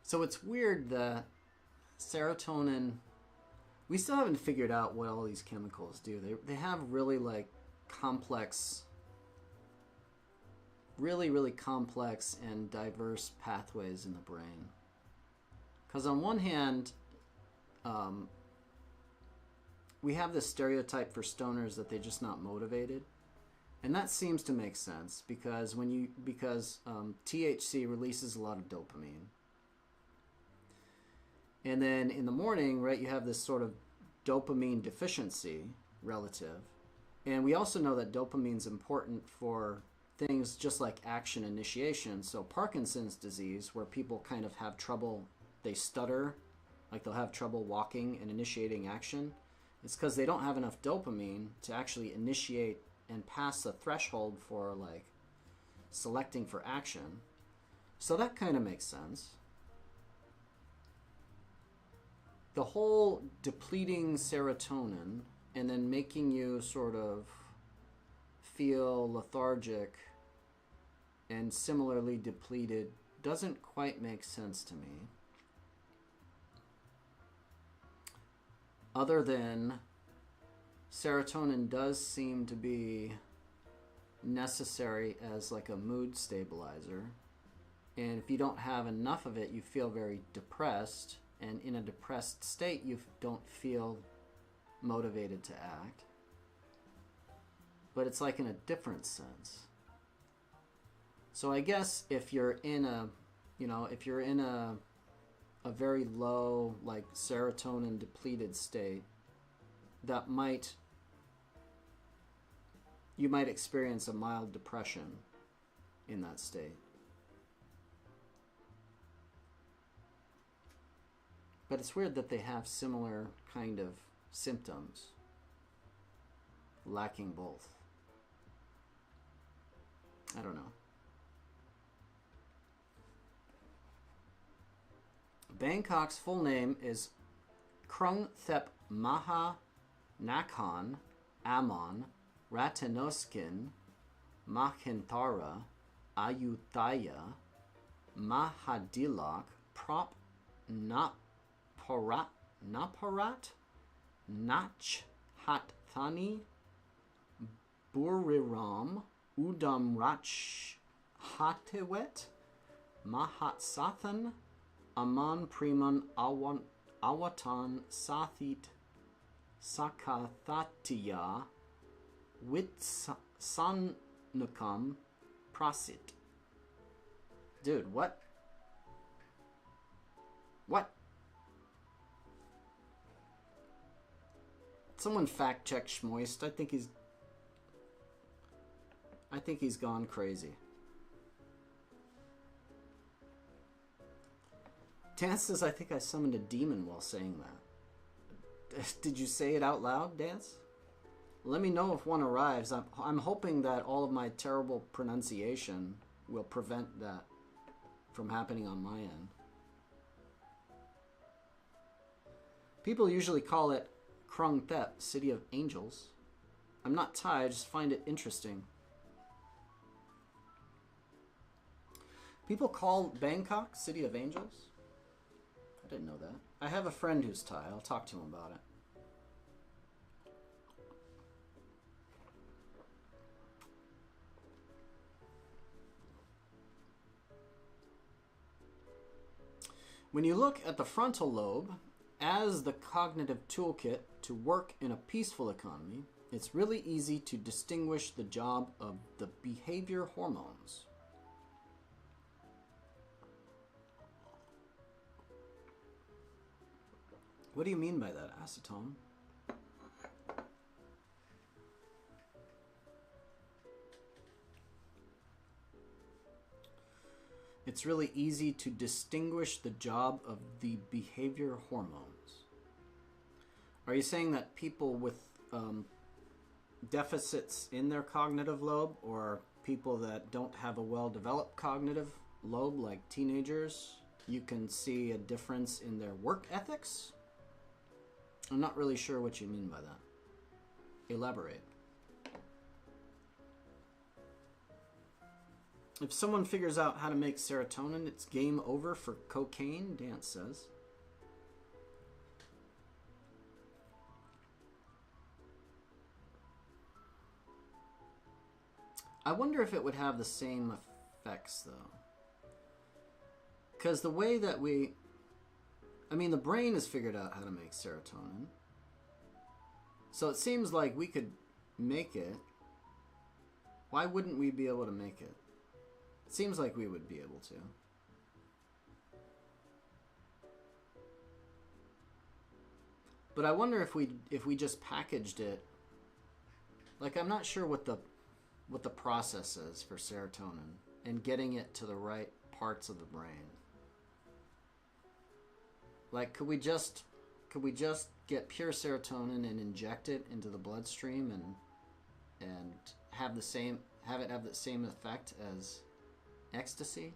[SPEAKER 1] So it's weird that serotonin, we still haven't figured out what all these chemicals do. They have really like complex, really complex and diverse pathways in the brain. Because on one hand, we have this stereotype for stoners that they're just not motivated. And that seems to make sense because THC releases a lot of dopamine. And then in the morning, right, you have this sort of dopamine deficiency relative. And we also know that dopamine's important for things just like action initiation. So Parkinson's disease, where people kind of have trouble, they stutter, like they'll have trouble walking and initiating action. It's because they don't have enough dopamine to actually initiate and pass the threshold for like selecting for action. So that kind of makes sense. The whole depleting serotonin and then making you sort of feel lethargic and similarly depleted doesn't quite make sense to me. Other than serotonin does seem to be necessary as like a mood stabilizer. And if you don't have enough of it, you feel very depressed. And in a depressed state, you don't feel motivated to act. But it's like in a different sense. So I guess if you're in a, if you're in a very low, like serotonin depleted state, you might experience a mild depression in that state. But it's weird that they have similar kind of symptoms, lacking both. I don't know. Bangkok's full name is Krung Thep Maha Nakhon Amon Ratanoskin Mahinthara Ayuthaya Mahadilok Prop Naparat Nachhathani Buriram Udam Rach Hatewet Mahatsathan Aman Priman Awatan Sathit Sakathatya Witsanukam Prasit. Dude, what? What? Someone fact check Schmoist. I think he's gone crazy. Dance says, I think I summoned a demon while saying that. Did you say it out loud, Dance? Let me know if one arrives. I'm hoping that all of my terrible pronunciation will prevent that from happening on my end. People usually call it Krung Thep, City of Angels. I'm not Thai, I just find it interesting. People call Bangkok City of Angels? I didn't know that. I have a friend who's Thai. I'll talk to him about it. When you look at the frontal lobe as the cognitive toolkit to work in a peaceful economy, it's really easy to distinguish the job of the behavior hormones. What do you mean by that, acetone? It's really easy to distinguish the job of the behavior hormones. Are you saying that people with deficits in their cognitive lobe, or people that don't have a well-developed cognitive lobe, like teenagers, you can see a difference in their work ethics? I'm not really sure what you mean by that. Elaborate. If someone figures out how to make serotonin, it's game over for cocaine, Dance says. I wonder if it would have the same effects, though. Because the way that the brain has figured out how to make serotonin. So it seems like we could make it. Why wouldn't we be able to make it? It seems like we would be able to. But I wonder if we just packaged it. Like, I'm not sure what the process is for serotonin and getting it to the right parts of the brain. Like, could we just get pure serotonin and inject it into the bloodstream and have it have the same effect as ecstasy?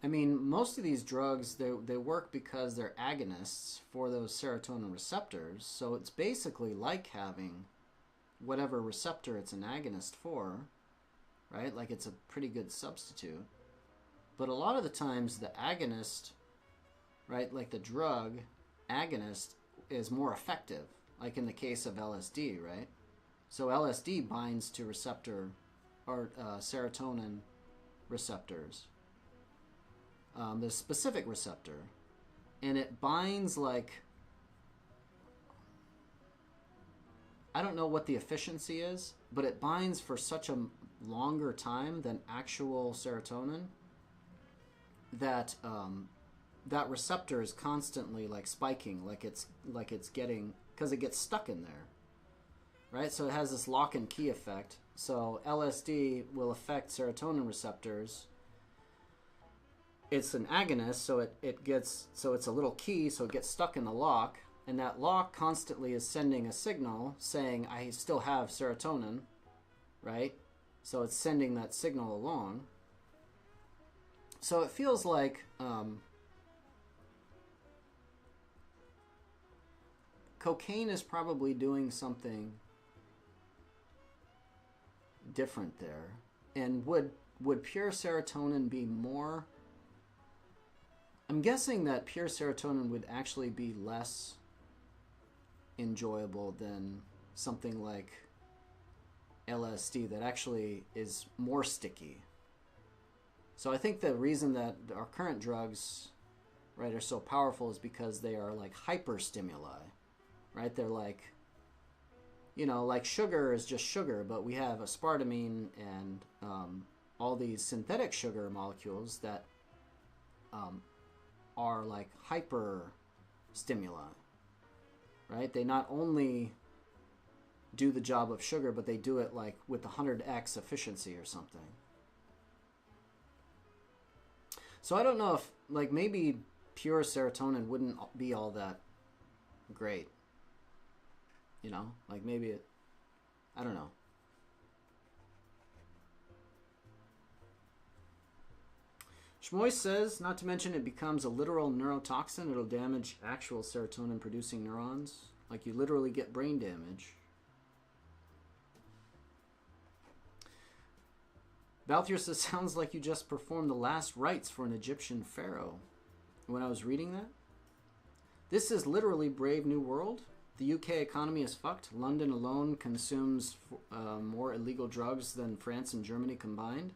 [SPEAKER 1] I mean, most of these drugs, they work because they're agonists for those serotonin receptors. So it's basically like having whatever receptor it's an agonist for, right? Like, it's a pretty good substitute. But a lot of the times the agonist, right, like the drug agonist, is more effective. Like in the case of LSD, right? So LSD binds to receptor or serotonin receptors, the specific receptor, and it binds like, I don't know what the efficiency is, but it binds for such a longer time than actual serotonin that that receptor is constantly like spiking, like it's getting, because it gets stuck in there. Right, so it has this lock and key effect. So LSD will affect serotonin receptors. It's an agonist, so it's a little key, so it gets stuck in the lock, and that lock constantly is sending a signal saying I still have serotonin, right? So it's sending that signal along. So it feels like cocaine is probably doing something different there. And would pure serotonin be more? I'm guessing that pure serotonin would actually be less enjoyable than something like LSD that actually is more sticky. So I think the reason that our current drugs, right, are so powerful is because they are like hyper stimuli, right? They're like, like sugar is just sugar, but we have aspartame and all these synthetic sugar molecules that are like hyper stimuli, right? They not only do the job of sugar, but they do it like with 100x efficiency or something. So I don't know if, like, maybe pure serotonin wouldn't be all that great. Like maybe I don't know. Shmoy says, not to mention it becomes a literal neurotoxin. It'll damage actual serotonin producing neurons. Like, you literally get brain damage. Balthier says, sounds like you just performed the last rites for an Egyptian pharaoh. When I was reading that, this is literally Brave New World. The UK economy is fucked. London alone consumes more illegal drugs than France and Germany combined.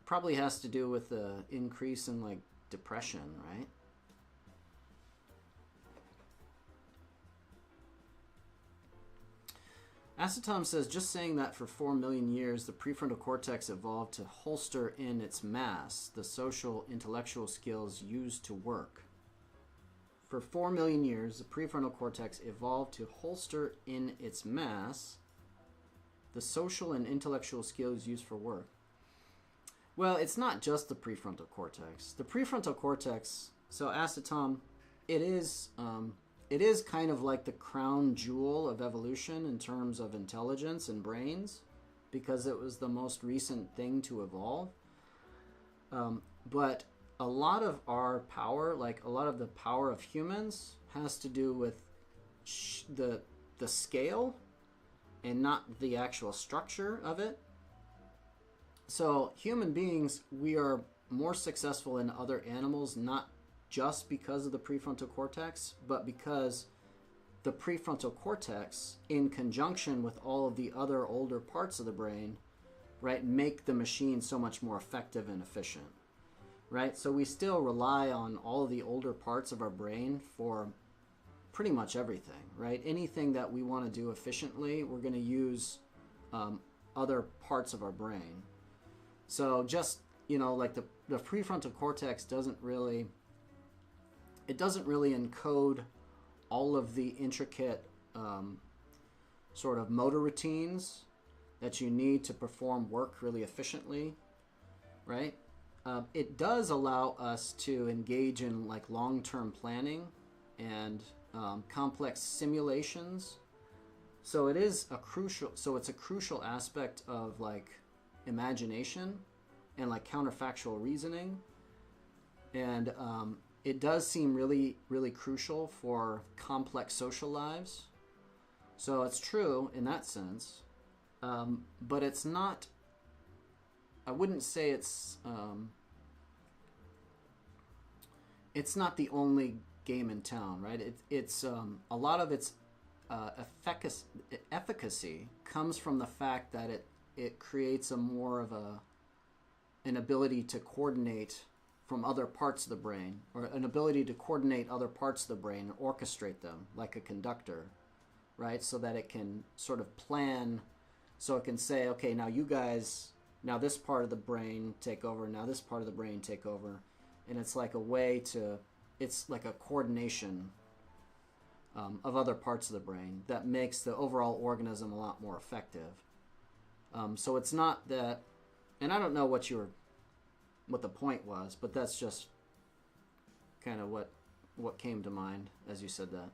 [SPEAKER 1] probably has to do with the increase in like depression, right? Acetom says, just saying that for 4 million years, the prefrontal cortex evolved to holster in its mass the social, intellectual skills used to work. For 4 million years, the prefrontal cortex evolved to holster in its mass the social and intellectual skills used for work. Well, it's not just the prefrontal cortex. The prefrontal cortex, so Acetom, it is kind of like the crown jewel of evolution in terms of intelligence and brains, because it was the most recent thing to evolve. But a lot of our power, like a lot of the power of humans, has to do with the scale and not the actual structure of it. So human beings, we are more successful than other animals, not just because of the prefrontal cortex, but because the prefrontal cortex, in conjunction with all of the other older parts of the brain, right, make the machine so much more effective and efficient, right? So we still rely on all of the older parts of our brain for pretty much everything, right? Anything that we want to do efficiently, we're going to use other parts of our brain. So just, like the prefrontal cortex doesn't really encode all of the intricate sort of motor routines that you need to perform work really efficiently, right? It does allow us to engage in like long-term planning and complex simulations. So it's a crucial aspect of like imagination and like counterfactual reasoning. And it does seem really, really crucial for complex social lives. So it's true in that sense. But it's not, I wouldn't say it's not the only game in town, right? It's a lot of its efficacy comes from the fact that it creates a more of an ability to coordinate from other parts of the brain, or an ability to coordinate other parts of the brain and orchestrate them like a conductor, right? So that it can sort of plan, so it can say, okay, now you guys, now this part of the brain take over, now this part of the brain take over. And it's like a way to, it's like a coordination of other parts of the brain that makes the overall organism a lot more effective. So it's not that, and I don't know what the point was, but that's just kind of what came to mind as you said that.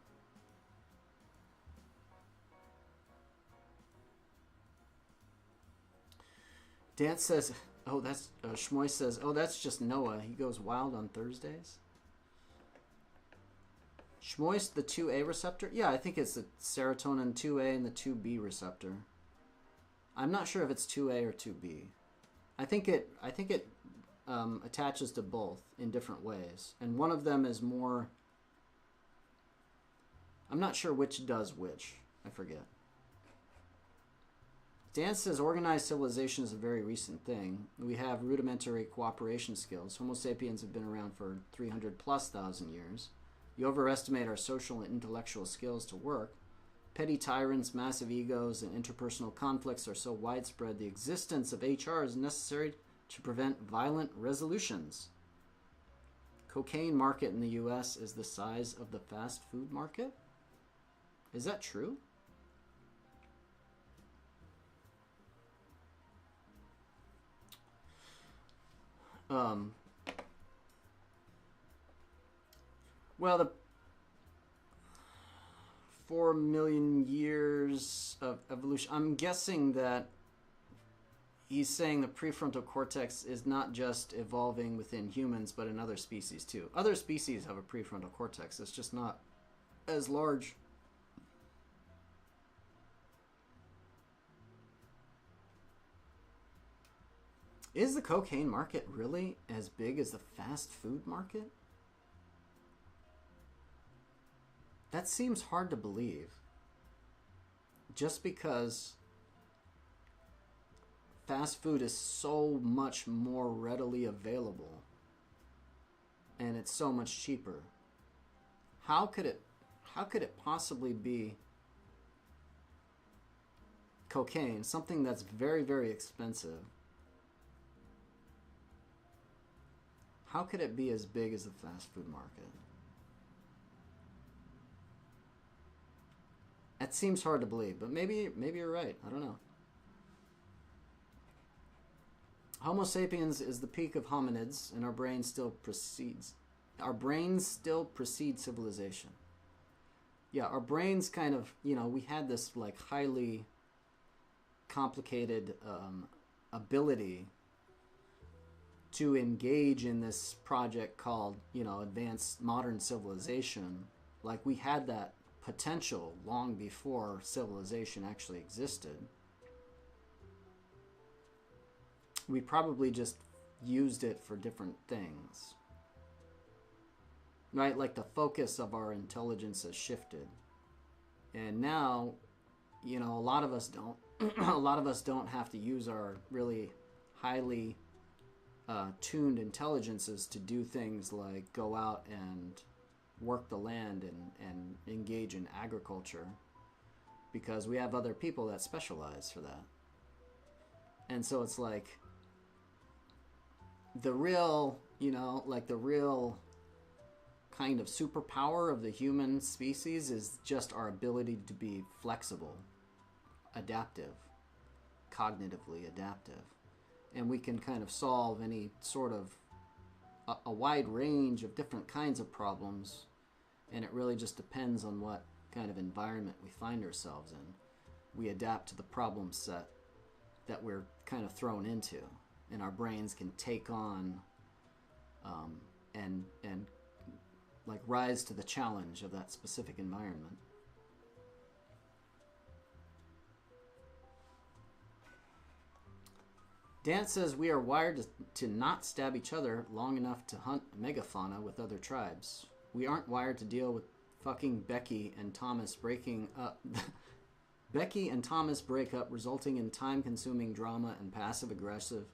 [SPEAKER 1] Dan says, oh, that's, Shmoy says, oh, that's just Noah. He goes wild on Thursdays. Shmoy's the 2A receptor? Yeah, I think it's the serotonin 2A and the 2B receptor. I'm not sure if it's 2A or 2B. I think it attaches to both in different ways. And one of them is more, I'm not sure which does which. I forget. Dan says organized civilization is a very recent thing. We have rudimentary cooperation skills. Homo sapiens have been around for 300,000+ years. You overestimate our social and intellectual skills to work. Petty tyrants, massive egos, and interpersonal conflicts are so widespread the existence of HR is necessary to prevent violent resolutions. Cocaine market in the U.S. is the size of the fast food market? Is that true? Well, the 4 million years of evolution, I'm guessing that he's saying the prefrontal cortex is not just evolving within humans, but in other species too. Other species have a prefrontal cortex. It's just not as large. Is the cocaine market really as big as the fast food market? That seems hard to believe. Just because fast food is so much more readily available and it's so much cheaper. How could it possibly be cocaine, something that's very, very expensive? How could it be as big as the fast food market? That seems hard to believe, but maybe you're right. I don't know. Homo sapiens is the peak of hominids, and our brain still precedes civilization. Yeah, our brains kind of, we had this like highly complicated ability to engage in this project called, advanced modern civilization. Like, we had that potential long before civilization actually existed. We probably just used it for different things. Right? Like, the focus of our intelligence has shifted. And now, a lot of us don't a lot of us don't have to use our really highly tuned intelligences to do things like go out and work the land and engage in agriculture, because we have other people that specialize for that. And so it's like the real, the real kind of superpower of the human species is just our ability to be flexible, adaptive, cognitively adaptive. And we can kind of solve any sort of a wide range of different kinds of problems, and it really just depends on what kind of environment we find ourselves in. We adapt to the problem set that we're kind of thrown into, and our brains can take on and like rise to the challenge of that specific environment. Dan says we are wired to not stab each other long enough to hunt megafauna with other tribes. We aren't wired to deal with fucking Becky and Thomas breaking up. Becky and Thomas break up, resulting in time-consuming drama and passive-aggressive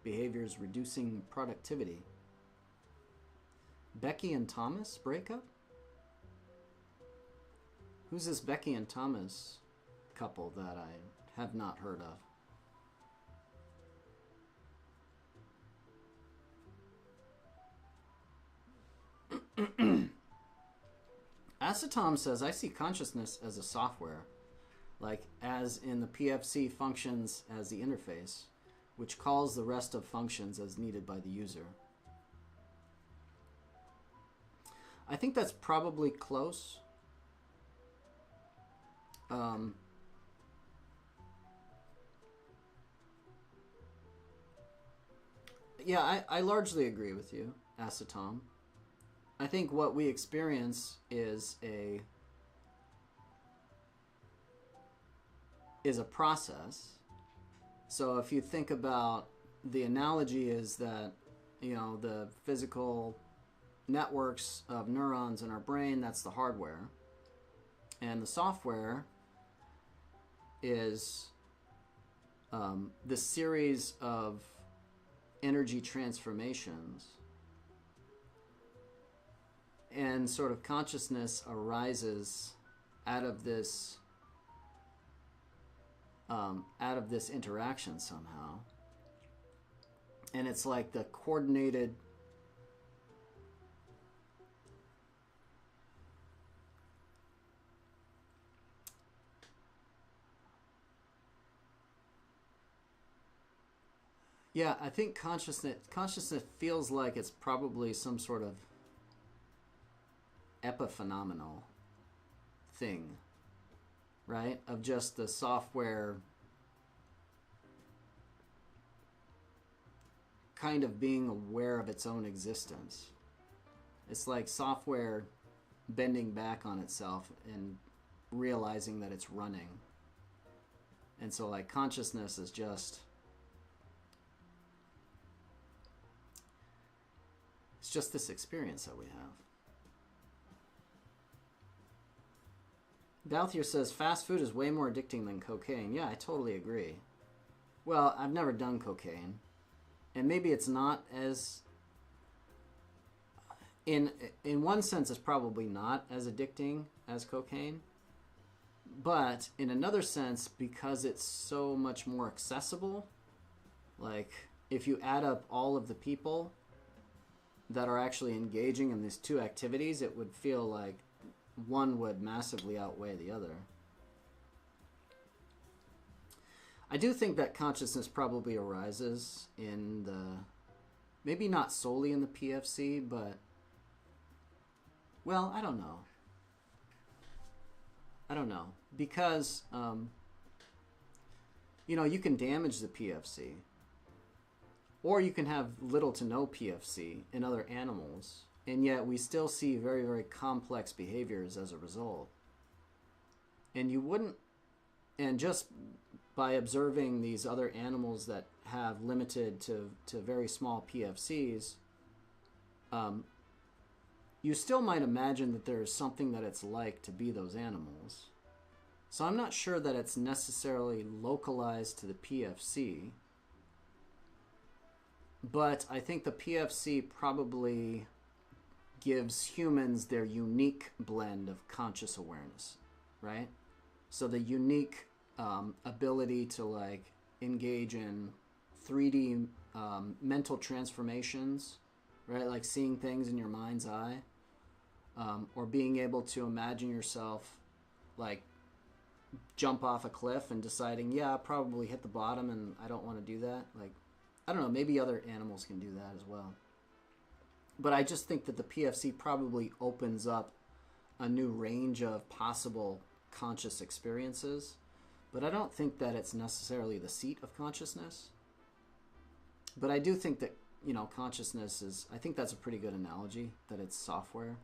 [SPEAKER 1] behaviors, reducing productivity. Becky and Thomas break up? Who's this Becky and Thomas couple that I have not heard of? Acetom says, I see consciousness as a software, like as in the PFC functions as the interface, which calls the rest of functions as needed by the user. I think that's probably close. Yeah, I largely agree with you, Acetom. I think what we experience is a process. So if you think about, the analogy is that, the physical networks of neurons in our brain, that's the hardware. And the software is the series of energy transformations. And sort of consciousness arises out of this interaction somehow. And it's like the coordinated I think consciousness feels like it's probably some sort of epiphenomenal thing, right? Of just the software kind of being aware of its own existence. It's like software bending back on itself and realizing that it's running. And so like consciousness is just, it's just this experience that we have. Balthier says fast food is way more addicting than cocaine. Yeah, I totally agree. Well, I've never done cocaine, and maybe it's not as in one sense it's probably not as addicting as cocaine, but in another sense, because it's so much more accessible, like if you add up all of the people that are actually engaging in these two activities, it would feel like one would massively outweigh the other. I do think that consciousness probably arises in the, maybe not solely in the PFC, but, well, I don't know. Because, you can damage the PFC, or you can have little to no PFC in other animals, and yet we still see very, very complex behaviors as a result. And you wouldn't, and just by observing these other animals that have limited to very small PFCs, you still might imagine that there is something that it's like to be those animals. So I'm not sure that it's necessarily localized to the PFC, but I think the PFC probably gives humans their unique blend of conscious awareness, right? So the unique ability to like engage in 3D mental transformations, right? Like seeing things in your mind's eye, or being able to imagine yourself like jump off a cliff and deciding, yeah, I'll probably hit the bottom and I don't want to do that. Like, I don't know, maybe other animals can do that as well. But I just think that the PFC probably opens up a new range of possible conscious experiences. But I don't think that it's necessarily the seat of consciousness. But I do think that, consciousness is, I think that's a pretty good analogy, that it's software.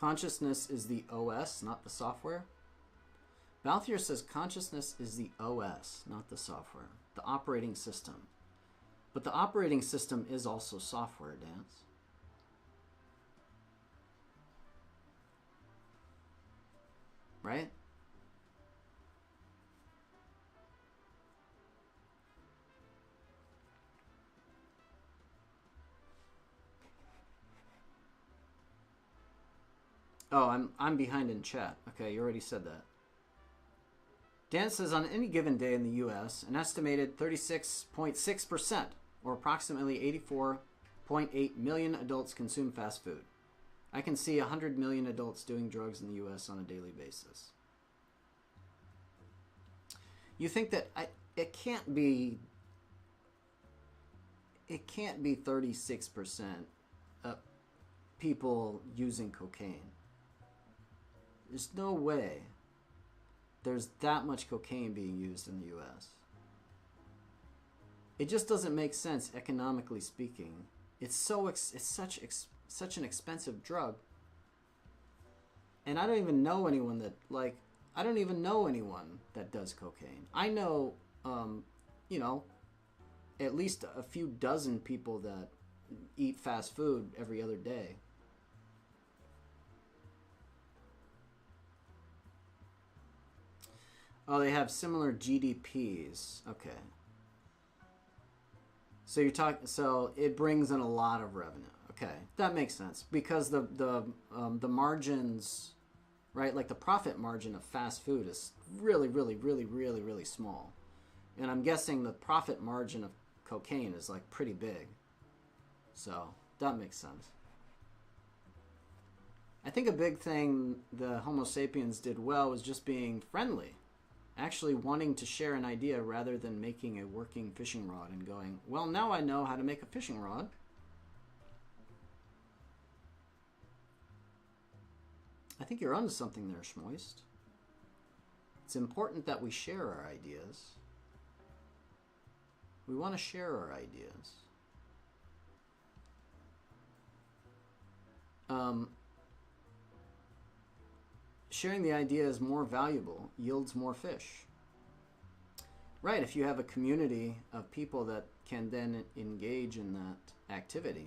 [SPEAKER 1] Consciousness is the OS, not the software. Balthier says consciousness is the OS, not the software, the operating system. But the operating system is also software, Dance. Right? Oh, I'm behind in chat. Okay, you already said that. Dan says on any given day in the U.S., an estimated 36.6%, or approximately 84.8 million adults consume fast food. I can see 100 million adults doing drugs in the U.S. on a daily basis. You think that it can't be 36% of people using cocaine. There's no way there's that much cocaine being used in the U.S. It just doesn't make sense economically speaking. It's such an expensive drug, and I don't even know anyone that does cocaine. I know, at least a few dozen people that eat fast food every other day. Oh, they have similar GDPs. Okay. So so it brings in a lot of revenue. Okay, that makes sense because the margins, right? Like the profit margin of fast food is really, really, really, really, really small, and I'm guessing the profit margin of cocaine is like pretty big. So that makes sense. I think a big thing the Homo sapiens did well was just being friendly. Actually wanting to share an idea rather than making a working fishing rod and going, well, now I know how to make a fishing rod. I think you're onto something there, Schmoist. It's important that we share our ideas. We want to share our ideas. Sharing the idea is more valuable, yields more fish. Right, if you have a community of people that can then engage in that activity,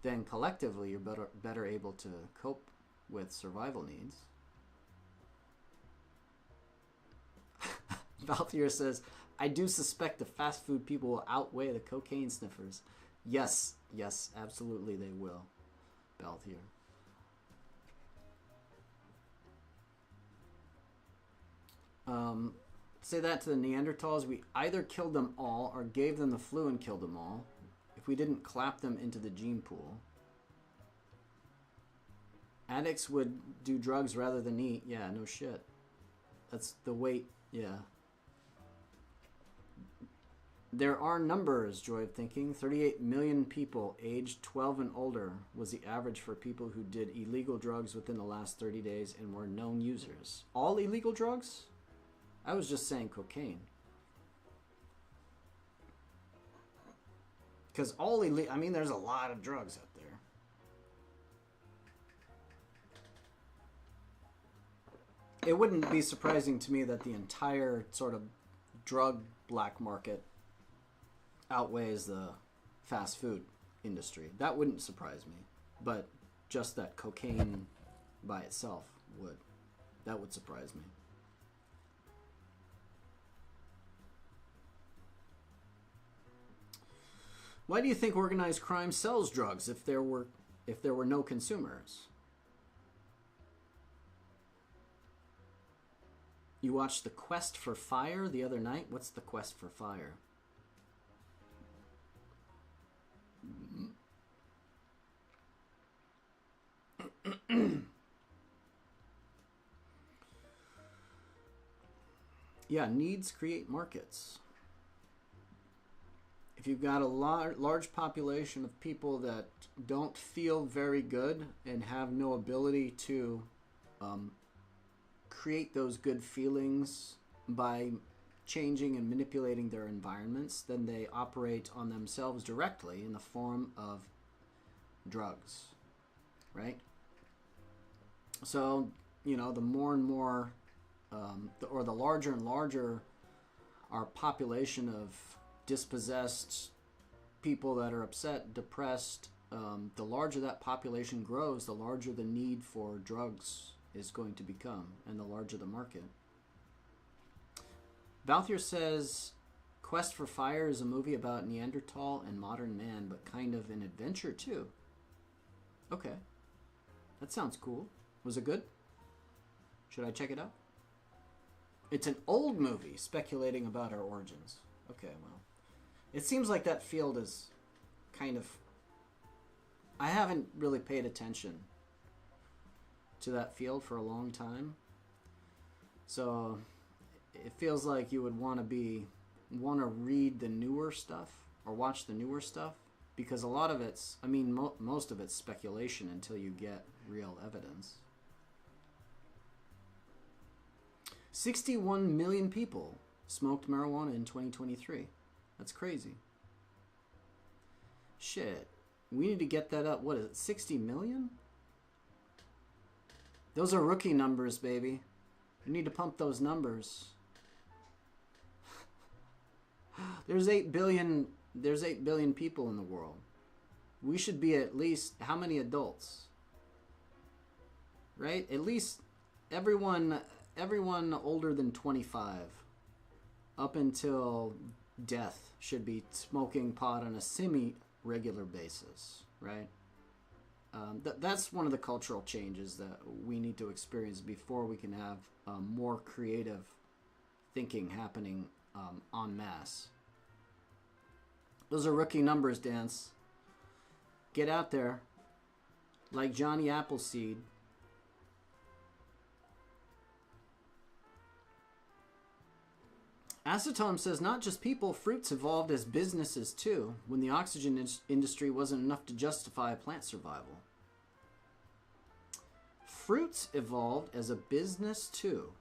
[SPEAKER 1] then collectively you're better able to cope with survival needs. Valthier says, I do suspect the fast food people will outweigh the cocaine sniffers. Yes, absolutely they will, Valthier. Say that to the Neanderthals. We either killed them all or gave them the flu and killed them all. If we didn't clap them into the gene pool. Addicts would do drugs rather than eat. Yeah, no shit. That's the weight. Yeah. There are numbers, Joy of Thinking. 38 million people aged 12 and older was the average for people who did illegal drugs within the last 30 days and were known users. All illegal drugs? I was just saying cocaine. Because all illegal... I mean, there's a lot of drugs out there. It wouldn't be surprising to me that the entire sort of drug black market outweighs the fast food industry. That wouldn't surprise me. But just that cocaine by itself would. That would surprise me. Why do you think organized crime sells drugs if there were no consumers? You watched The Quest for Fire the other night? What's The Quest for Fire? Yeah, needs create markets. If you've got a large population of people that don't feel very good and have no ability to create those good feelings by changing and manipulating their environments, then they operate on themselves directly in the form of drugs, right? So, you know, the more and more, or the larger and larger our population of dispossessed people that are upset, depressed, the larger that population grows, the larger the need for drugs is going to become, and the larger the market. Valthier says Quest for Fire is a movie about Neanderthal and modern man, but kind of an adventure too. Okay. That sounds cool. Was it good? Should I check it out? It's an old movie speculating about our origins. Okay, well. It seems like that field is kind of... I haven't really paid attention to that field for a long time. So it feels like you would want to read the newer stuff or watch the newer stuff, because a lot of it's, I mean, most of it's speculation until you get real evidence. 61 million people smoked marijuana in 2023. That's crazy. Shit. We need to get that up. What is it? 60 million? Those are rookie numbers, baby. We need to pump those numbers. There's 8 billion people in the world. We should be at least how many adults? Right? At least everyone older than 25 up until death should be smoking pot on a semi-regular basis, right? That's one of the cultural changes that we need to experience before we can have more creative thinking happening en masse. Those are rookie numbers, Dance. Get out there. Like Johnny Appleseed. Acetone says, not just people, fruits evolved as businesses too, when the oxygen industry wasn't enough to justify plant survival. Fruits evolved as a business too,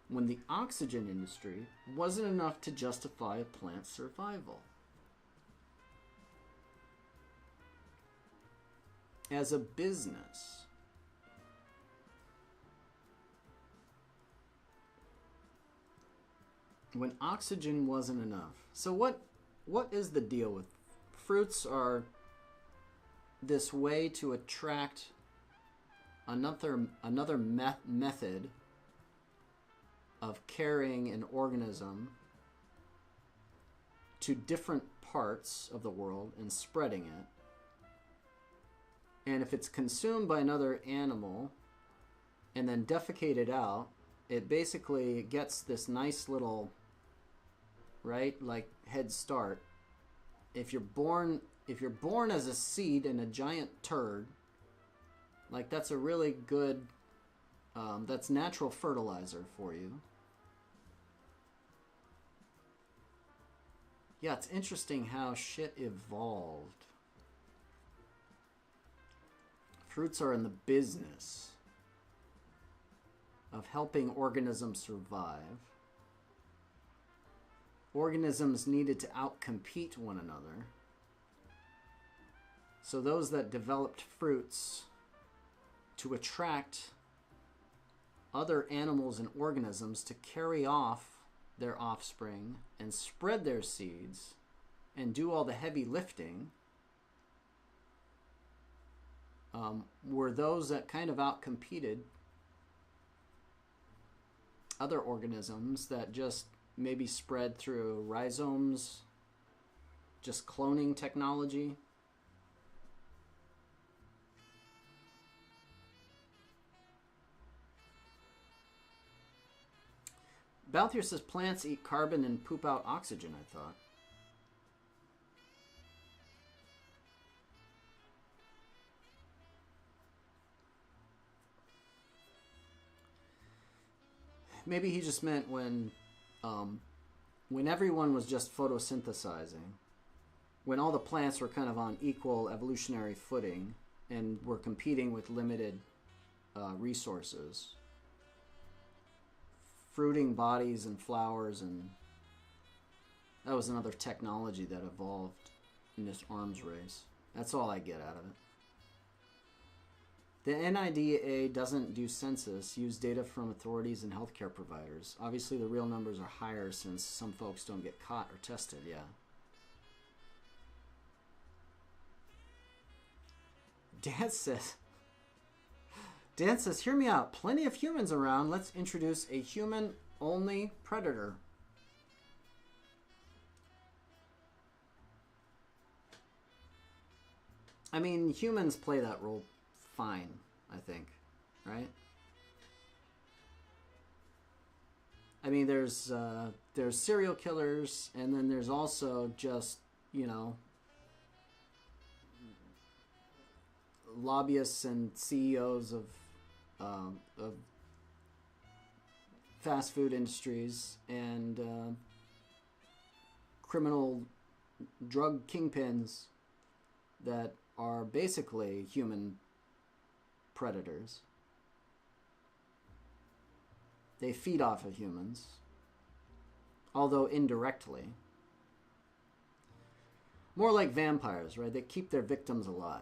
[SPEAKER 1] when the oxygen industry wasn't enough to justify a plant survival. As a business. When oxygen wasn't enough. So what is the deal with fruits? Are this way to attract another method of carrying an organism to different parts of the world and spreading it. And if it's consumed by another animal and then defecated out, it basically gets this nice little, right, like head start. If you're born as a seed in a giant turd, like that's a really good, that's natural fertilizer for you. Yeah, it's interesting how shit evolved. Fruits are in the business of helping organisms survive. Organisms needed to outcompete one another. So those that developed fruits to attract other animals and organisms to carry off their offspring and spread their seeds and do all the heavy lifting were those that kind of outcompeted other organisms that just maybe spread through rhizomes, just cloning technology. Balthier says plants eat carbon and poop out oxygen, I thought. Maybe he just meant when everyone was just photosynthesizing, when all the plants were kind of on equal evolutionary footing and were competing with limited resources. Fruiting bodies and flowers, and that was another technology that evolved in this arms race. That's all I get out of it. The NIDA doesn't do census, use data from authorities and healthcare providers. Obviously the real numbers are higher since some folks don't get caught or tested, yeah. Dan says, hear me out. Plenty of humans around. Let's introduce a human-only predator. I mean, humans play that role fine, I think, right? I mean, there's serial killers, and then there's also just, you know, lobbyists and CEOs of fast food industries and criminal drug kingpins that are basically human predators. They feed off of humans, although indirectly. More like vampires, right? They keep their victims alive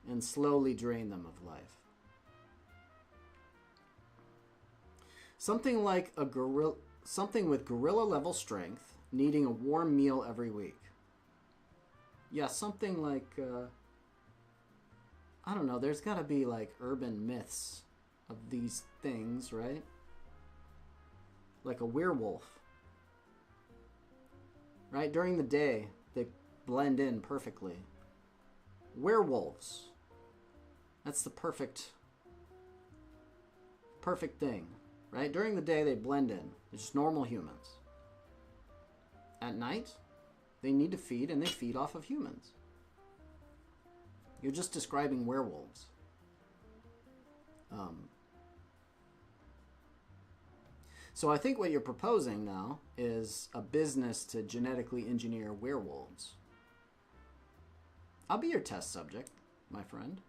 [SPEAKER 1] and slowly drain them of life. Something like something with gorilla level strength, needing a warm meal every week. Yeah, something like I don't know, there's got to be like urban myths of these things, right? Like a werewolf. Right? During the day, they blend in perfectly. Werewolves. That's the perfect thing, right? During the day, they blend in. They're just normal humans. At night, they need to feed, and they feed off of humans. You're just describing werewolves. So I think what you're proposing now is a business to genetically engineer werewolves. I'll be your test subject, my friend.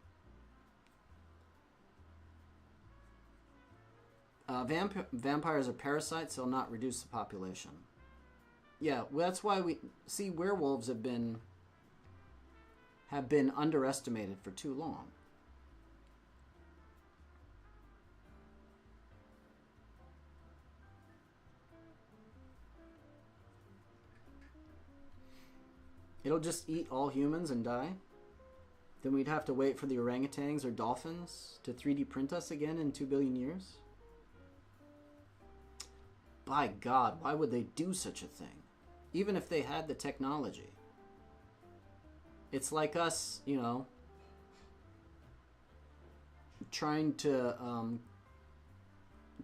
[SPEAKER 1] Vampires are parasites, they'll not reduce the population. Yeah, well, that's why we see werewolves have been underestimated for too long. It'll just eat all humans and die? Then we'd have to wait for the orangutans or dolphins to 3D print us again in 2 billion years? by God, why would they do such a thing? Even if they had the technology. It's like us, you know, trying to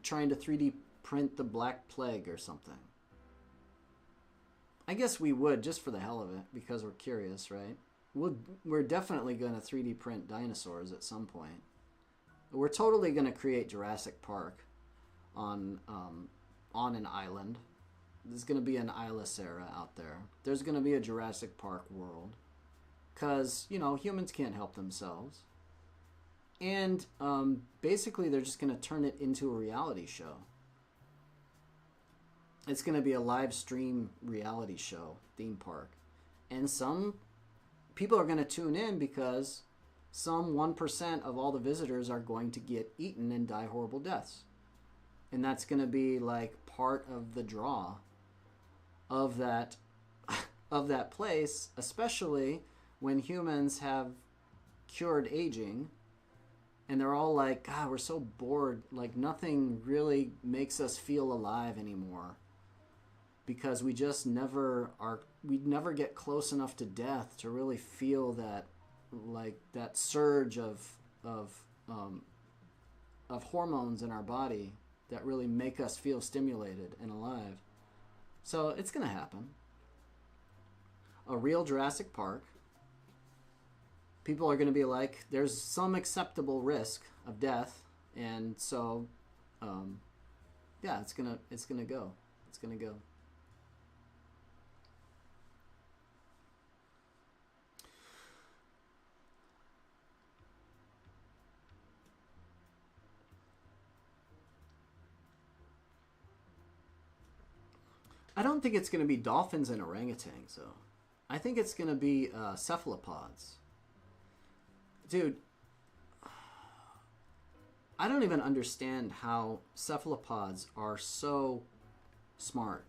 [SPEAKER 1] 3D print the Black Plague or something. I guess we would, just for the hell of it, because we're curious, right? We're definitely going to 3D print dinosaurs at some point. We're totally going to create Jurassic Park on an island. There's going to be an Isla-Sera out there. There's going to be a Jurassic Park world. Because, you know, humans can't help themselves. And basically they're just going to turn it into a reality show. It's going to be a live stream reality show, theme park. And some people are going to tune in because some 1% of all the visitors are going to get eaten and die horrible deaths. And that's going to be like part of the draw of that place, especially when humans have cured aging and they're all like, God, we're so bored. Like nothing really makes us feel alive anymore. Because we just never get close enough to death to really feel that, like that surge of hormones in our body that really make us feel stimulated and alive. So it's gonna happen. A real Jurassic Park. People are gonna be like, there's some acceptable risk of death, and so, yeah, it's gonna go. It's gonna go. I don't think it's going to be dolphins and orangutans, though. I think it's going to be cephalopods. Dude, I don't even understand how cephalopods are so smart.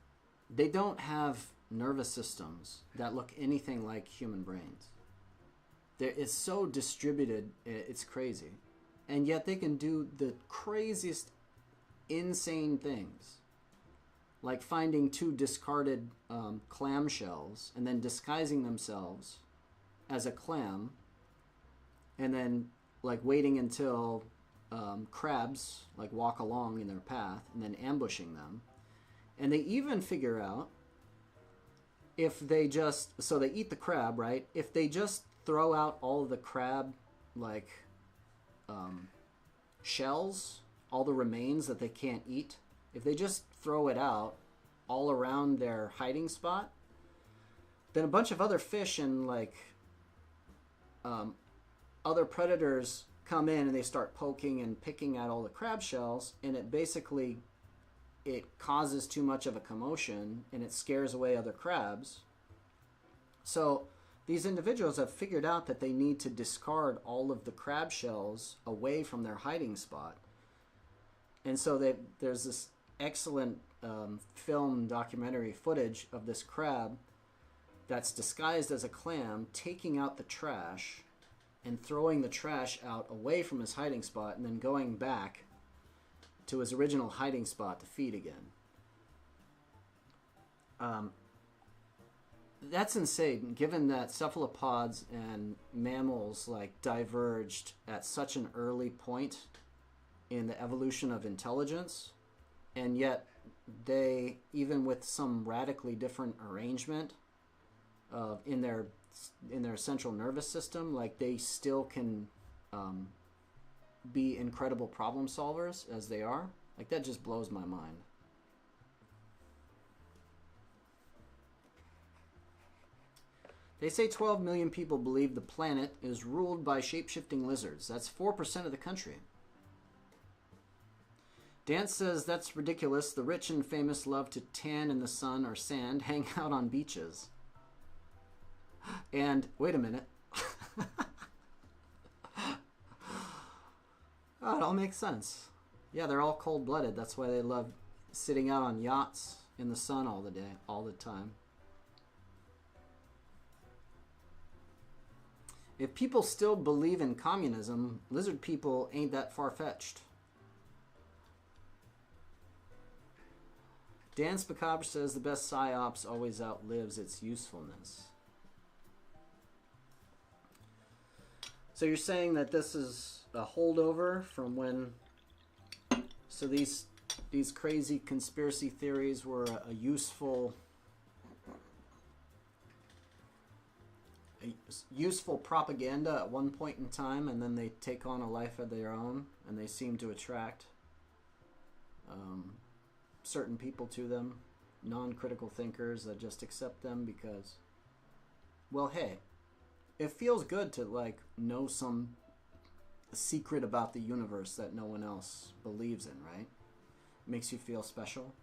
[SPEAKER 1] They don't have nervous systems that look anything like human brains. It's so distributed, it's crazy. And yet they can do the craziest, insane things. Like finding two discarded clam shells and then disguising themselves as a clam, and then like waiting until crabs like walk along in their path and then ambushing them. And they even figure out if they just, so they eat the crab, right? If they just throw out all of the crab like shells, all the remains that they can't eat, if they just throw it out all around their hiding spot, then a bunch of other fish and like other predators come in and they start poking and picking at all the crab shells, and it causes too much of a commotion and it scares away other crabs. So these individuals have figured out that they need to discard all of the crab shells away from their hiding spot. And so there's this excellent film documentary footage of this crab that's disguised as a clam taking out the trash and throwing the trash out away from his hiding spot and then going back to his original hiding spot to feed again. That's insane, given that cephalopods and mammals like diverged at such an early point in the evolution of intelligence, and yet they, even with some radically different arrangement in their central nervous system, like they still can be incredible problem solvers as they are. Like that just blows my mind. They say 12 million people believe the planet is ruled by shape-shifting lizards. That's 4% of the country. Dance says that's ridiculous. The rich and famous love to tan in the sun or sand, hang out on beaches. And wait a minute. Oh, it all makes sense. Yeah, they're all cold-blooded. That's why they love sitting out on yachts in the sun all the day, all the time. If people still believe in communism, lizard people ain't that far-fetched. Dan Spacabre says the best psyops always outlives its usefulness. So you're saying that this is a holdover from when... So these crazy conspiracy theories were a useful propaganda at one point in time, and then they take on a life of their own, and they seem to attract certain people to them, non-critical thinkers that just accept them because, well, hey, it feels good to like know some secret about the universe that no one else believes in, right? Makes you feel special.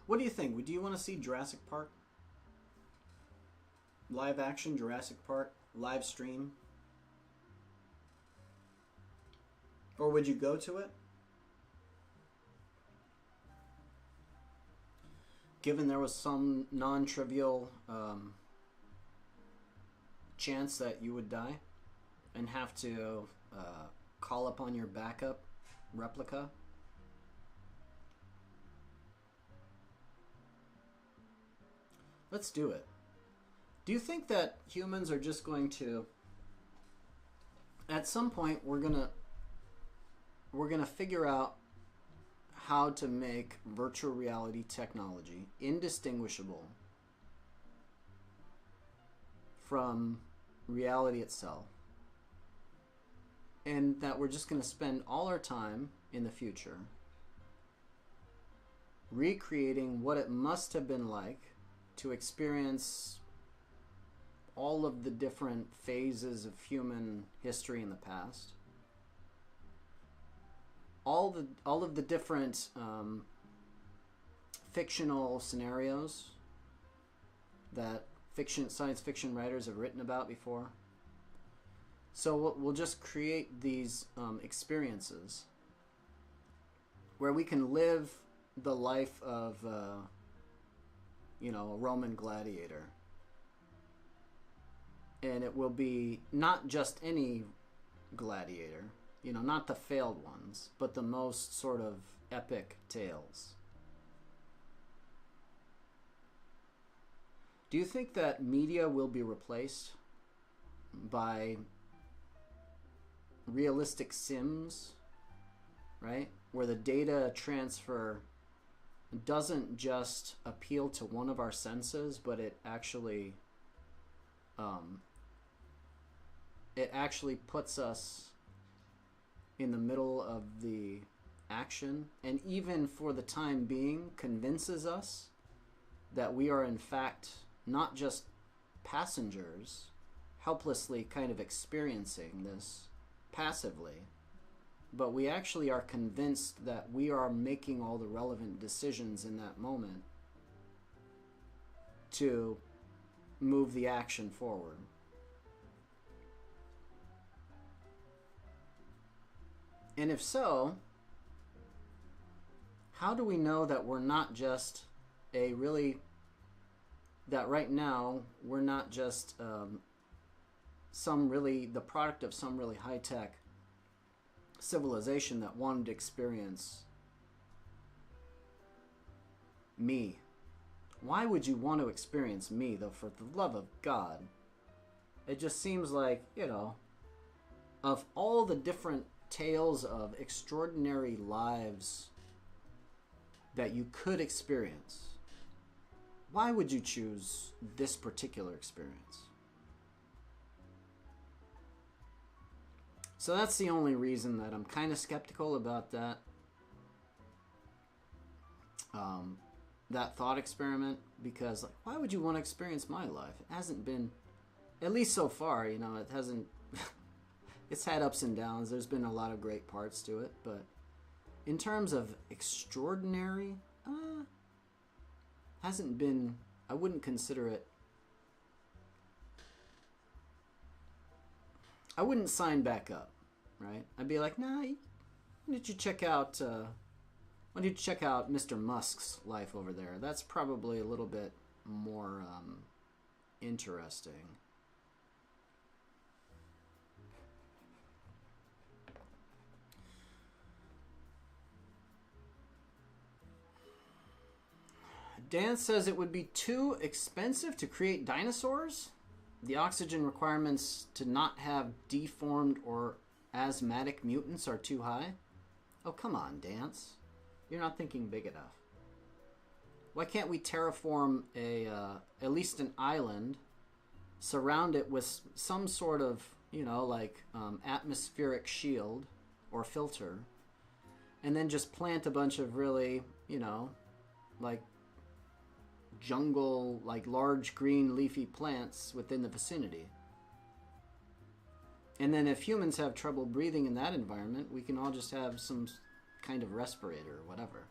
[SPEAKER 1] What do you think? Do you want to see Jurassic Park? Live action Jurassic Park? Live stream? Or would you go to it? Given there was some non-trivial chance that you would die and have to call upon your backup replica? Let's do it. Do you think that humans are just going to, at some point, we're gonna figure out how to make virtual reality technology indistinguishable from reality itself, and that we're just going to spend all our time in the future recreating what it must have been like to experience all of the different phases of human history in the past, all of the different fictional scenarios that science fiction writers have written about before. So we'll just create these experiences where we can live the life of a Roman gladiator. And it will be not just any gladiator, not the failed ones, but the most sort of epic tales. Do you think that media will be replaced by realistic sims, right? Where the data transfer doesn't just appeal to one of our senses, but it actually puts us in the middle of the action, and even for the time being convinces us that we are in fact not just passengers helplessly kind of experiencing this passively, but we actually are convinced that we are making all the relevant decisions in that moment to move the action forward. And if so, how do we know that we're not just that right now we're not just the product of some really high-tech civilization that wanted to experience me? Why would you want to experience me, though, for the love of God? It just seems like, of all the different tales of extraordinary lives that you could experience, why would you choose this particular experience? So that's the only reason that I'm kind of skeptical about that that thought experiment, because why would you want to experience my life? It hasn't been, at least so far, it hasn't it's had ups and downs. There's been a lot of great parts to it, but in terms of extraordinary, hasn't been, I wouldn't consider it, I wouldn't sign back up, right? I'd be like, nah, why don't you check out Why don't you check out Mr. Musk's life over there? That's probably a little bit more interesting. Dan says it would be too expensive to create dinosaurs. The oxygen requirements to not have deformed or asthmatic mutants are too high. Oh, come on, Dance. You're not thinking big enough. Why can't we terraform at least an island, surround it with some sort of, you know, like atmospheric shield or filter, and then just plant a bunch of really, you know, like jungle, like large green leafy plants within the vicinity. And then if humans have trouble breathing in that environment, we can all just have some kind of respirator or whatever.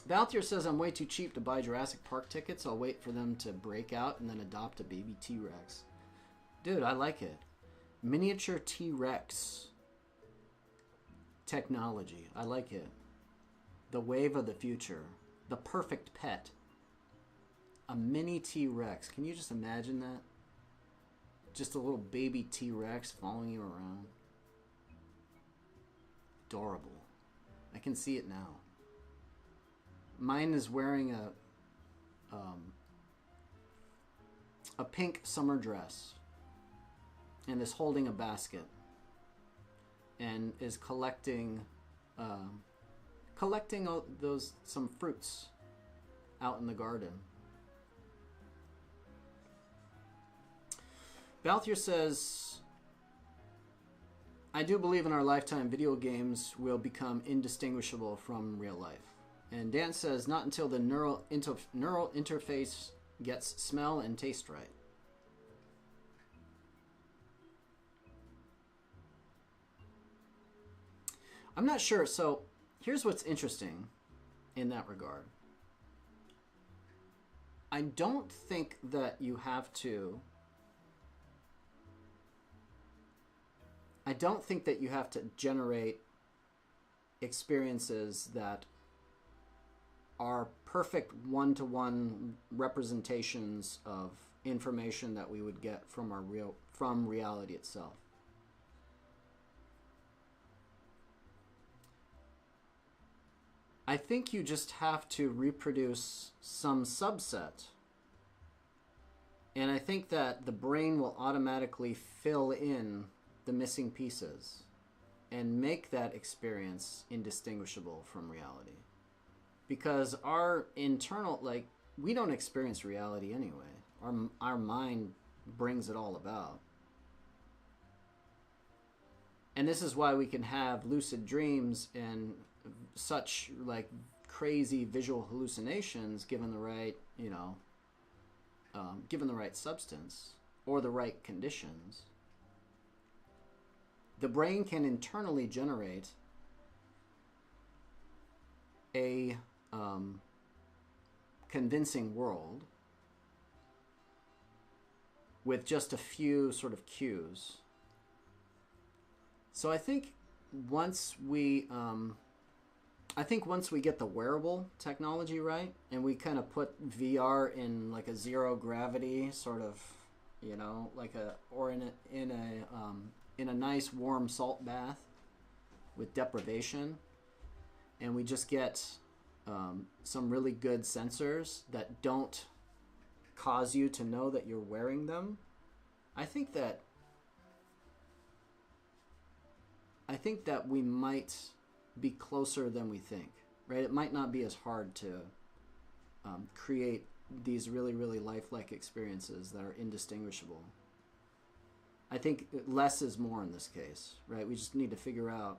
[SPEAKER 1] Valtier says I'm way too cheap to buy Jurassic Park tickets. I'll wait for them to break out and then adopt a baby T-Rex. Dude, I like it. Miniature T-Rex technology. I like it. The wave of the future. The perfect pet. A mini T-Rex. Can you just imagine that? Just a little baby T-Rex following you around. Adorable. I can see it now. Mine is wearing a pink summer dress and is holding a basket and is collecting some fruits out in the garden. Balthier says, I do believe in our lifetime video games will become indistinguishable from real life. And Dan says, not until the neural interface gets smell and taste right. I'm not sure. So here's what's interesting in that regard. I don't think that you have to... I don't think that you have to generate experiences that are perfect one-to-one representations of information that we would get from reality itself. I think you just have to reproduce some subset. And I think that the brain will automatically fill in the missing pieces and make that experience indistinguishable from reality. Because our internal, like, we don't experience reality anyway. Our mind brings it all about. And this is why we can have lucid dreams and such, like, crazy visual hallucinations given the right, you know, given the right substance or the right conditions. The brain can internally generate a convincing world with just a few sort of cues. So I think once we get the wearable technology right, and we kind of put VR in like a zero gravity sort of, you know, like in a nice warm salt bath with deprivation, and we just get some really good sensors that don't cause you to know that you're wearing them, I think that we might be closer than we think, right? It might not be as hard to create these really, really lifelike experiences that are indistinguishable. I think less is more in this case, right? We just need to figure out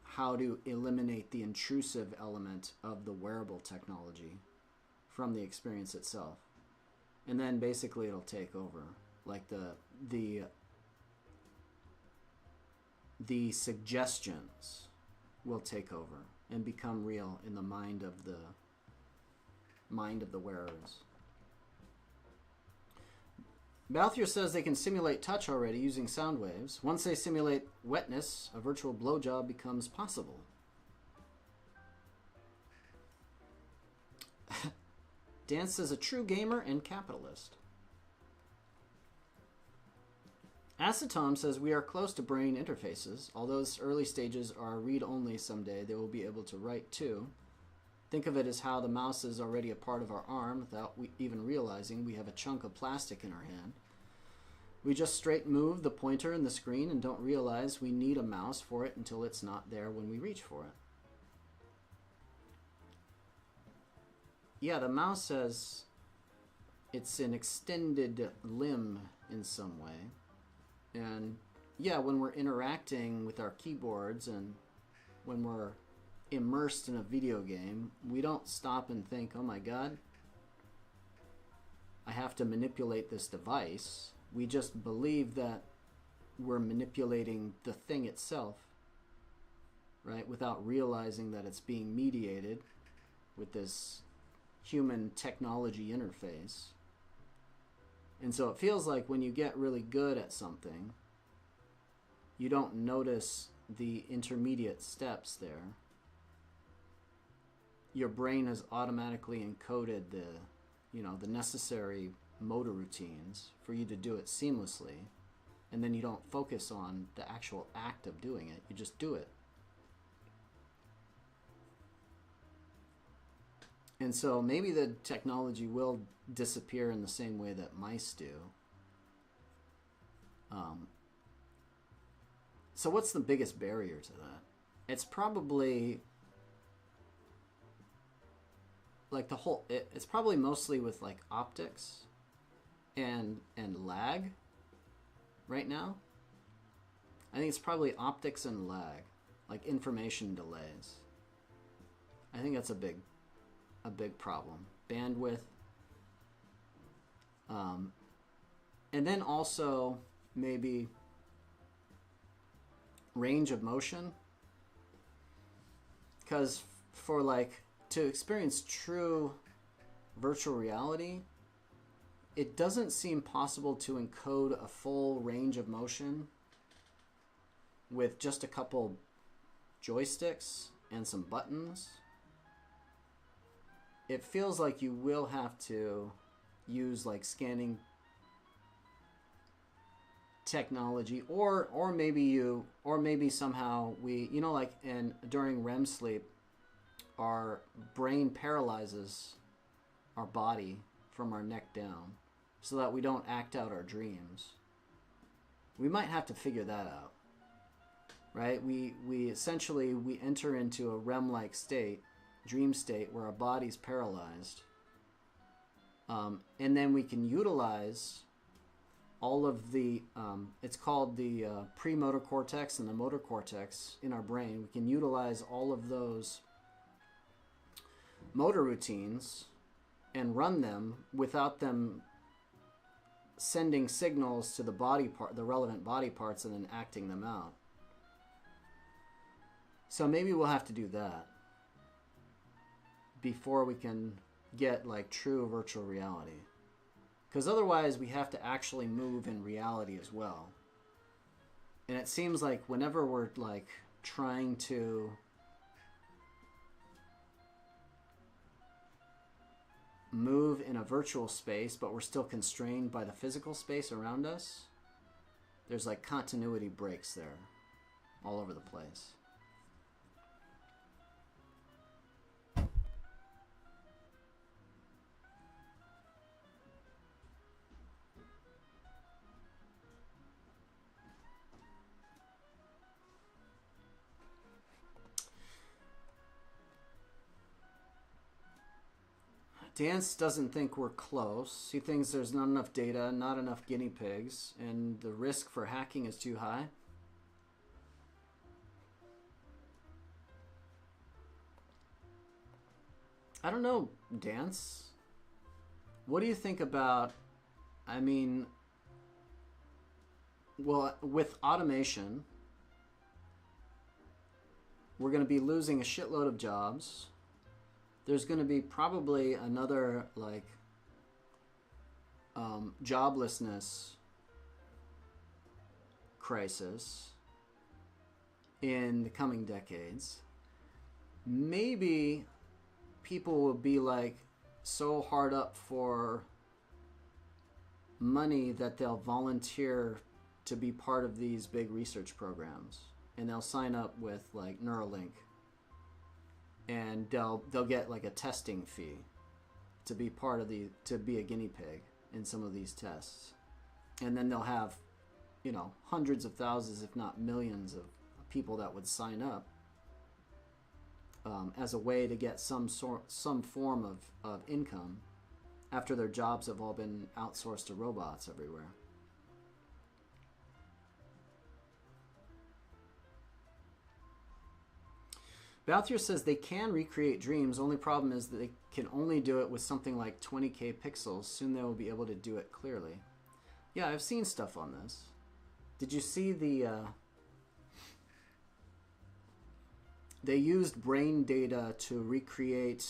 [SPEAKER 1] how to eliminate the intrusive element of the wearable technology from the experience itself. And then basically it'll take over. Like the suggestions will take over and become real in the mind of the wearers. Balthier says they can simulate touch already using sound waves. Once they simulate wetness, a virtual blowjob becomes possible. Dance says a true gamer and capitalist. Acetom says we are close to brain interfaces. Although those early stages are read-only someday, they will be able to write too. Think of it as how the mouse is already a part of our arm without even realizing we have a chunk of plastic in our hand. We just straight move the pointer and the screen and don't realize we need a mouse for it until it's not there when we reach for it. Yeah, the mouse says it's an extended limb in some way. And yeah, when we're interacting with our keyboards and when we're immersed in a video game, we don't stop and think, oh my god, I have to manipulate this device. We just believe that we're manipulating the thing itself, right? Without realizing that it's being mediated with this human technology interface. And so it feels like when you get really good at something, you don't notice the intermediate steps there. Your brain has automatically encoded the necessary motor routines for you to do it seamlessly, and then you don't focus on the actual act of doing it. You just do it. And so maybe the technology will disappear in the same way that mice do. So what's the biggest barrier to that? It's probably like it's probably mostly with like optics and lag right now. I think it's probably optics and lag, like information delays. I think that's a big problem. Bandwidth. And then also maybe range of motion. Because for like to experience true virtual reality, it doesn't seem possible to encode a full range of motion with just a couple joysticks and some buttons. It feels like you will have to use like scanning technology, or maybe somehow we, like during REM sleep, our brain paralyzes our body from our neck down so that we don't act out our dreams. We might have to figure that out, right? We essentially enter into a REM-like state, dream state, where our body's paralyzed, and then we can utilize all of the it's called the premotor cortex and the motor cortex in our brain. We can utilize all of those motor routines and run them without them sending signals to the relevant body parts, and then acting them out. So maybe we'll have to do that before we can get like true virtual reality. Because otherwise we have to actually move in reality as well. And it seems like whenever we're like trying to move in a virtual space, but we're still constrained by the physical space around us, there's like continuity breaks there all over the place. Dance doesn't think we're close. He thinks there's not enough data, not enough guinea pigs, and the risk for hacking is too high. I don't know, Dance. What do you think about, well, with automation, we're going to be losing a shitload of jobs. There's going to be probably another, like, joblessness crisis in the coming decades, maybe people will be like so hard up for money that they'll volunteer to be part of these big research programs, and they'll sign up with like Neuralink, and they'll get like a testing fee to be part of to be a guinea pig in some of these tests, and then they'll have, you know, hundreds of thousands, if not millions, of people that would sign up as a way to get some form of income after their jobs have all been outsourced to robots everywhere. Balthier says they can recreate dreams. Only problem is that they can only do it with something like 20k pixels. Soon they will be able to do it clearly. Yeah, I've seen stuff on this. Did you see the... they used brain data to recreate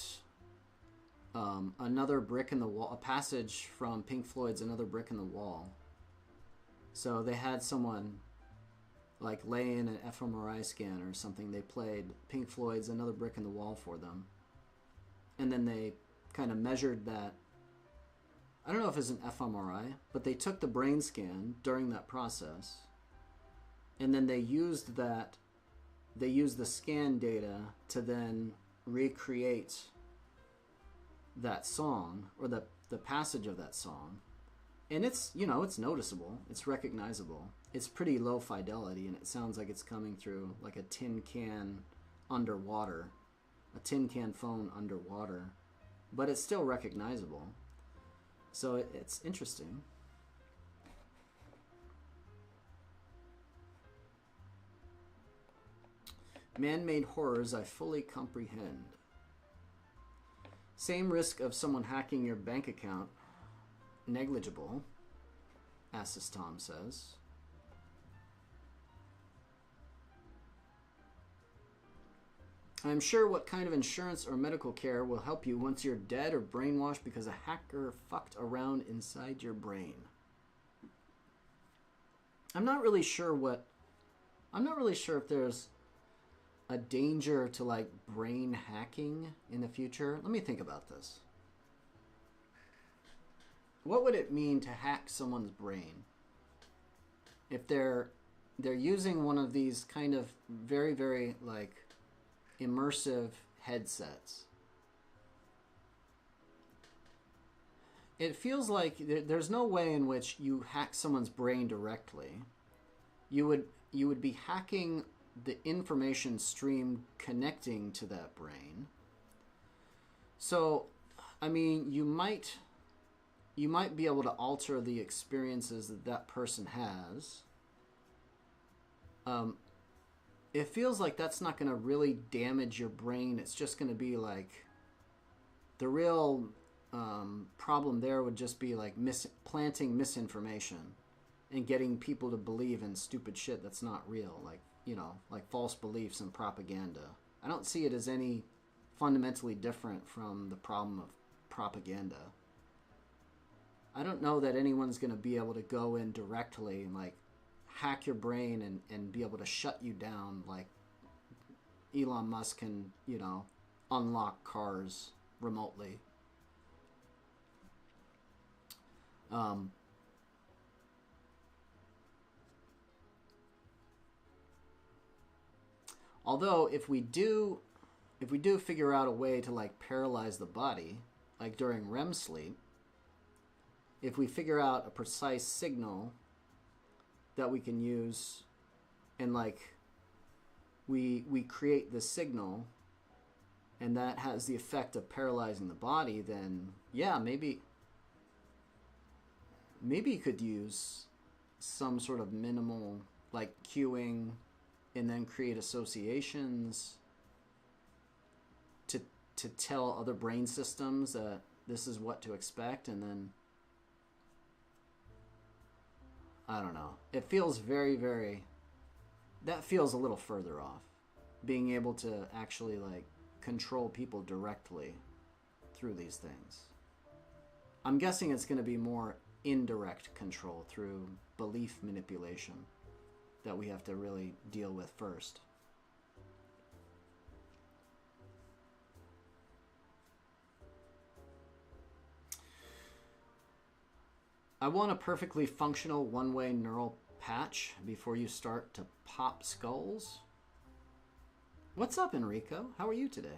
[SPEAKER 1] Another Brick in the Wall, a passage from Pink Floyd's Another Brick in the Wall. So they had someone like lay in an fMRI scan or something. They played Pink Floyd's Another Brick in the Wall for them. And then they kind of measured that. I don't know if it's an fMRI, but they took the brain scan during that process. And then they used that, they used the scan data to then recreate that song, or the passage of that song. And it's, you know, it's noticeable, it's recognizable. It's pretty low fidelity, and it sounds like it's coming through like a tin can underwater, a tin can phone underwater, but it's still recognizable. So it's interesting. Man-made horrors I fully comprehend. Same risk of someone hacking your bank account. Negligible, Assis Tom says. I am sure what kind of insurance or medical care will help you once you're dead or brainwashed because a hacker fucked around inside your brain. I'm not really sure if there's a danger to like brain hacking in the future. Let me think about this. What would it mean to hack someone's brain? If they're using one of these kind of very, very like immersive headsets. It feels like there's no way in which you hack someone's brain directly. You would be hacking the information stream connecting to that brain. So, I mean, you might be able to alter the experiences that that person has. It feels like that's not going to really damage your brain. It's just going to be like the real problem there would just be like planting misinformation and getting people to believe in stupid shit that's not real, like, you know, like false beliefs and propaganda. I don't see it as any fundamentally different from the problem of propaganda. I don't know that anyone's going to be able to go in directly and like hack your brain and be able to shut you down like Elon Musk can, you know, unlock cars remotely. Although if we do figure out a way to like paralyze the body, like during REM sleep, if we figure out a precise signal that we can use, and like we create the signal and that has the effect of paralyzing the body, then yeah, maybe you could use some sort of minimal like cueing and then create associations to tell other brain systems that this is what to expect, and then I don't know. It feels very, very... That feels a little further off. Being able to actually, like, control people directly through these things. I'm guessing it's going to be more indirect control through belief manipulation that we have to really deal with first. I want a perfectly functional one-way neural patch before you start to pop skulls. What's up, Enrico? How are you today?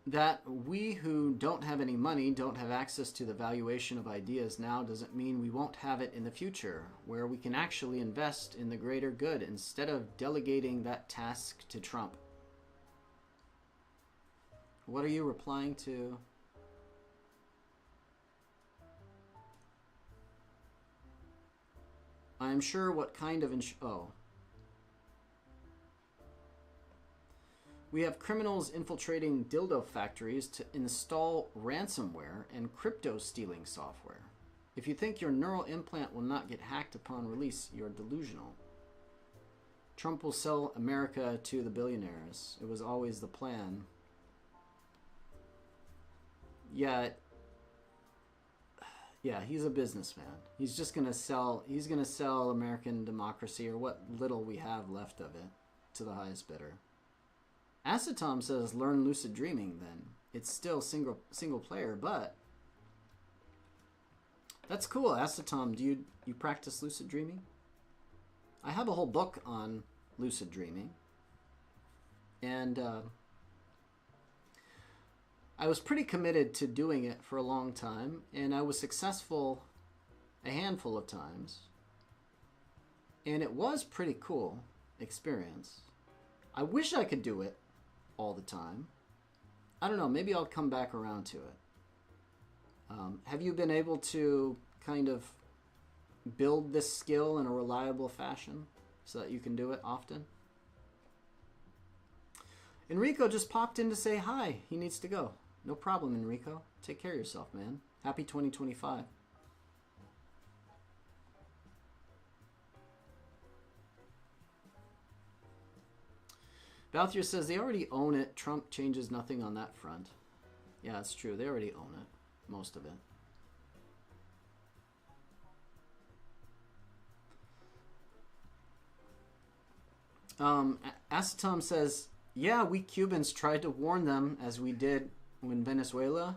[SPEAKER 1] That we who don't have any money don't have access to the valuation of ideas now doesn't mean we won't have it in the future, where we can actually invest in the greater good instead of delegating that task to Trump. What are you replying to? I'm sure what kind of We have criminals infiltrating dildo factories to install ransomware and crypto stealing software. If you think your neural implant will not get hacked upon release, you're delusional. Trump will sell America to the billionaires. It was always the plan. Yeah, he's a businessman. He's just gonna sell American democracy, or what little we have left of it, to the highest bidder. Acetom says, learn lucid dreaming then. It's still single player, but that's cool. Acetom, do you practice lucid dreaming? I have a whole book on lucid dreaming. And I was pretty committed to doing it for a long time, and I was successful a handful of times. And it was pretty cool experience. I wish I could do it all the time. I don't know, maybe I'll come back around to it. Have you been able to kind of build this skill in a reliable fashion so that you can do it often? Enrico just popped in to say hi. He needs to go. No problem, Enrico. Take care of yourself, man. Happy 2025. Balthier says they already own it. Trump changes nothing on that front. Yeah, it's true. They already own it. Most of it. Acetom says, yeah, we Cubans tried to warn them as we did with Venezuela.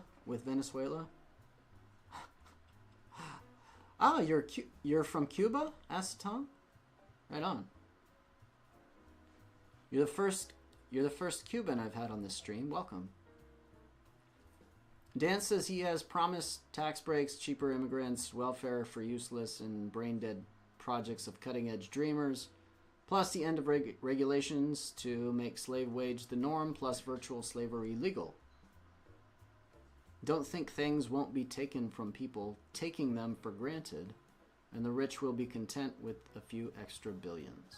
[SPEAKER 1] Ah, you're from Cuba, Acetom? Right on. You're the first Cuban I've had on this stream. Welcome. Dan says he has promised tax breaks, cheaper immigrants, welfare for useless and brain-dead projects of cutting-edge dreamers, plus the end of regulations to make slave wage the norm, plus virtual slavery legal. Don't think things won't be taken from people taking them for granted, and the rich will be content with a few extra billions.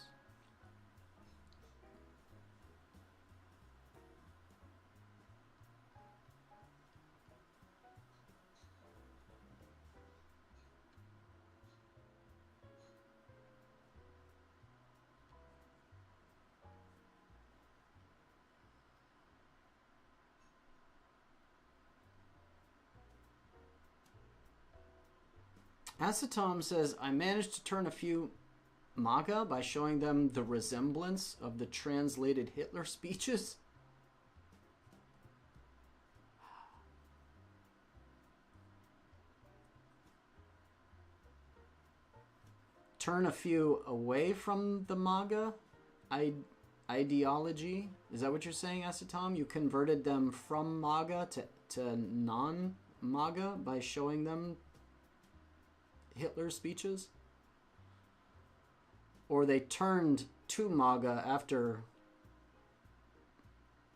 [SPEAKER 1] Acetom says, I managed to turn a few MAGA by showing them the resemblance of the translated Hitler speeches. Turn a few away from the MAGA ideology. Is that what you're saying, Acetom? You converted them from MAGA to non-MAGA by showing them Hitler's speeches? Or they turned to MAGA after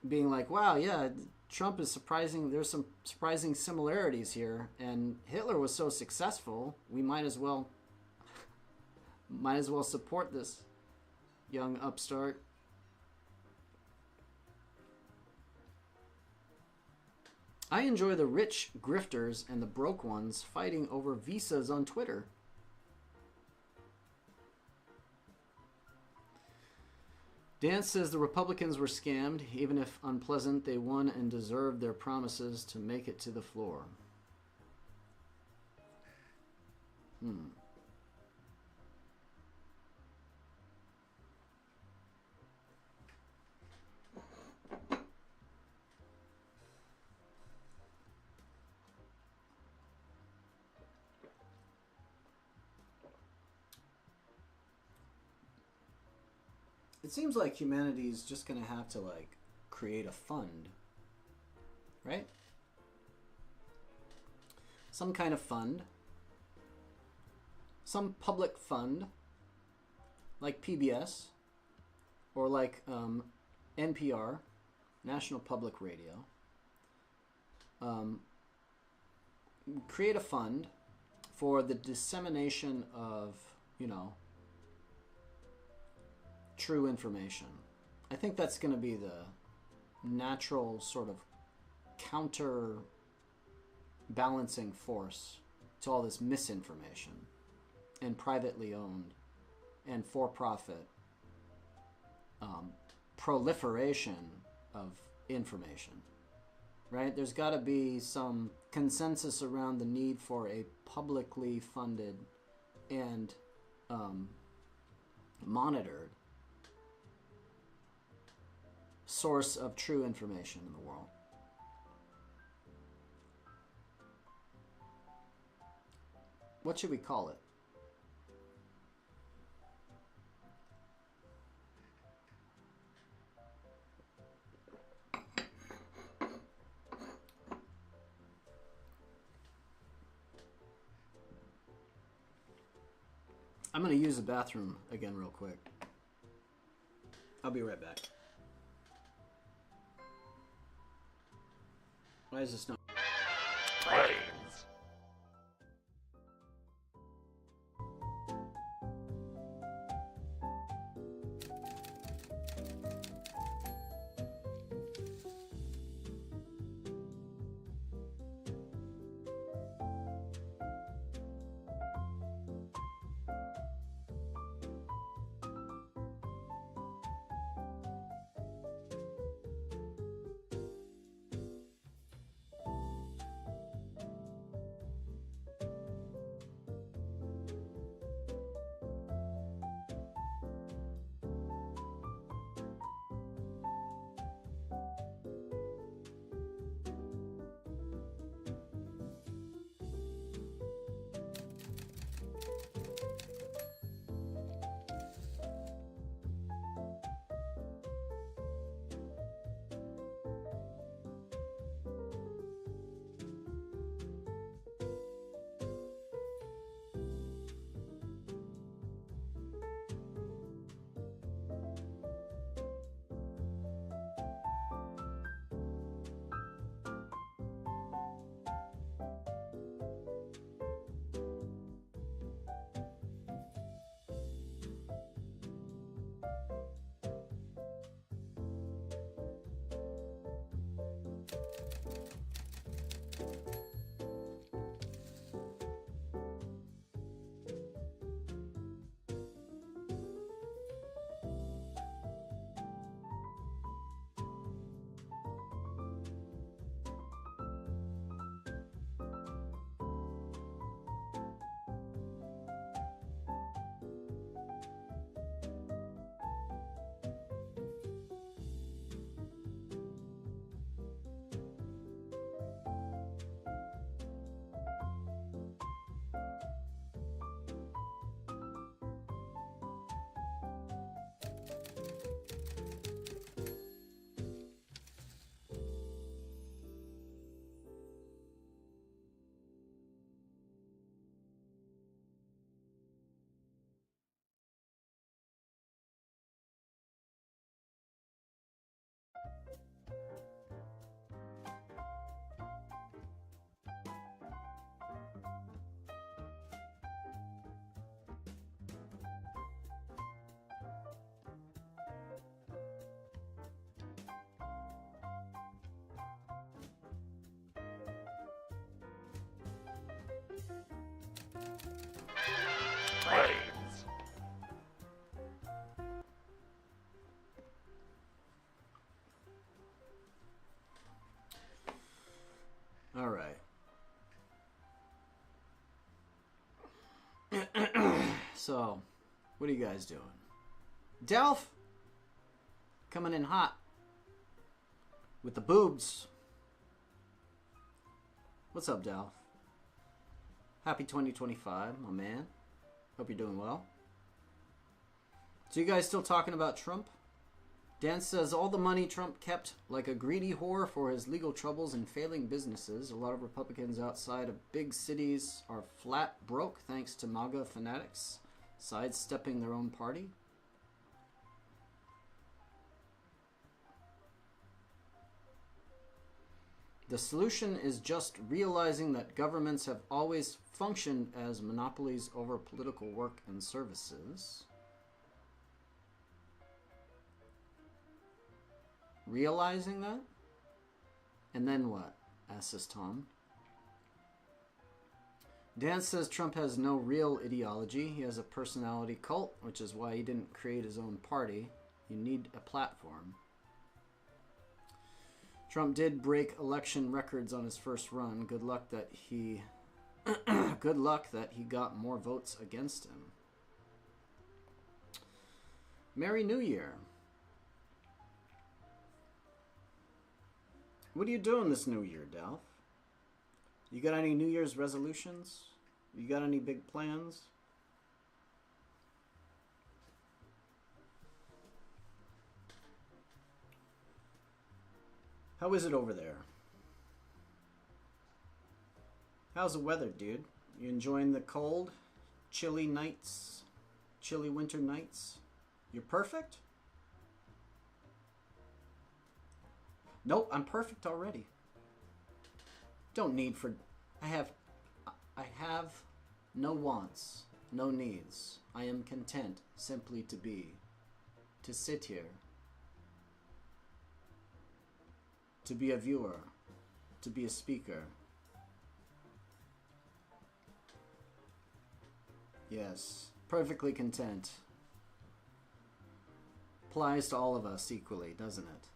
[SPEAKER 1] being like, wow, yeah, Trump is surprising, there's some surprising similarities here, and Hitler was so successful, we might as well support this young upstart. I enjoy the rich grifters and the broke ones fighting over visas on Twitter. Dan says the Republicans were scammed. Even if unpleasant, they won and deserved their promises to make it to the floor. It seems like humanity's just gonna have to, like, create a fund, right? Some kind of fund. Some public fund, like PBS, or like NPR, National Public Radio. Create a fund for the dissemination of, you know, true information. I think that's going to be the natural sort of counter balancing force to all this misinformation and privately owned and for-profit proliferation of information, right? There's got to be some consensus around the need for a publicly funded and monitored source of true information in the world. What should we call it? I'm going to use the bathroom again real quick. I'll be right back. Why is this not? All right. So, what are you guys doing? Delph! Coming in hot. With the boobs. What's up, Delph? Happy 2025, my man. Hope you're doing well. So you guys still talking about Trump? Dan says all the money Trump kept like a greedy whore for his legal troubles and failing businesses. A lot of Republicans outside of big cities are flat broke thanks to MAGA fanatics sidestepping their own party. The solution is just realizing that governments have always functioned as monopolies over political work and services. Realizing that? And then what? Asks Tom. Dan says Trump has no real ideology. He has a personality cult, which is why he didn't create his own party. You need a platform. Trump did break election records on his first run. Good luck that he got more votes against him. Merry New Year. What are you doing this New Year, Delph? You got any New Year's resolutions? You got any big plans? How is it over there? How's the weather, dude? You enjoying the cold, chilly nights, chilly winter nights? You're perfect? Nope, I'm perfect already. Don't need for... I have no wants, no needs. I am content simply to be, to sit here, to be a viewer, to be a speaker. Yes, perfectly content. Applies to all of us equally, doesn't it?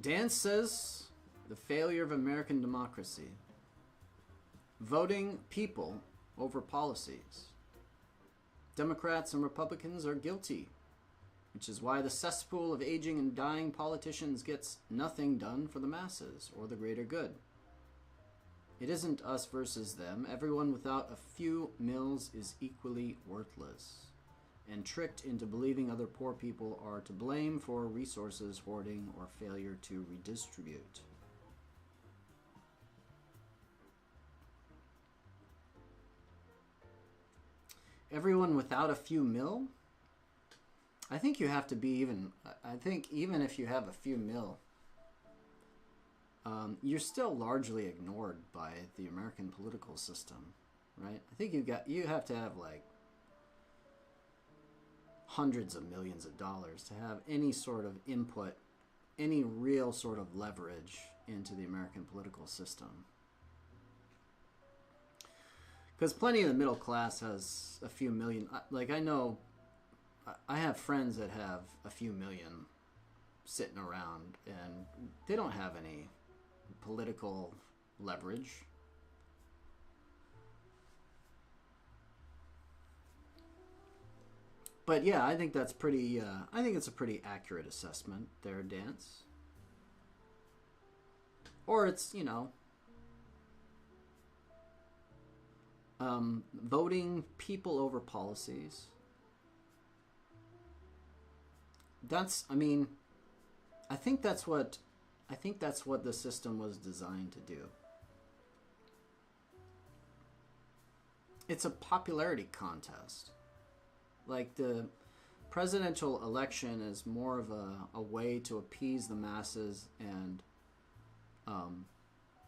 [SPEAKER 1] Dan says the failure of American democracy. Voting people over policies. Democrats and Republicans are guilty, which is why the cesspool of aging and dying politicians gets nothing done for the masses or the greater good. It isn't us versus them. Everyone without a few mills is equally worthless and tricked into believing other poor people are to blame for resources hoarding or failure to redistribute. Everyone without a few mil? I think you have to be even... I think even if you have a few mil, you're still largely ignored by the American political system, right? I think you have to have like hundreds of millions of dollars to have any sort of input, any real sort of leverage into the American political system. Because plenty of the middle class has a few million. Like, I know, I have friends that have a few million sitting around, and they don't have any political leverage. But yeah, I think that's pretty, I think it's a pretty accurate assessment there, Dance. Or it's, you know, voting people over policies. That's, I mean, I think that's what the system was designed to do. It's a popularity contest. Like, the presidential election is more of a way to appease the masses and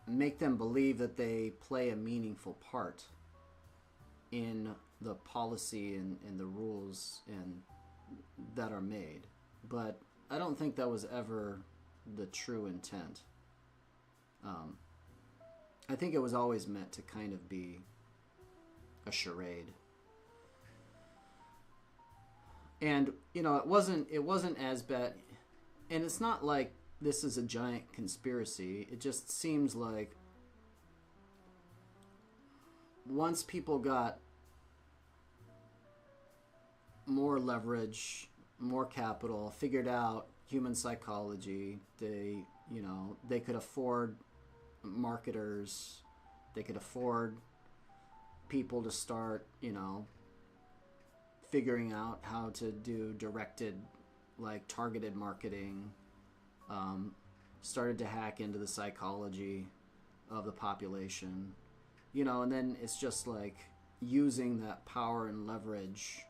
[SPEAKER 1] make them believe that they play a meaningful part in the policy and the rules and that are made. But I don't think that was ever the true intent. I think it was always meant to kind of be a charade. And, you know, it wasn't as bad. And it's not like this is a giant conspiracy. It just seems like once people got more leverage, more capital, figured out human psychology, they could afford marketers, they could afford people to start, figuring out how to do directed, like targeted marketing, started to hack into the psychology of the population, and then it's just like using that power and leverage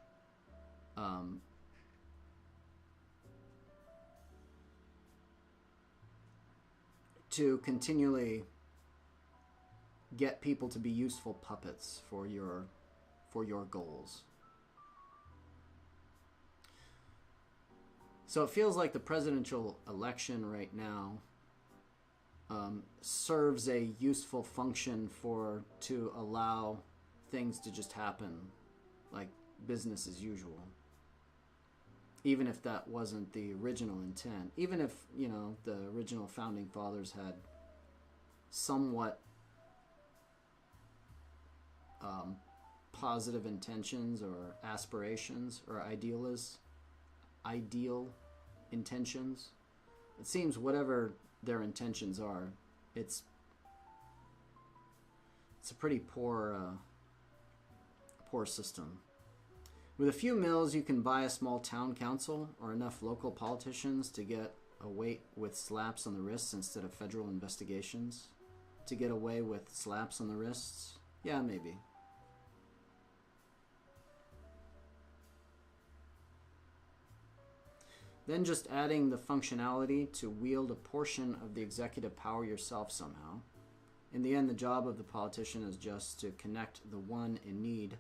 [SPEAKER 1] to continually get people to be useful puppets for your goals. So it feels like the presidential election right now serves a useful function to allow things to just happen like business as usual. Even if that wasn't the original intent. Even if, the original founding fathers had somewhat positive intentions or aspirations or ideal intentions. It seems whatever their intentions are, it's a pretty poor system. With a few mills, you can buy a small town council or enough local politicians to get away with slaps on the wrists instead of federal investigations. To get away with slaps on the wrists? Yeah, maybe. Then just adding the functionality to wield a portion of the executive power yourself somehow. In the end, the job of the politician is just to connect the one in need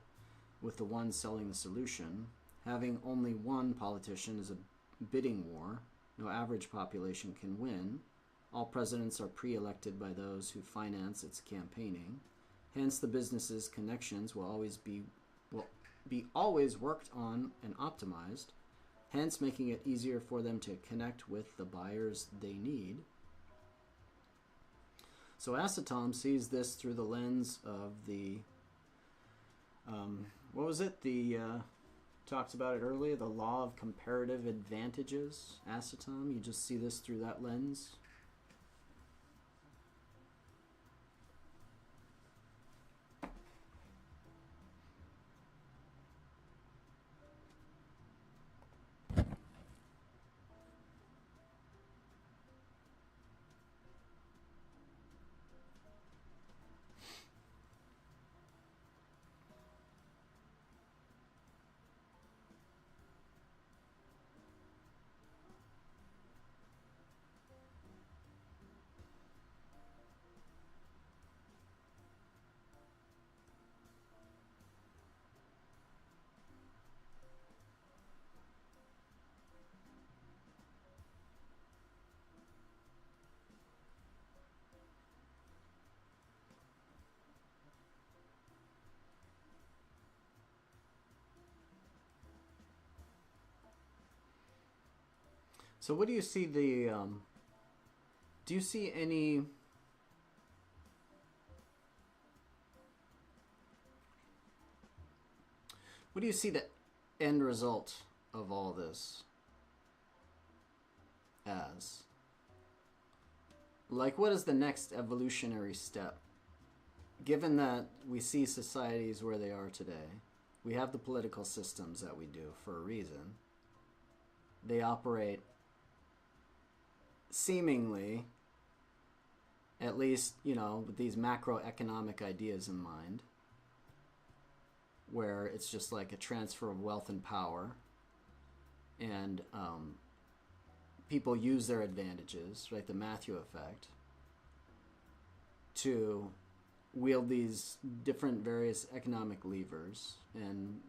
[SPEAKER 1] with the one selling the solution. Having only one politician is a bidding war. No average population can win. All presidents are pre-elected by those who finance its campaigning. Hence, the business's connections will be always worked on and optimized, hence making it easier for them to connect with the buyers they need. So Acetom sees this through the lens of the what was it? Talked about it earlier, the law of comparative advantages. Acetom, you just see this through that lens. So what do you see do you see any what do you see the end result of all this as? Like, what is the next evolutionary step? Given that we see societies where they are today, we have the political systems that we do for a reason. They operate seemingly, at least, with these macroeconomic ideas in mind, where it's just like a transfer of wealth and power, and people use their advantages, right, the Matthew effect, to wield these different various economic levers, and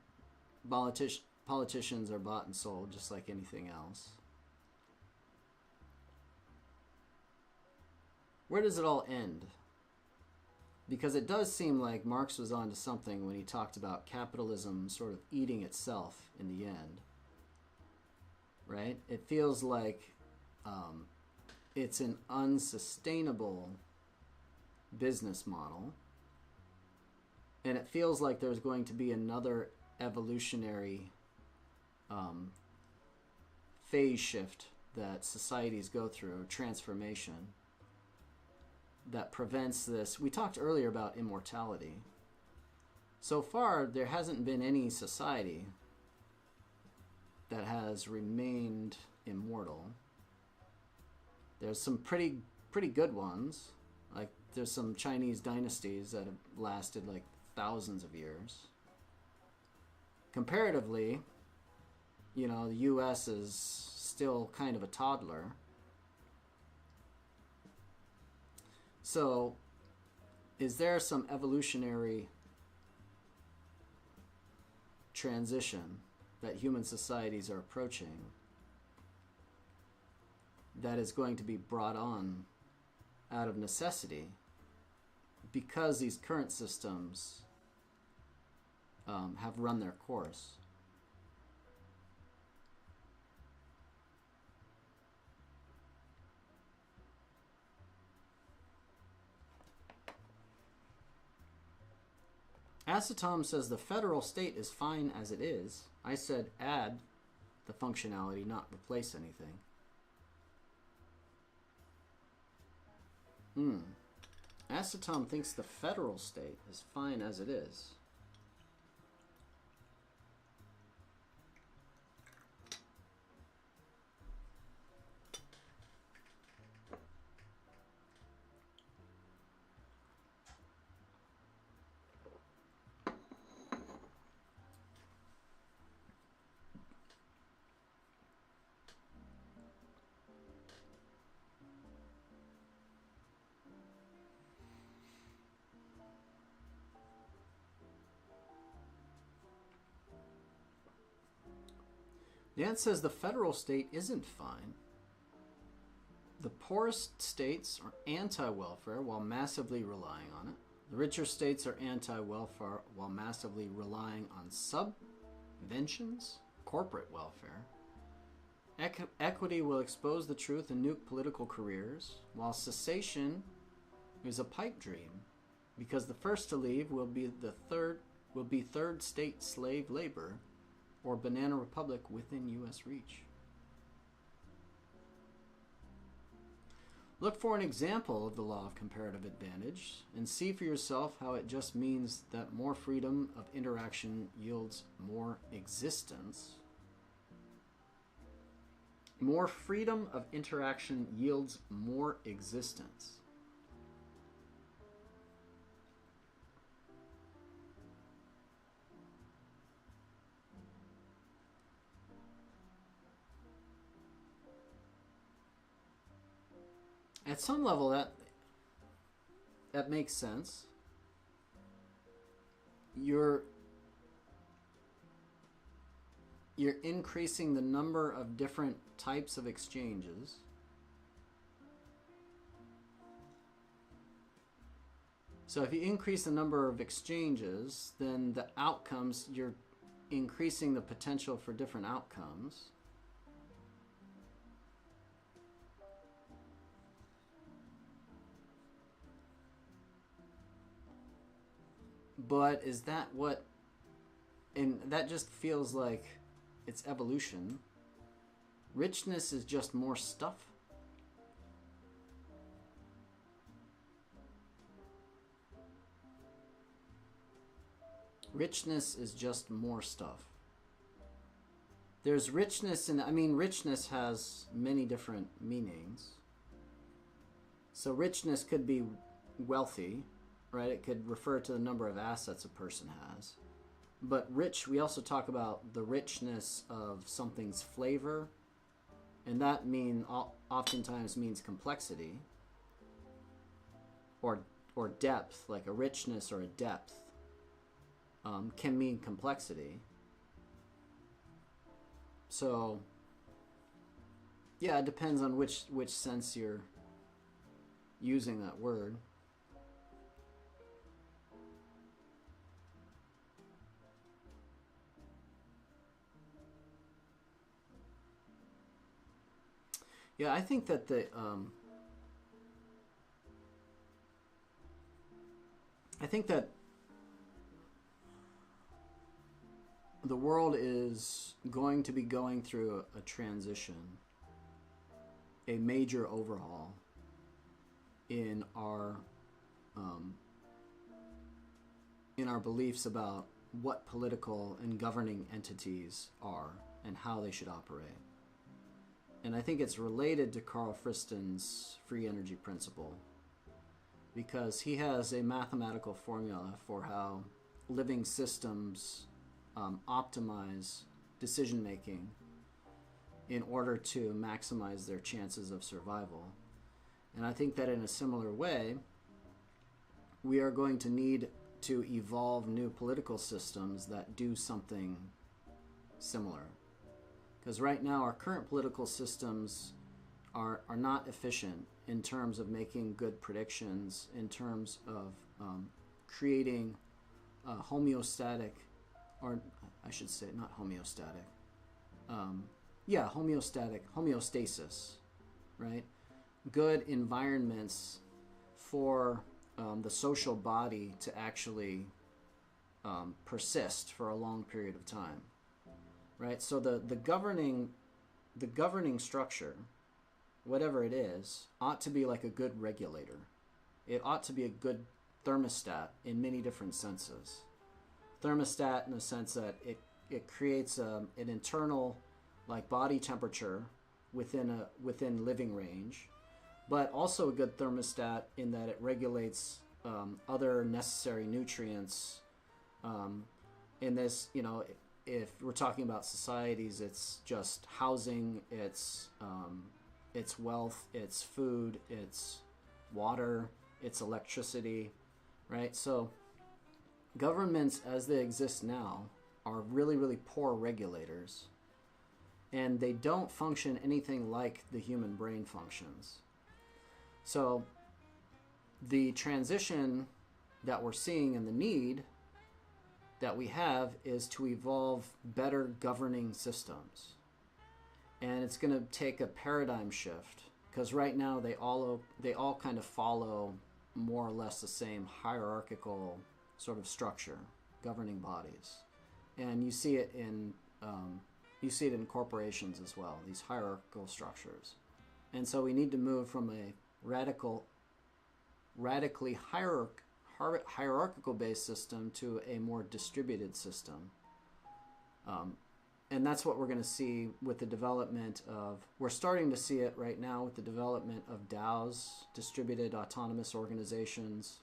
[SPEAKER 1] politicians are bought and sold just like anything else. Where does it all end? Because it does seem like Marx was onto something when he talked about capitalism sort of eating itself in the end. Right? It feels like it's an unsustainable business model. And it feels like there's going to be another evolutionary phase shift that societies go through, transformation, that prevents this. We talked earlier about immortality. So far, there hasn't been any society that has remained immortal. There's some pretty good ones. Like there's some Chinese dynasties that have lasted like thousands of years. Comparatively, you know, the US is still kind of a toddler. So, is there some evolutionary transition that human societies are approaching that is going to be brought on out of necessity because these current systems have run their course? Acetom says the federal state is fine as it is. I said add the functionality, not replace anything. Acetom thinks the federal state is fine as it is. Dan says the federal state isn't fine. The poorest states are anti-welfare while massively relying on it. The richer states are anti-welfare while massively relying on subventions, corporate welfare. Equity will expose the truth and nuke political careers, while cessation is a pipe dream, because the first to leave will be third state slave labor, or banana republic within U.S. reach. Look for an example of the law of comparative advantage and see for yourself how it just means that more freedom of interaction yields more existence. More freedom of interaction yields more existence. At some level, that makes sense. You're increasing the number of different types of exchanges. So if you increase the number of exchanges, then the outcomes, you're increasing the potential for different outcomes. But is that what... And that just feels like it's evolution. Richness is just more stuff. Richness is just more stuff. There's richness in... I mean, richness has many different meanings. So richness could be wealthy, right? It could refer to the number of assets a person has. But rich, we also talk about the richness of something's flavor, and that oftentimes means complexity or depth. Like a richness or a depth can mean complexity. So yeah, it depends on which sense you're using that word. Yeah, I think that the world is going to be going through a transition, a major overhaul um, in our beliefs about what political and governing entities are and how they should operate. And I think it's related to Carl Friston's free energy principle, because he has a mathematical formula for how living systems optimize decision making in order to maximize their chances of survival. And I think that in a similar way, we are going to need to evolve new political systems that do something similar. Because right now, our current political systems are not efficient in terms of making good predictions, in terms of creating homeostatic, or I should say not homeostatic, homeostasis, right? Good environments for the social body to actually persist for a long period of time, right? So the governing structure, whatever it is, ought to be like a good regulator. It ought to be a good thermostat in many different senses. Thermostat in the sense that it creates an internal like body temperature within living range, but also a good thermostat in that it regulates other necessary nutrients. In this, if we're talking about societies, it's just housing, it's wealth, it's food, it's water, it's electricity, right? So governments as they exist now are really, really poor regulators, and they don't function anything like the human brain functions. So the transition that we're seeing and the need that we have is to evolve better governing systems. And it's going to take a paradigm shift, because right now they all kind of follow more or less the same hierarchical sort of structure, governing bodies. And you see it in corporations as well, these hierarchical structures. And so we need to move from a radically hierarchical based system to a more distributed system. And that's what we're going to see with the development of, we're starting to see it right now with the development of DAOs, distributed autonomous organizations.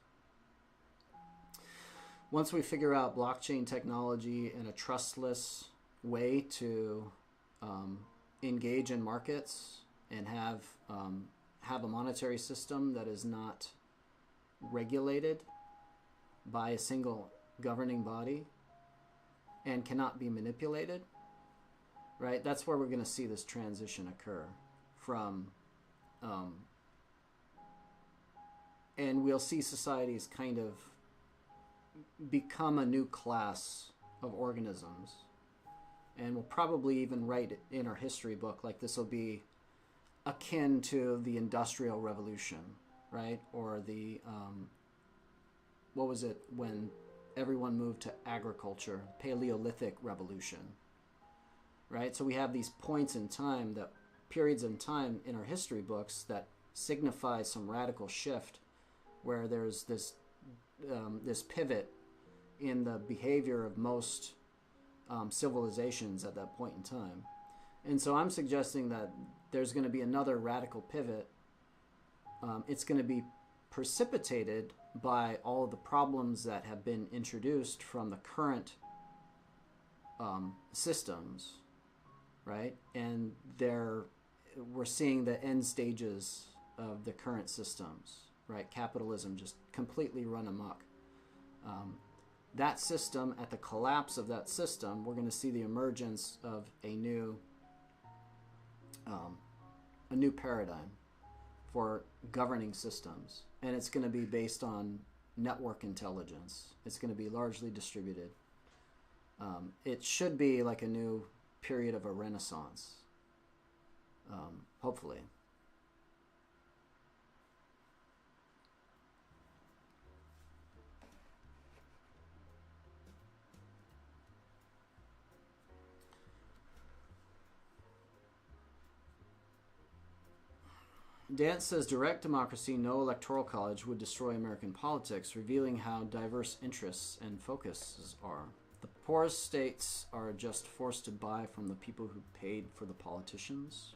[SPEAKER 1] Once we figure out blockchain technology and a trustless way to engage in markets and have a monetary system that is not regulated by a single governing body and cannot be manipulated, right? That's where we're going to see this transition occur from, and we'll see societies kind of become a new class of organisms. And we'll probably even write in our history book, like this will be akin to the Industrial Revolution, right? Or the, what was it when everyone moved to agriculture, Paleolithic Revolution, right? So we have these points in time, that periods in time in our history books that signify some radical shift, where there's this pivot in the behavior of most civilizations at that point in time. And so I'm suggesting that there's going to be another radical pivot. It's going to be precipitated by all of the problems that have been introduced from the current systems, right? And we're seeing the end stages of the current systems, right? Capitalism just completely run amok. That system, at the collapse of that system, we're going to see the emergence of a new paradigm for governing systems. And it's going to be based on network intelligence. It's going to be largely distributed. It should be like a new period of a renaissance, hopefully. Dance says direct democracy, no electoral college, would destroy American politics, revealing how diverse interests and focuses are. The poorest states are just forced to buy from the people who paid for the politicians.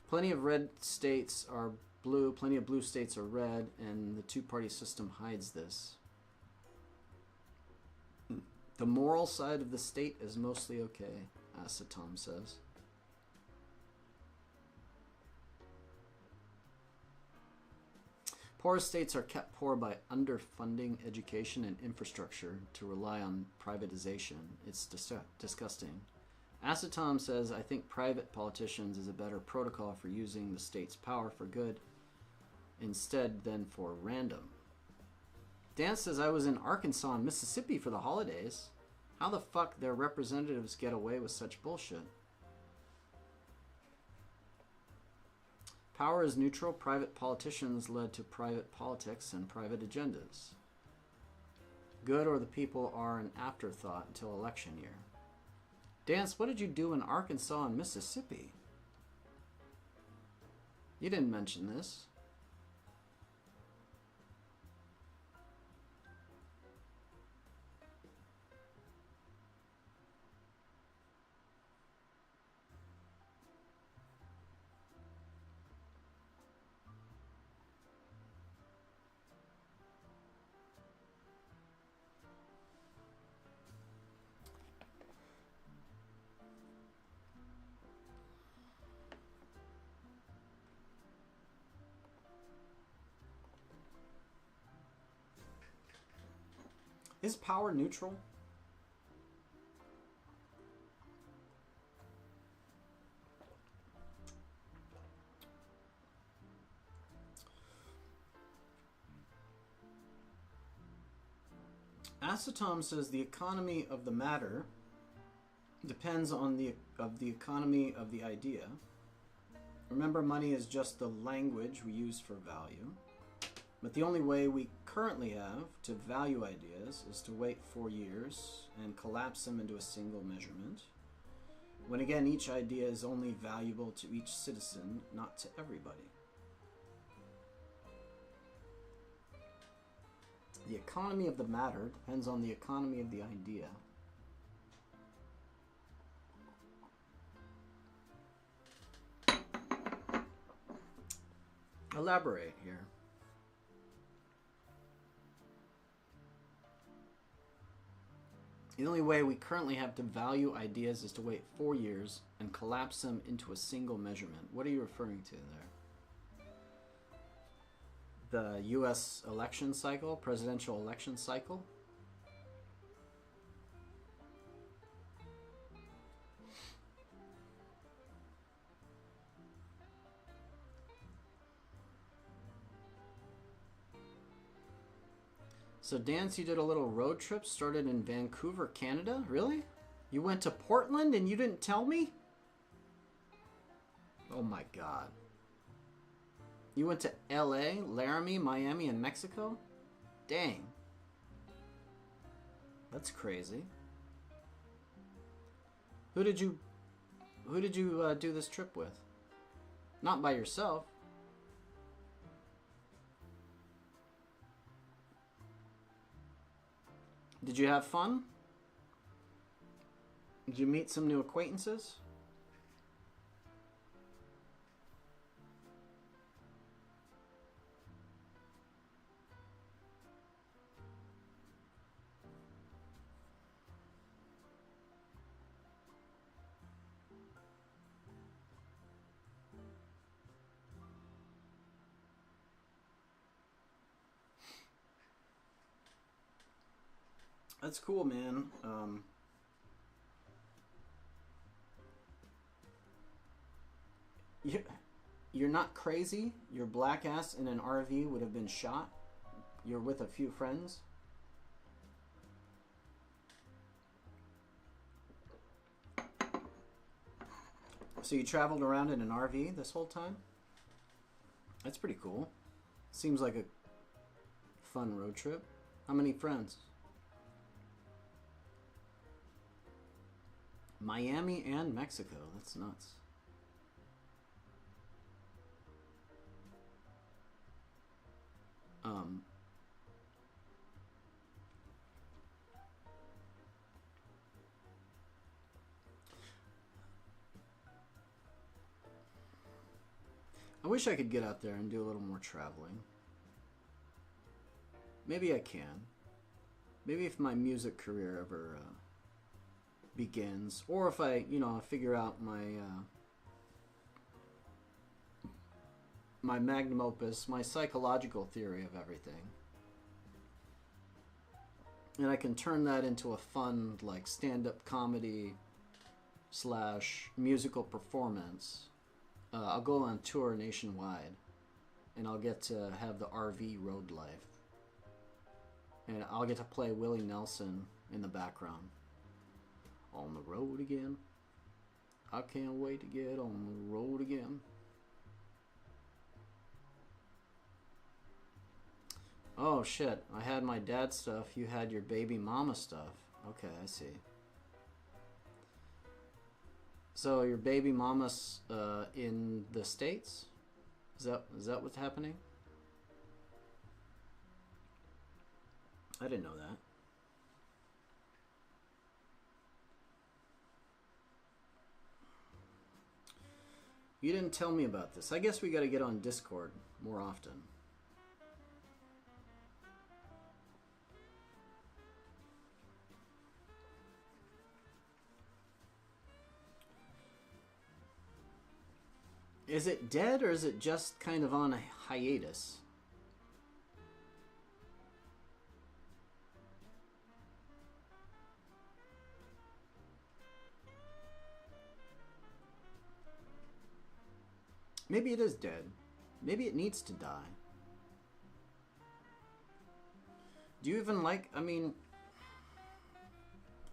[SPEAKER 1] Plenty of red states are blue, plenty of blue states are red, and the two-party system hides this. The moral side of the state is mostly okay, Asatom says. Poor states are kept poor by underfunding education and infrastructure to rely on privatization. It's disgusting. Asatom says, I think private politicians is a better protocol for using the state's power for good instead than for random. Dan says, I was in Arkansas and Mississippi for the holidays. How the fuck their representatives get away with such bullshit? Power is neutral. Private politicians led to private politics and private agendas. Good or the people are an afterthought until election year. Dance, what did you do in Arkansas and Mississippi? You didn't mention this. Is power neutral? Asatom says the economy of the matter depends on the economy of the idea. Remember, money is just the language we use for value. But the only way we currently have to value ideas is to wait 4 years and collapse them into a single measurement, when again each idea is only valuable to each citizen, not to everybody. The economy of the matter depends on the economy of the idea. Elaborate here. The only way we currently have to value ideas is to wait 4 years and collapse them into a single measurement. What are you referring to there? The U.S. election cycle, presidential election cycle? So, Dance, you did a little road trip, started in Vancouver, Canada? Really? You went to Portland and you didn't tell me? Oh my god. You went to LA, Laramie, Miami, and Mexico? Dang. That's crazy. Who did you do this trip with? Not by yourself. Did you have fun? Did you meet some new acquaintances? That's cool, man. You're not crazy. Your black ass in an RV would have been shot. You're with a few friends. So you traveled around in an RV this whole time? That's pretty cool. Seems like a fun road trip. How many friends? Miami and Mexico. That's nuts. I wish I could get out there and do a little more traveling. Maybe I can. Maybe if my music career ever begins, or if I, figure out my magnum opus, my psychological theory of everything, and I can turn that into a fun, like, stand-up comedy / musical performance. I'll go on tour nationwide, and I'll get to have the RV road life. And I'll get to play Willie Nelson in the background. On the road again. I can't wait to get on the road again. Oh shit, I had my dad stuff, you had your baby mama stuff. Okay, I see. So your baby mama's in the States? Is that what's happening? I didn't know that. You didn't tell me about this. I guess we gotta get on Discord more often. Is it dead or is it just kind of on a hiatus? Maybe it is dead. Maybe it needs to die. Do you even like... I mean...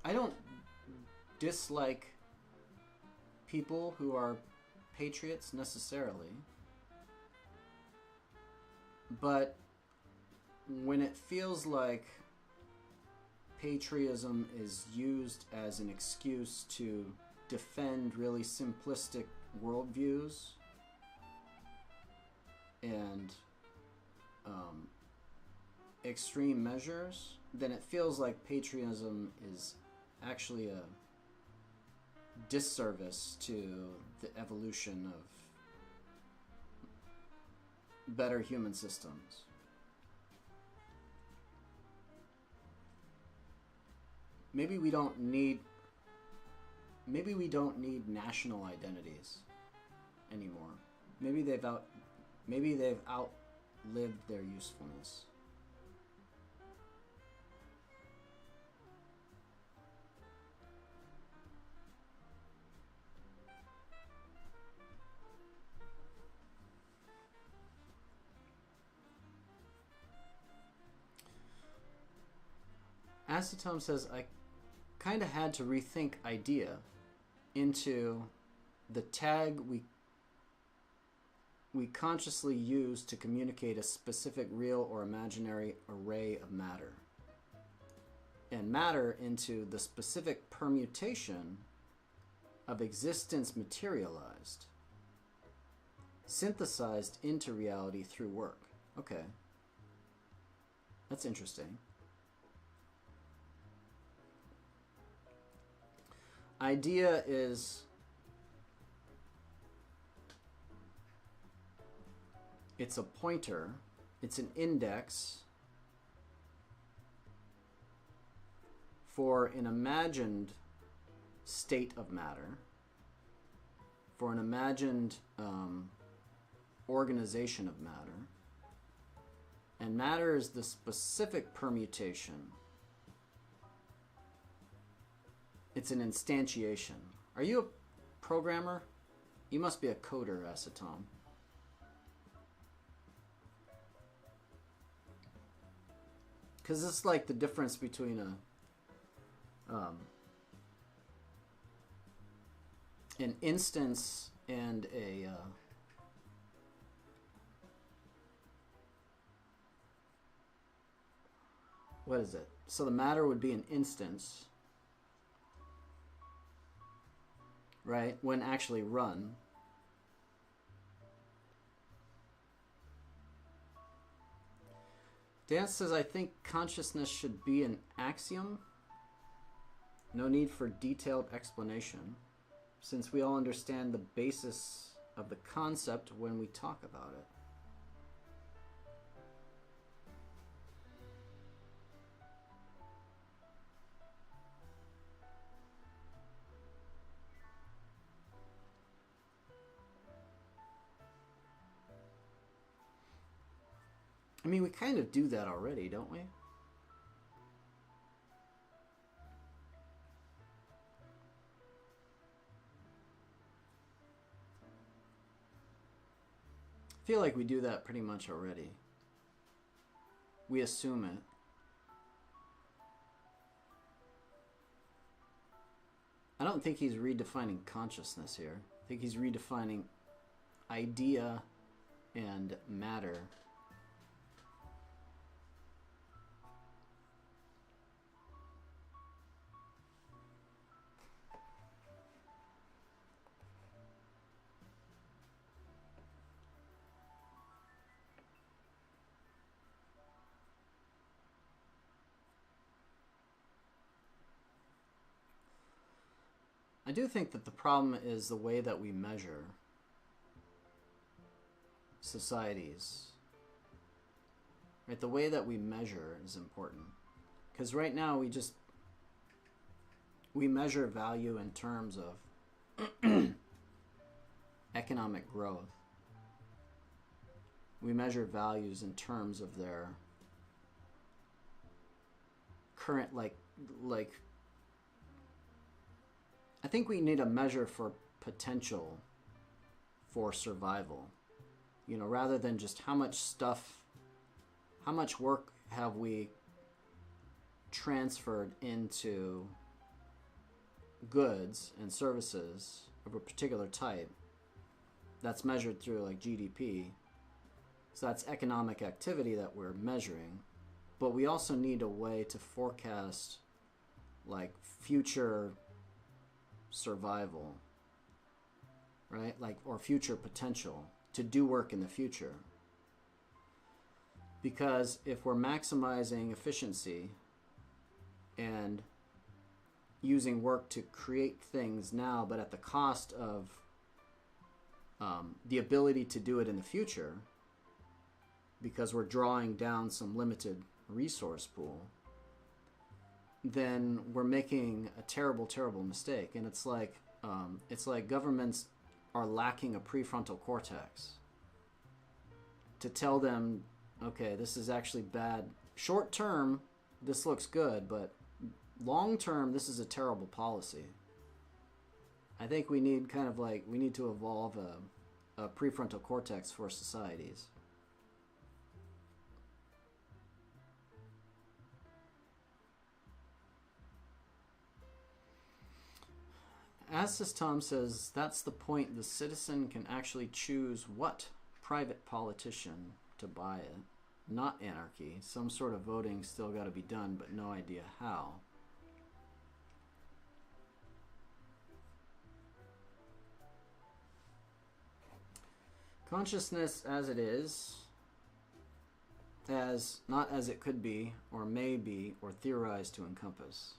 [SPEAKER 1] I don't dislike people who are patriots necessarily. But when it feels like patriotism is used as an excuse to defend really simplistic worldviews and extreme measures, then it feels like patriotism is actually a disservice to the evolution of better human systems. Maybe we don't need national identities anymore. Maybe they've outlived their usefulness. Acetome says, I kind of had to rethink idea into the tag we consciously use to communicate a specific real or imaginary array of matter, and matter into the specific permutation of existence materialized, synthesized into reality through work. Okay. That's interesting. Idea is... it's a pointer, it's an index for an imagined state of matter, for an imagined organization of matter, and matter is the specific permutation. It's an instantiation. Are you a programmer? You must be a coder, Acetome. Because it's like the difference between an instance and a what is it? So the matter would be an instance, right? When actually run. Dan says, I think consciousness should be an axiom. No need for detailed explanation, since we all understand the basis of the concept when we talk about it. I mean, we kind of do that already, don't we? I feel like we do that pretty much already. We assume it. I don't think he's redefining consciousness here. I think he's redefining idea and matter. I do think that the problem is the way that we measure societies. Right? The way that we measure is important. Because right now we measure value in terms of economic growth. We measure values in terms of their current like I think we need a measure for potential for survival. You know, rather than just how much work have we transferred into goods and services of a particular type that's measured through like GDP. So that's economic activity that we're measuring. But we also need a way to forecast like future survival, right? Like, or future potential to do work in the future. Because if we're maximizing efficiency and using work to create things now, but at the cost of the ability to do it in the future, because we're drawing down some limited resource pool, then we're making a terrible, terrible mistake. And it's like governments are lacking a prefrontal cortex to tell them, okay, this is actually bad. Short term, this looks good, but long term, this is a terrible policy. I think we need to evolve a prefrontal cortex for societies. As this Tom says, that's the point. The citizen can actually choose what private politician to buy it. Not anarchy. Some sort of voting still got to be done, but no idea how. Consciousness as it is, as not as it could be, or may be, or theorized to encompass.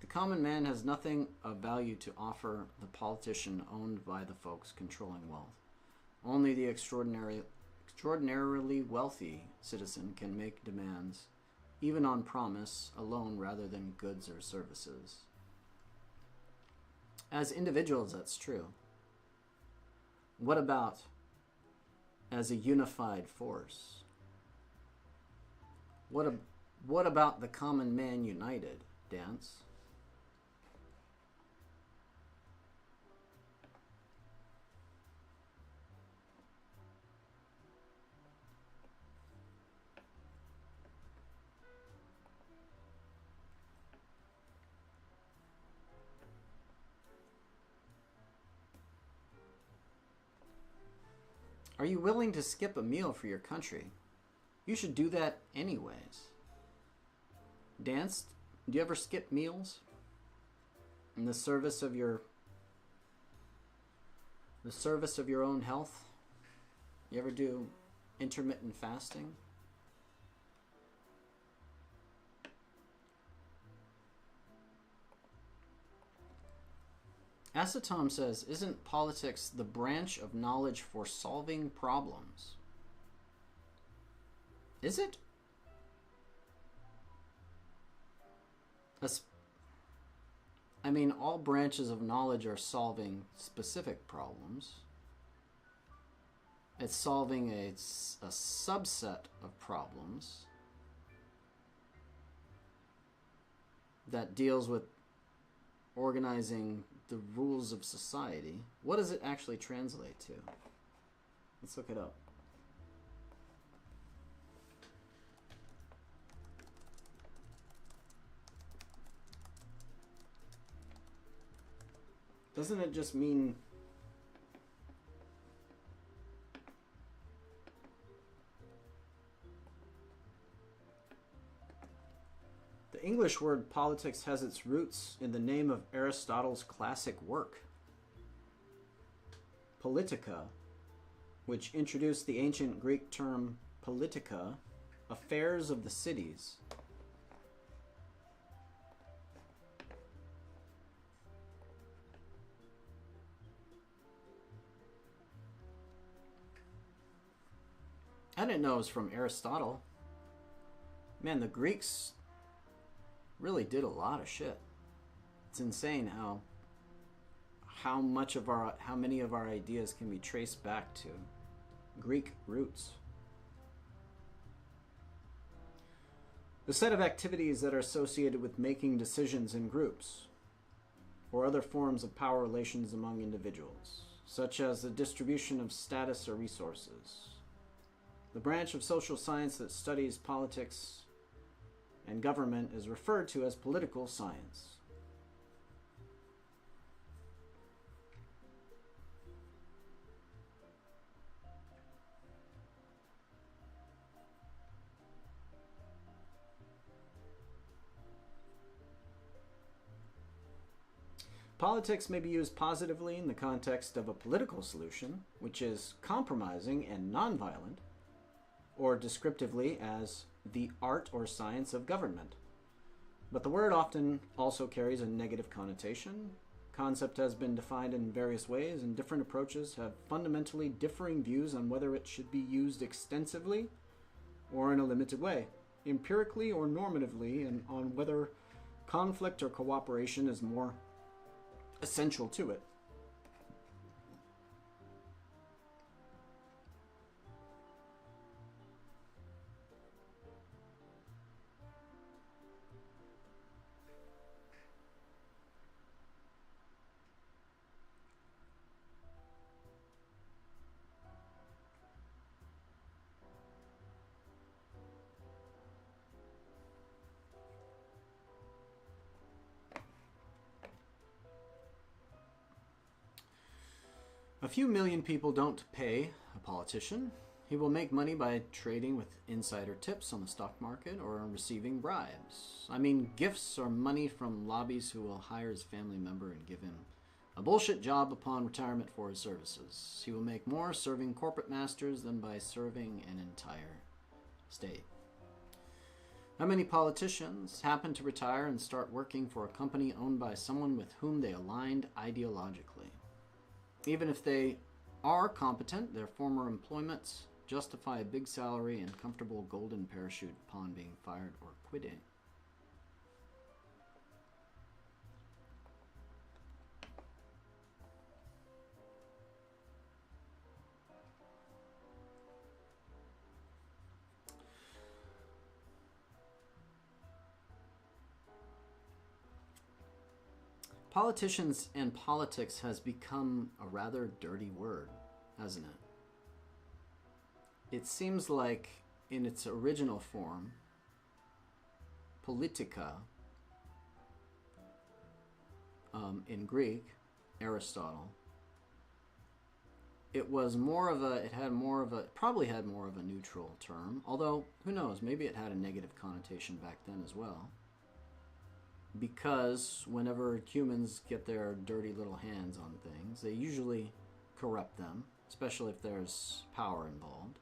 [SPEAKER 1] The common man has nothing of value to offer the politician owned by the folks controlling wealth. Only the extraordinarily wealthy citizen can make demands, even on promise alone rather than goods or services. As individuals, that's true. What about as a unified force? What about the common man united, Dance? Are you willing to skip a meal for your country? You should do that anyways. Dance, do you ever skip meals in the service of your own health? You ever do intermittent fasting? Acetom says, isn't politics the branch of knowledge for solving problems? Is it? I mean, all branches of knowledge are solving specific problems. It's solving a subset of problems that deals with organizing the rules of society. What does it actually translate to? Let's look it up. Doesn't it just mean the English word politics has its roots in the name of Aristotle's classic work, Politica, which introduced the ancient Greek term politica, affairs of the cities. I didn't know it was from Aristotle. Man, the Greeks really did a lot of shit. It's insane how many of our ideas can be traced back to Greek roots. The set of activities that are associated with making decisions in groups or other forms of power relations among individuals, such as the distribution of status or resources. The branch of social science that studies politics and government is referred to as political science. Politics may be used positively in the context of a political solution, which is compromising and nonviolent, or descriptively as the art or science of government. But the word often also carries a negative connotation. Concept has been defined in various ways, and different approaches have fundamentally differing views on whether it should be used extensively or in a limited way, empirically or normatively, and on whether conflict or cooperation is more essential to it. A few million people don't pay a politician. He will make money by trading with insider tips on the stock market or receiving bribes. I mean, gifts or money from lobbies who will hire his family member and give him a bullshit job upon retirement for his services. He will make more serving corporate masters than by serving an entire state. How many politicians happen to retire and start working for a company owned by someone with whom they aligned ideologically? Even if they are competent, their former employments justify a big salary and comfortable golden parachute upon being fired or quitting. Politicians and politics has become a rather dirty word, hasn't it? It seems like in its original form, politica, in Greek, Aristotle, it probably had more of a neutral term, although who knows, maybe it had a negative connotation back then as well. Because whenever humans get their dirty little hands on things, they usually corrupt them, especially if there's power involved.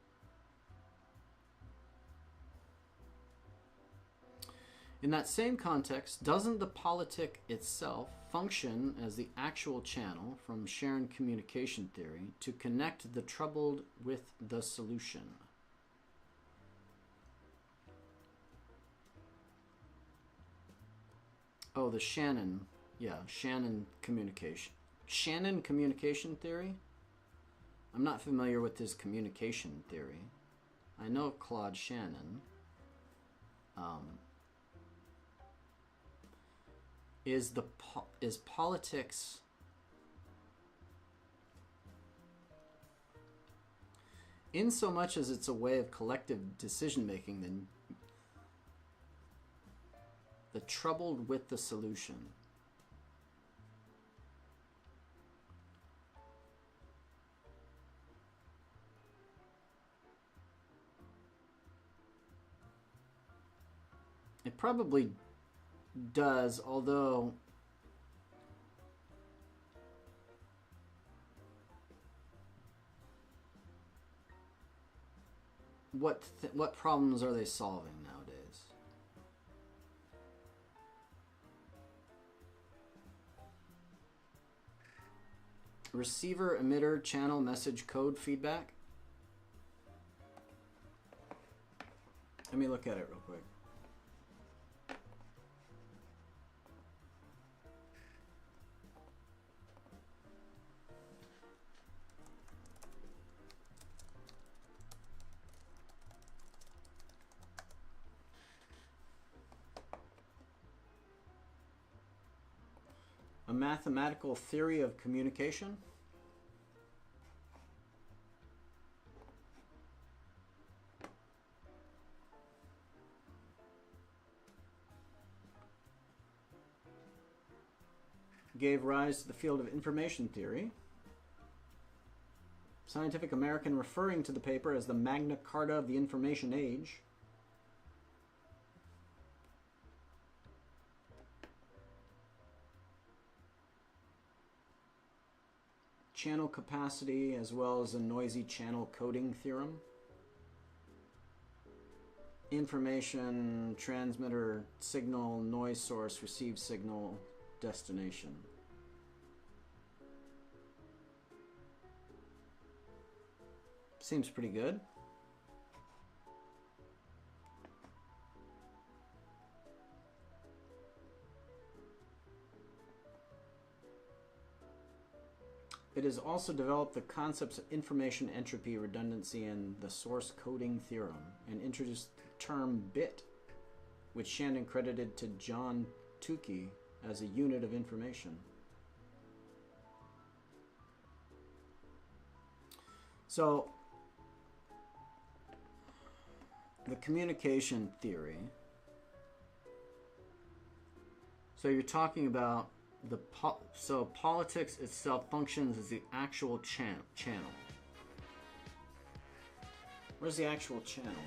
[SPEAKER 1] In that same context, doesn't the politic itself function as the actual channel from shared communication theory to connect the troubled with the solution? Oh, the Shannon. Yeah, Shannon communication. Shannon communication theory? I'm not familiar with his communication theory. I know Claude Shannon. Is politics in so much as it's a way of collective decision making, then the troubled with the solution? It probably does, although what problems are they solving nowadays? Receiver, emitter, channel, message, code, feedback. Let me look at it real quick. A mathematical theory of communication. Gave rise to the field of information theory. Scientific American referring to the paper as the Magna Carta of the Information Age. Channel capacity, as well as a noisy channel coding theorem. Information transmitter, signal, noise source, receive signal, destination. Seems pretty good. It has also developed the concepts of information entropy, redundancy, and the source coding theorem, and introduced the term bit, which Shannon credited to John Tukey as a unit of information. So, the communication theory. So you're talking about so politics itself functions as the actual channel. Where's the actual channel here?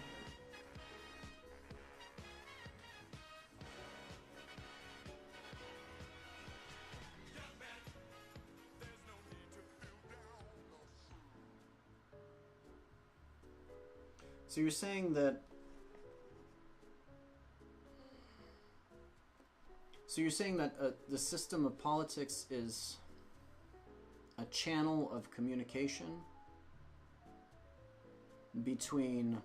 [SPEAKER 1] So you're saying that the system of politics is a channel of communication between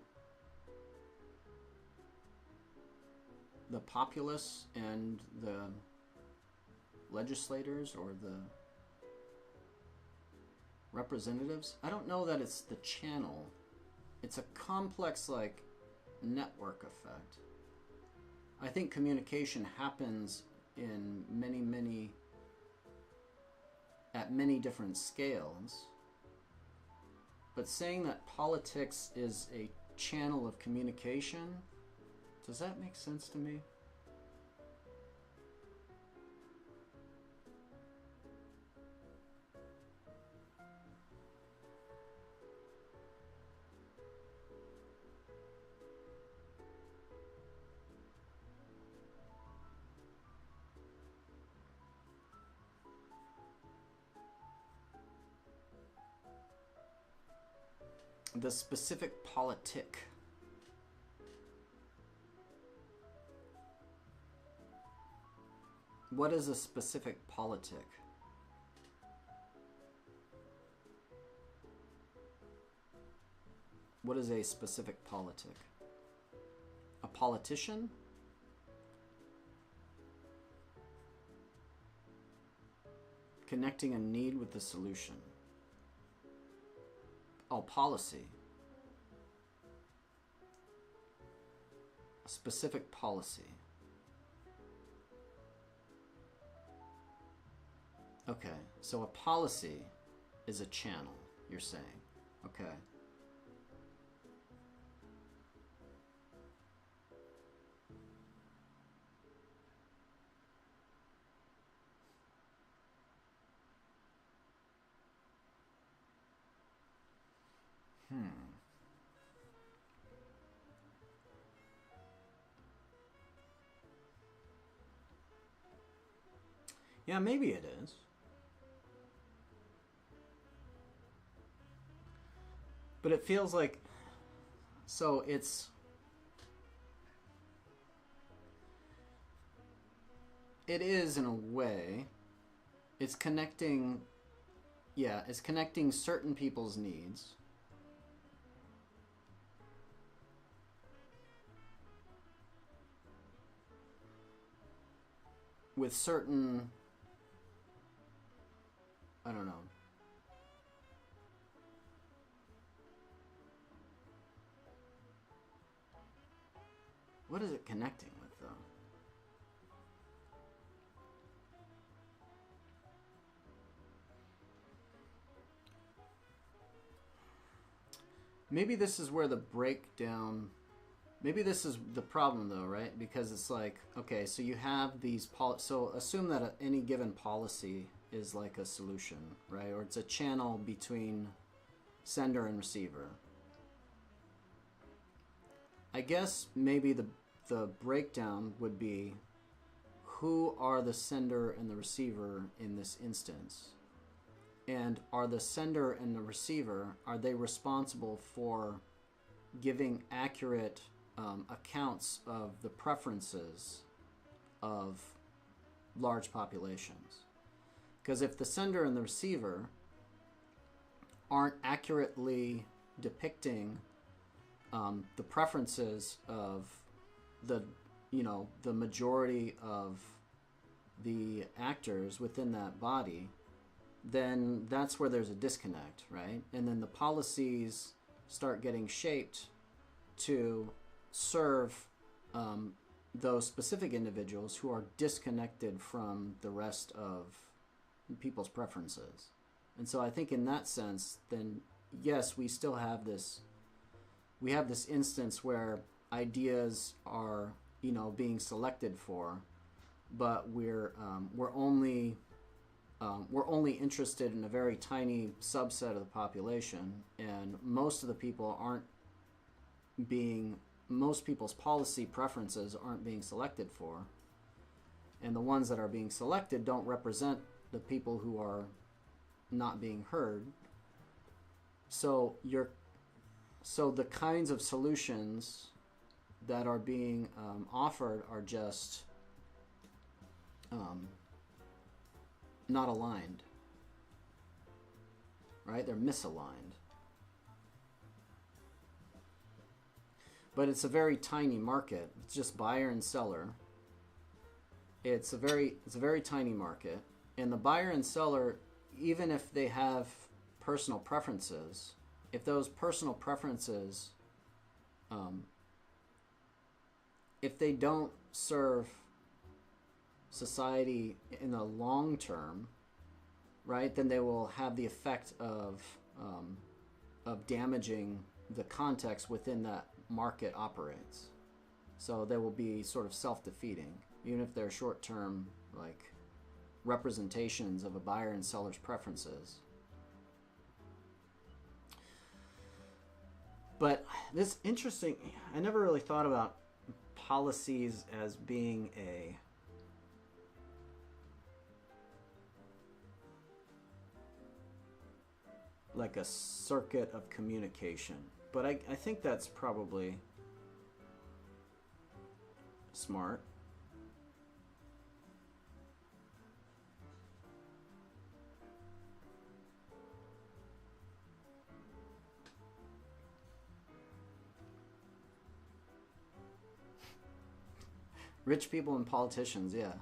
[SPEAKER 1] the populace and the legislators or the representatives? I don't know that it's the channel. It's a complex, like, network effect. I think communication happens in at many different scales. But saying that politics is a channel of communication, does that make sense to me? The specific politic. What is a specific politic? What is a specific politic? A politician? Connecting a need with the solution. Oh, policy. A specific policy. Okay, so a policy is a channel, you're saying. Okay. Yeah, maybe it is. But it feels like, so it is in a way, it's connecting, yeah, it's connecting certain people's needs with certain, I don't know. What is it connecting with, though? Maybe this is where the breakdown... Maybe this is the problem, though, right? Because it's like, okay, so you have these... So assume that any given policy is like a solution, right? Or it's a channel between sender and receiver. I guess maybe the breakdown would be, who are the sender and the receiver in this instance? And are the sender and the receiver, are they responsible for giving accurate accounts of the preferences of large populations? Because if the sender and the receiver aren't accurately depicting the preferences of the majority of the actors within that body, then that's where there's a disconnect, right? And then the policies start getting shaped to serve those specific individuals who are disconnected from the rest of people's preferences. And so I think in that sense, then yes, we still have this, we have this instance where ideas are, being selected for, but we're only interested in a very tiny subset of the population, and most people's policy preferences aren't being selected for, and the ones that are being selected don't represent the people who are not being heard. So the kinds of solutions that are being offered are just not aligned, right? They're misaligned. But it's a very tiny market. It's just buyer and seller. It's a very tiny market, and the buyer and seller, even if they have personal preferences, if those personal preferences, if they don't serve society in the long term, right, then they will have the effect of damaging the context within that market operates. So they will be sort of self-defeating, even if they're short-term, like, representations of a buyer and seller's preferences. But this interesting, I never really thought about policies as being like a circuit of communication. But I think that's probably smart. Rich people and politicians, yeah.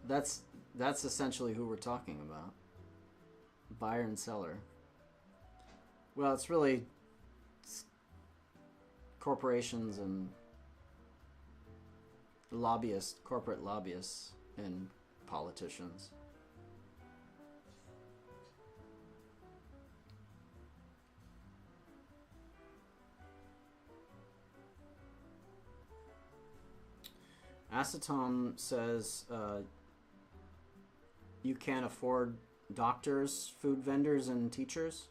[SPEAKER 1] That's essentially who we're talking about. Buyer and seller. Well, it's really corporations and lobbyists, corporate lobbyists and politicians. Acetone says you can't afford doctors, food vendors, and teachers.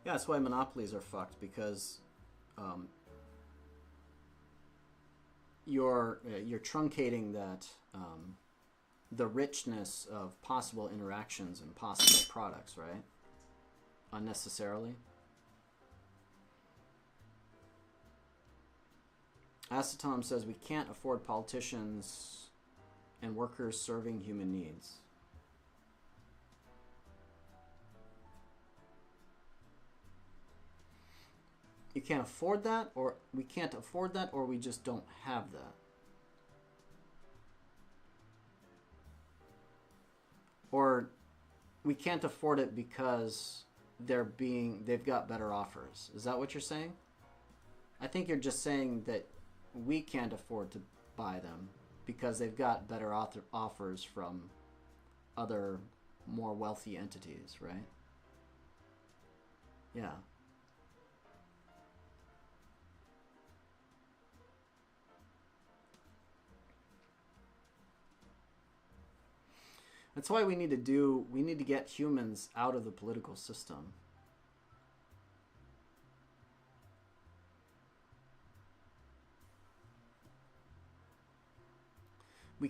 [SPEAKER 1] Yeah, that's why monopolies are fucked, because you're truncating that the richness of possible interactions and possible products, right? Unnecessarily. Acetone says we can't afford politicians and workers serving human needs. You can't afford that, or we can't afford that, or we just don't have that. Or we can't afford it because they've got better offers. Is that what you're saying? I think you're just saying that we can't afford to buy them because they've got better offers from other more wealthy entities, right? Yeah. That's why we need to get humans out of the political system.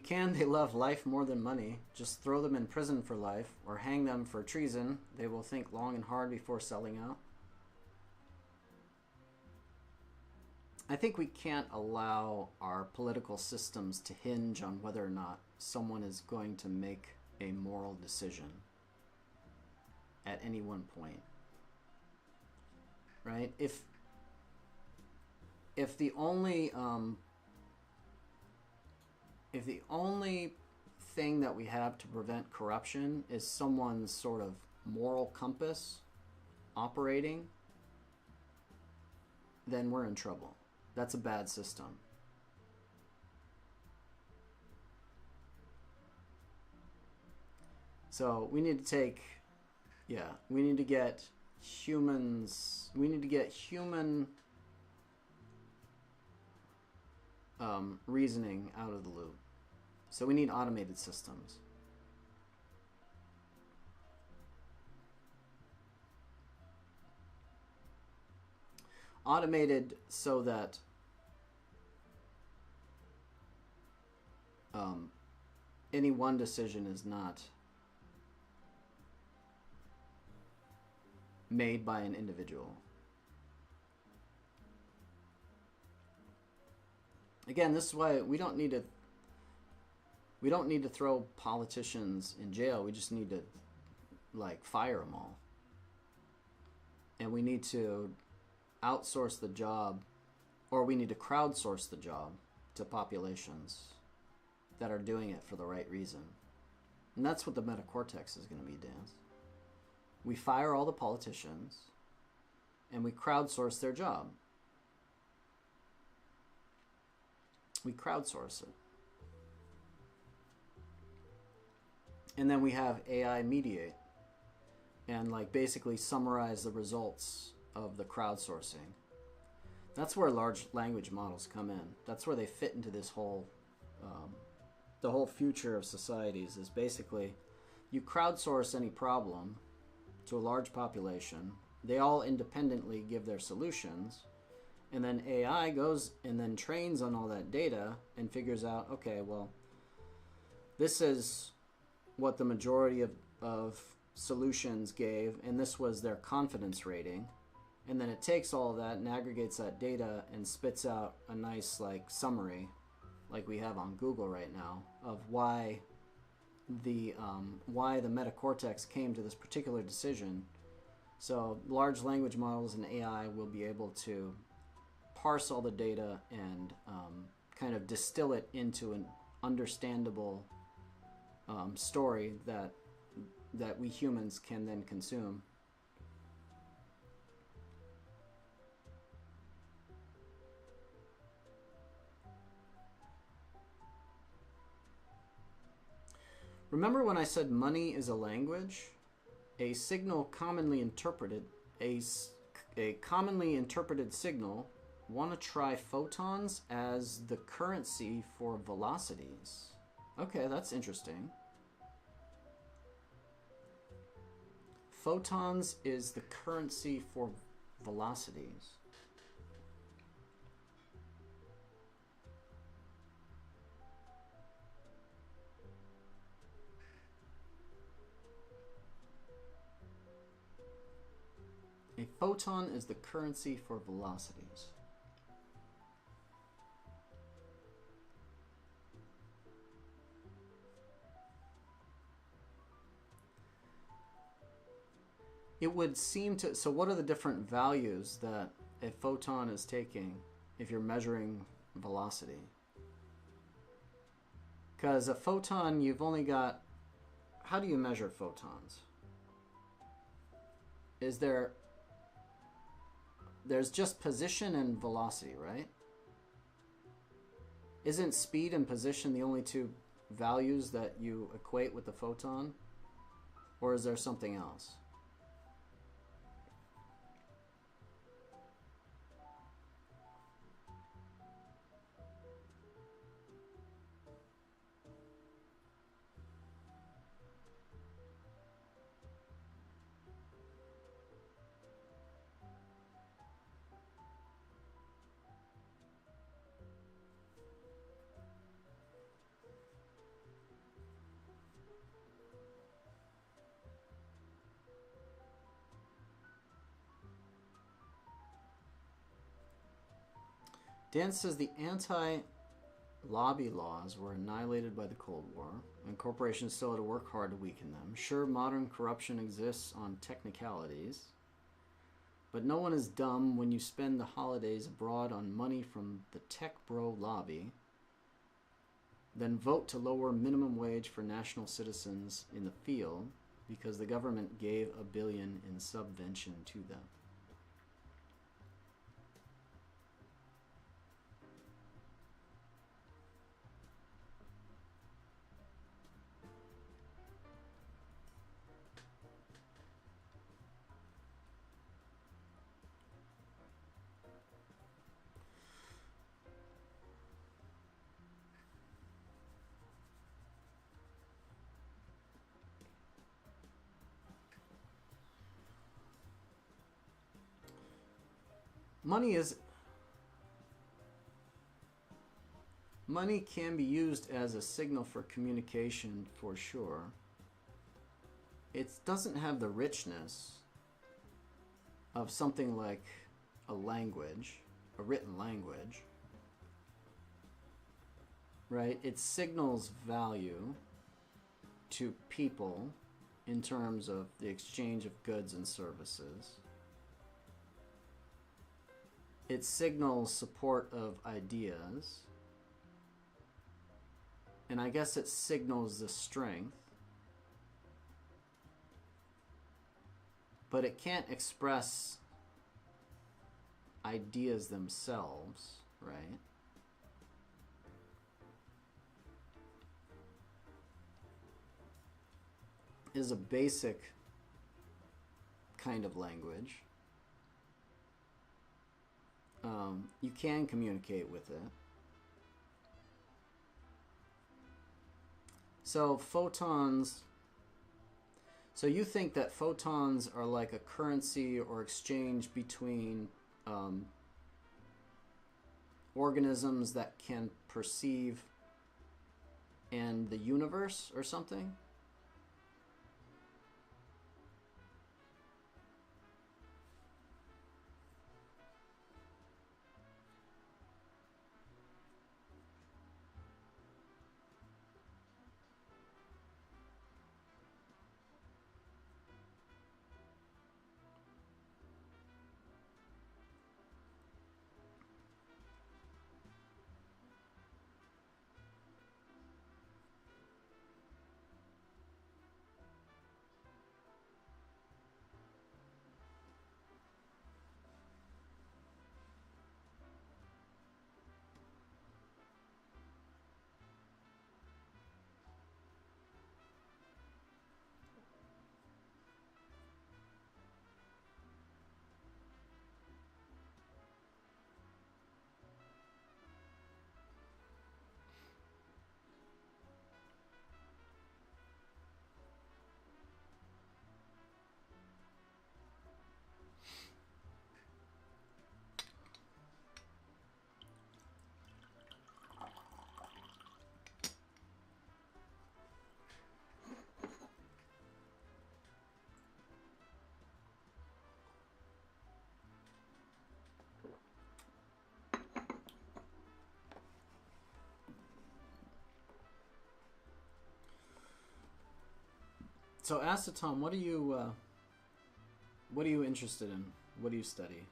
[SPEAKER 1] They love life more than money. Just throw them in prison for life or hang them for treason. They will think long and hard before selling out. I think we can't allow our political systems to hinge on whether or not someone is going to make a moral decision at any one point, right? If the only thing that we have to prevent corruption is someone's sort of moral compass operating, then we're in trouble. That's a bad system. So we need to get humans, we need to get human reasoning out of the loop. So we need automated systems. Automated so that any one decision is not made by an individual. Again, this is why we don't need to throw politicians in jail. We just need to fire them all. And we need to outsource the job, or we need to crowdsource the job to populations that are doing it for the right reason. And that's what the metacortex is going to be, Dan. We fire all the politicians, and we crowdsource their job. We crowdsource it. And then we have AI mediate and basically summarize the results of the crowdsourcing. That's where large language models come in. That's where they fit into this whole, the whole future of societies is basically you crowdsource any problem to a large population. They all independently give their solutions. And then AI goes and then trains on all that data and figures out, okay, well, this is what the majority of solutions gave, and this was their confidence rating. And then it takes all of that and aggregates that data and spits out a nice summary, like we have on Google right now, of why the why the metacortex came to this particular decision. So large language models and AI will be able to parse all the data and kind of distill it into an understandable story that we humans can then consume. Remember when I said money is a language? A signal commonly interpreted, a commonly interpreted signal, want to try photons as the currency for velocities. Okay, that's interesting. Photons is the currency for velocities. A photon is the currency for velocities. It would seem to... So what are the different values that a photon is taking if you're measuring velocity? Because a photon, you've only got... How do you measure photons? Is there... There's just position and velocity, right? Isn't speed and position the only two values that you equate with the photon? Or is there something else? Dan says the anti-lobby laws were annihilated by the Cold War, and corporations still had to work hard to weaken them. Sure, modern corruption exists on technicalities, but no one is dumb when you spend the holidays abroad on money from the tech bro lobby, then vote to lower minimum wage for national citizens in the field because the government gave $1 billion in subvention to them. Money can be used as a signal for communication for sure. It doesn't have the richness of something like a language, a written language, right? It signals value to people in terms of the exchange of goods and services. It signals support of ideas. And I guess it signals the strength. But it can't express ideas themselves, right? It is a basic kind of language. You can communicate with it. So photons, so you think that photons are like a currency or exchange between organisms that can perceive and the universe or something? So, Acetom, what are you interested in? What do you study?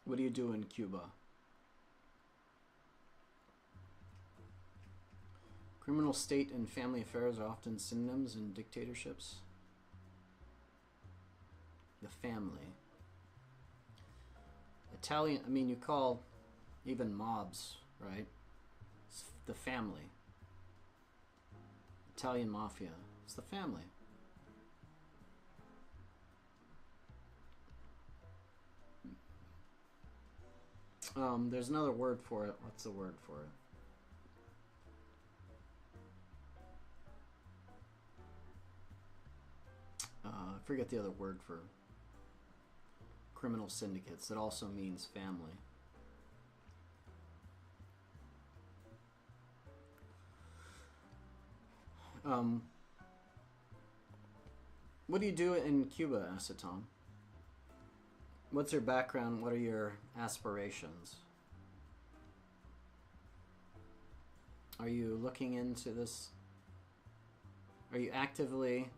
[SPEAKER 1] What do you do in Cuba? Criminal state and family affairs are often synonyms in dictatorships. The family. Italian, I mean, you call even mobs, right? It's the family. Italian mafia. It's the family. There's another word for it. What's the word for it? I forget the other word for criminal syndicates. That also means family. What do you do in Cuba, Acetom? What's your background? What are your aspirations? Are you looking into this? Are you actively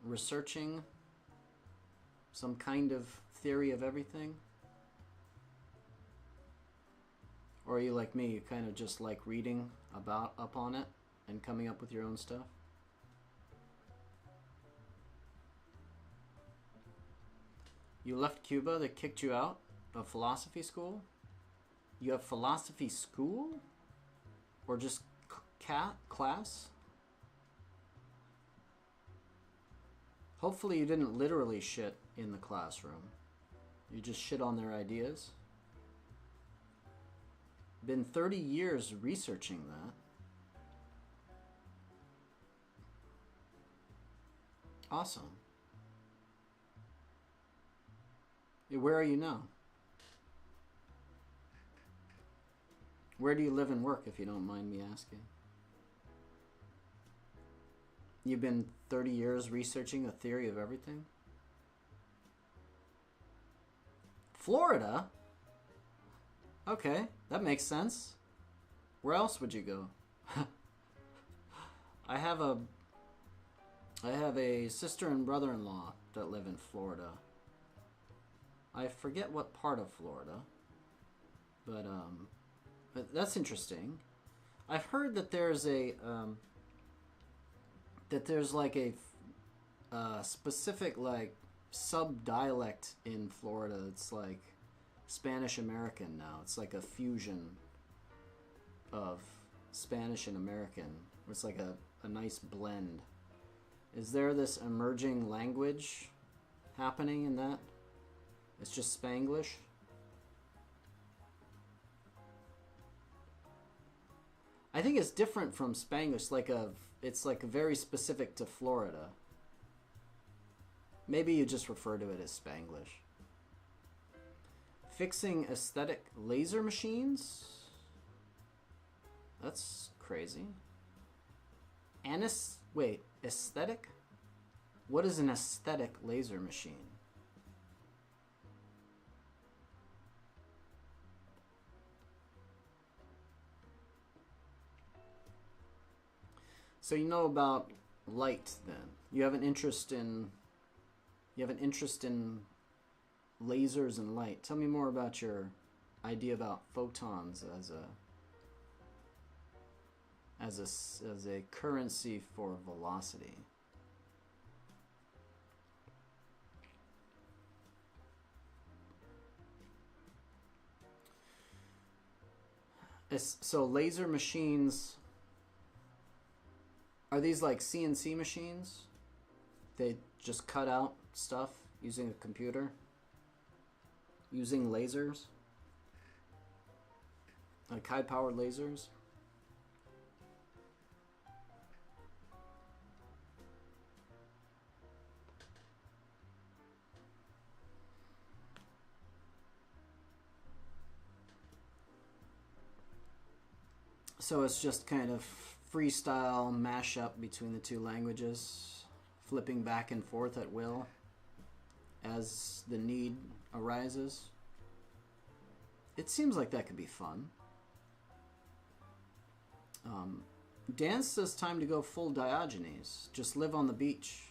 [SPEAKER 1] researching some kind of theory of everything? Or are you like me, you kind of just like reading up on it and coming up with your own stuff? You left Cuba, they kicked you out of philosophy school? You have philosophy school? Or just class? Hopefully you didn't literally shit in the classroom. You just shit on their ideas. Been 30 years researching that. Awesome. Where are you now? Where do you live and work, if you don't mind me asking? You've been 30 years researching a theory of everything? Florida? Okay, that makes sense. Where else would you go? I have a sister and brother-in-law that live in Florida. I forget what part of Florida, but that's interesting. I've heard that there's like a specific like sub-dialect in Florida. It's like Spanish American now. It's like a fusion of Spanish and American. It's like a nice blend. Is there this emerging language happening in that? It's just Spanglish? I think it's different from Spanglish. It's like very specific to Florida. Maybe you just refer to it as Spanglish. Fixing aesthetic laser machines? That's crazy. Wait, aesthetic? What is an aesthetic laser machine? So you know about light then. You have an interest in lasers and light. Tell me more about your idea about photons as a currency for velocity. So laser machines, are these like CNC machines? They just cut out stuff using a computer? Using lasers? Like high-powered lasers? So it's just kind of freestyle mashup between the two languages, flipping back and forth at will as the need arises. It seems like that could be fun. Dan says time to go full Diogenes. Just live on the beach.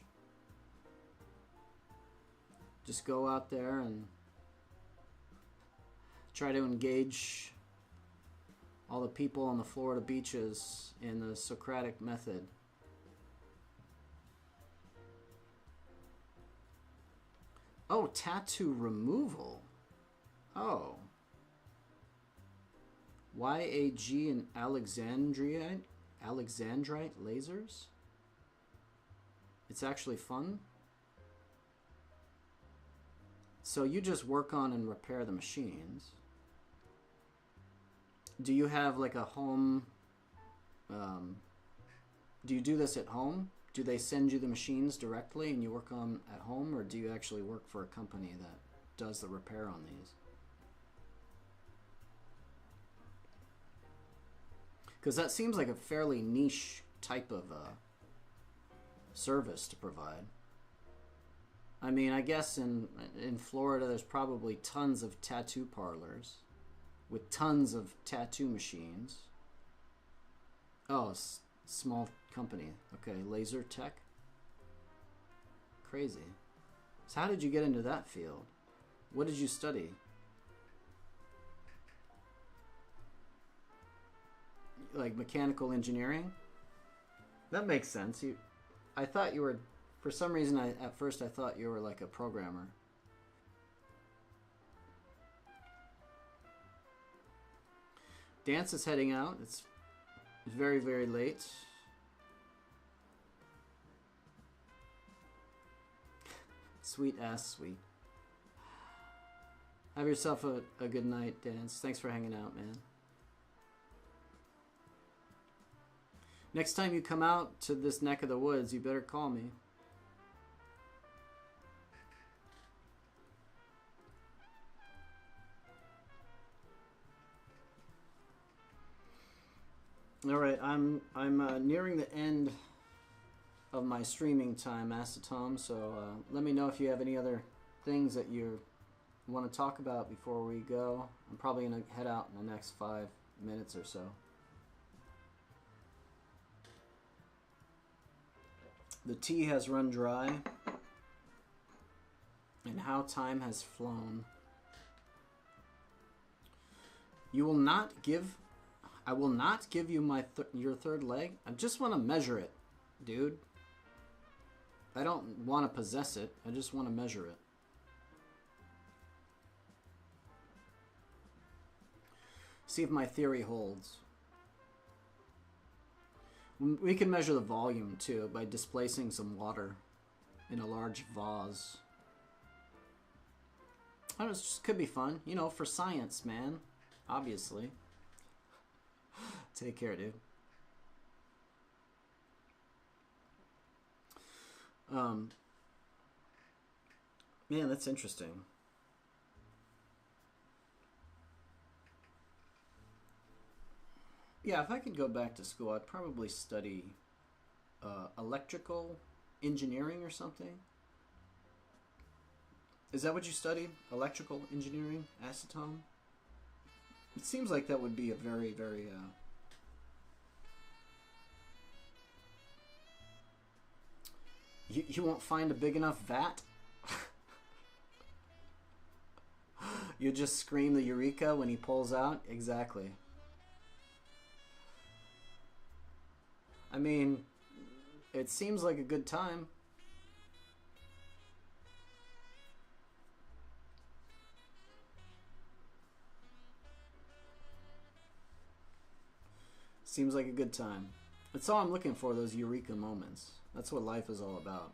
[SPEAKER 1] Just go out there and try to engage all the people on the Florida beaches in the Socratic method. Oh, tattoo removal. Oh. YAG and Alexandrite lasers? It's actually fun? So you just work on and repair the machines. Do you have like a home... do you do this at home? Do they send you the machines directly and you work on at home? Or do you actually work for a company that does the repair on these? Because that seems like a fairly niche type of service to provide. I mean, I guess in Florida there's probably tons of tattoo parlors with tons of tattoo machines. Oh, small company. Okay, laser tech. Crazy. So how did you get into that field? What did you study? Like mechanical engineering? That makes sense. I thought you were, for some reason, at first I thought you were like a programmer. Dance is heading out. It's very, very late. Sweet ass sweet. Have yourself a good night, Dance. Thanks for hanging out, man. Next time you come out to this neck of the woods, you better call me. All right, I'm nearing the end of my streaming time, Acetom. So let me know if you have any other things that you want to talk about before we go. I'm probably gonna head out in the next 5 minutes or so. The tea has run dry, and how time has flown. You will not give... I will not give you your third leg. I just want to measure it, dude. I don't want to possess it. I just want to measure it. See if my theory holds. We can measure the volume, too, by displacing some water in a large vase. Oh, it just could be fun. You know, for science, man. Obviously. Take care, dude. Man, that's interesting. Yeah, if I could go back to school, I'd probably study electrical engineering or something. Is that what you studied? Electrical engineering? Acetone? It seems like that would be a very, very... You won't find a big enough vat? You just scream the eureka when he pulls out? Exactly. I mean, it seems like a good time. Seems like a good time. That's all I'm looking for, those eureka moments. That's what life is all about.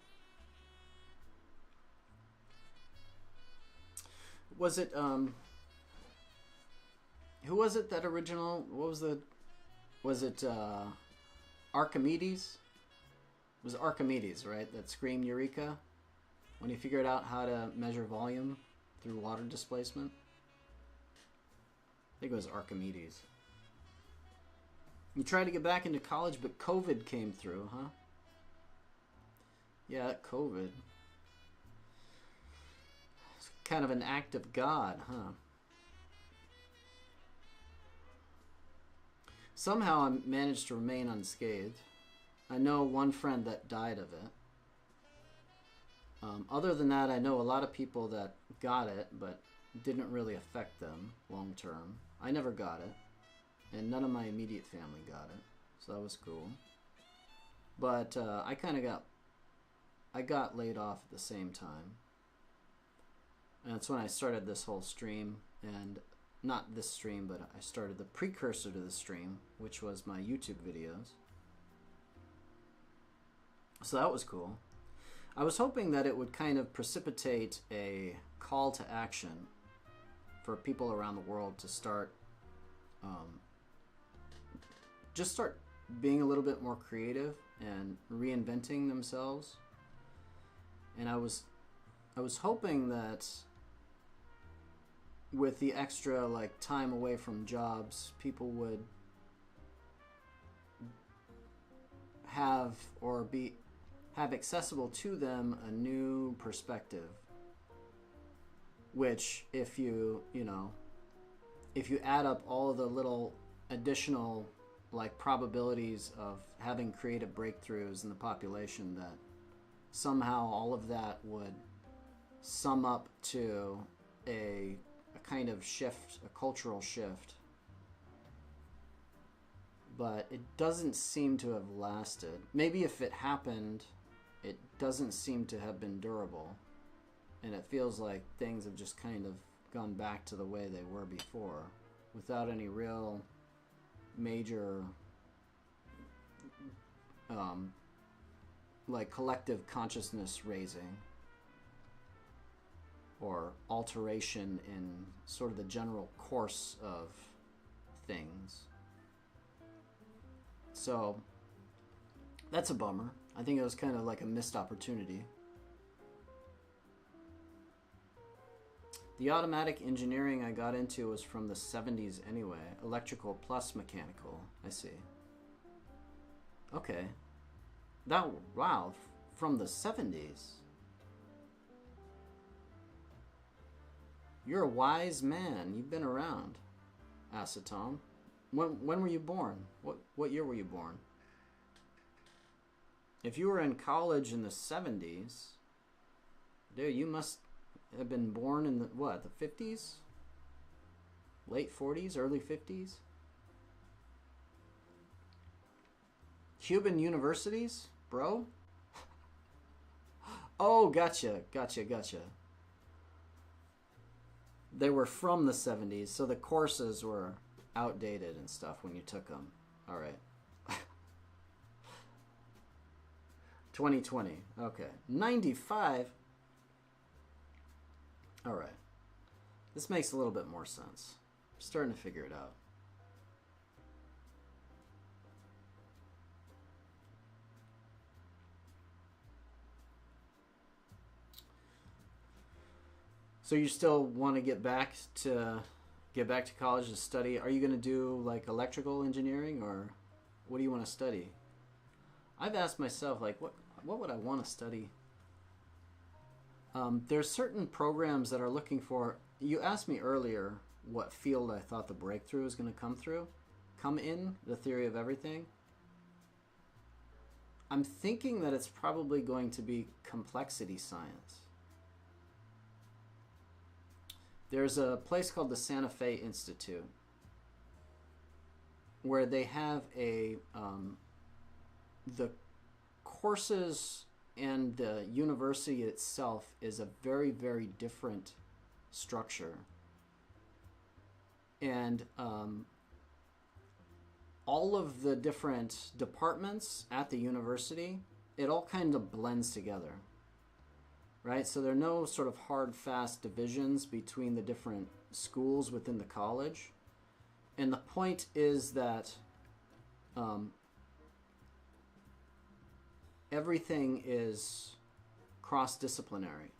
[SPEAKER 1] Was it, who was it that original, what was the, was it, Archimedes? It was Archimedes, right? That screamed eureka when he figured out how to measure volume through water displacement. I think it was Archimedes. You tried to get back into college, but COVID came through, huh? Yeah, COVID. It's kind of an act of God, huh? somehow I managed to remain unscathed. I know one friend that died of it. Other than that, I know a lot of people that got it, but didn't really affect them long term. I never got it, and none of my immediate family got it, so that was cool. But I got laid off at the same time, and that's when I started this whole stream, and not this stream, but I started the precursor to the stream, which was my YouTube videos. So that was cool. I was hoping that it would kind of precipitate a call to action for people around the world to start, just start being a little bit more creative and reinventing themselves. And I was hoping that with the extra like time away from jobs, people would have accessible to them a new perspective, which if you add up all of the little additional like probabilities of having creative breakthroughs in the population, that somehow all of that would sum up to a kind of shift, a cultural shift. But it doesn't seem to have lasted. Maybe if it happened, it doesn't seem to have been durable. And it feels like things have just kind of gone back to the way they were before, without any real major like collective consciousness raising or alteration in sort of the general course of things. So that's a bummer. I think it was kind of like a missed opportunity. The automatic engineering I got into was from the 70s anyway. Electrical plus mechanical. I see. Okay. Wow, from the 70s. You're a wise man. You've been around, Acetone. When were you born? What year were you born? If you were in college in the 70s, dude, you must have been born in the 50s? Late 40s, early 50s? Cuban universities, bro? Oh, gotcha. They were from the 70s, so the courses were outdated and stuff when you took them. All right. 2020. Okay. 95. All right. This makes a little bit more sense. I'm starting to figure it out. So you still want to get back to college to study? Are you going to do like electrical engineering, or what do you want to study? I've asked myself, like, what would I want to study? There's certain programs that are looking for. You asked me earlier what field I thought the breakthrough was going to come in, the theory of everything. I'm thinking that it's probably going to be complexity science. There's a place called the Santa Fe Institute where they have the courses, and the university itself is a very, very different structure. And all of the different departments at the university, it all kind of blends together. Right? So there are no sort of hard, fast divisions between the different schools within the college. And the point is that everything is cross-disciplinary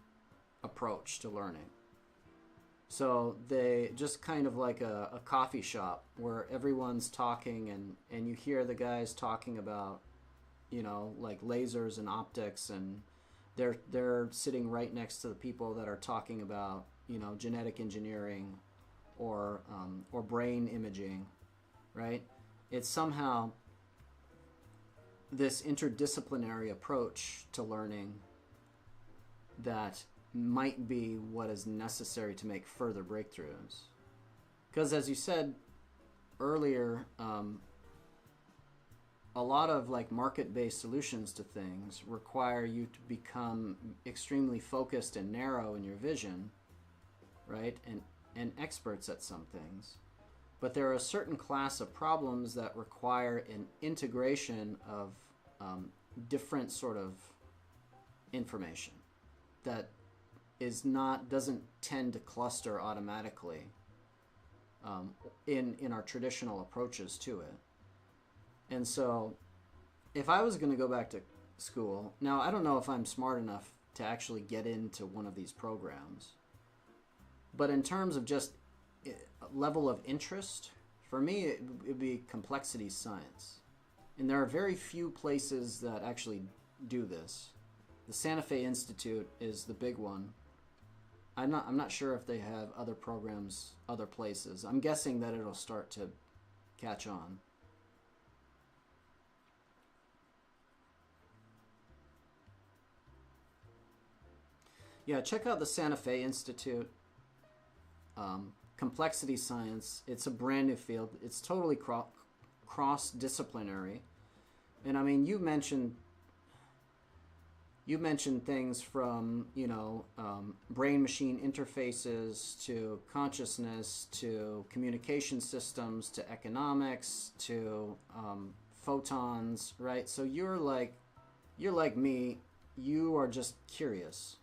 [SPEAKER 1] approach to learning. So they just kind of like a coffee shop where everyone's talking, and you hear the guys talking about, like lasers and optics, and they're sitting right next to the people that are talking about, genetic engineering or brain imaging, right? it's somehow this interdisciplinary approach to learning that might be what is necessary to make further breakthroughs. Because as you said earlier, a lot of like market-based solutions to things require you to become extremely focused and narrow in your vision, right? And experts at some things. But there are a certain class of problems that require an integration of different sort of information that doesn't tend to cluster automatically in our traditional approaches to it. And so if I was going to go back to school, now I don't know if I'm smart enough to actually get into one of these programs, but in terms of just level of interest, for me it would be complexity science. And there are very few places that actually do this. The Santa Fe Institute is the big one. I'm not sure if they have other programs other places. I'm guessing that it'll start to catch on. Yeah, check out the Santa Fe Institute. Complexity science. It's a brand new field. It's totally cross-disciplinary. And I mean, you mentioned things from, brain-machine interfaces to consciousness to communication systems to economics to photons, right? So you're like me. You are just curious.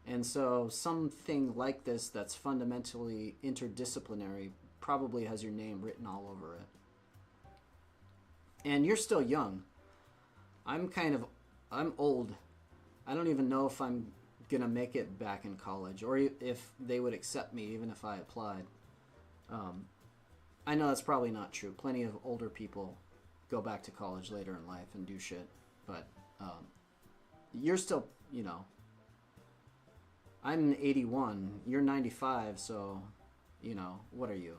[SPEAKER 1] And so something like this that's fundamentally interdisciplinary probably has your name written all over it. And you're still young. I'm old. I don't even know if I'm going to make it back in college or if they would accept me even if I applied. I know that's probably not true. Plenty of older people go back to college later in life and do shit. But you're still, I'm 81, you're 95, so, what are you?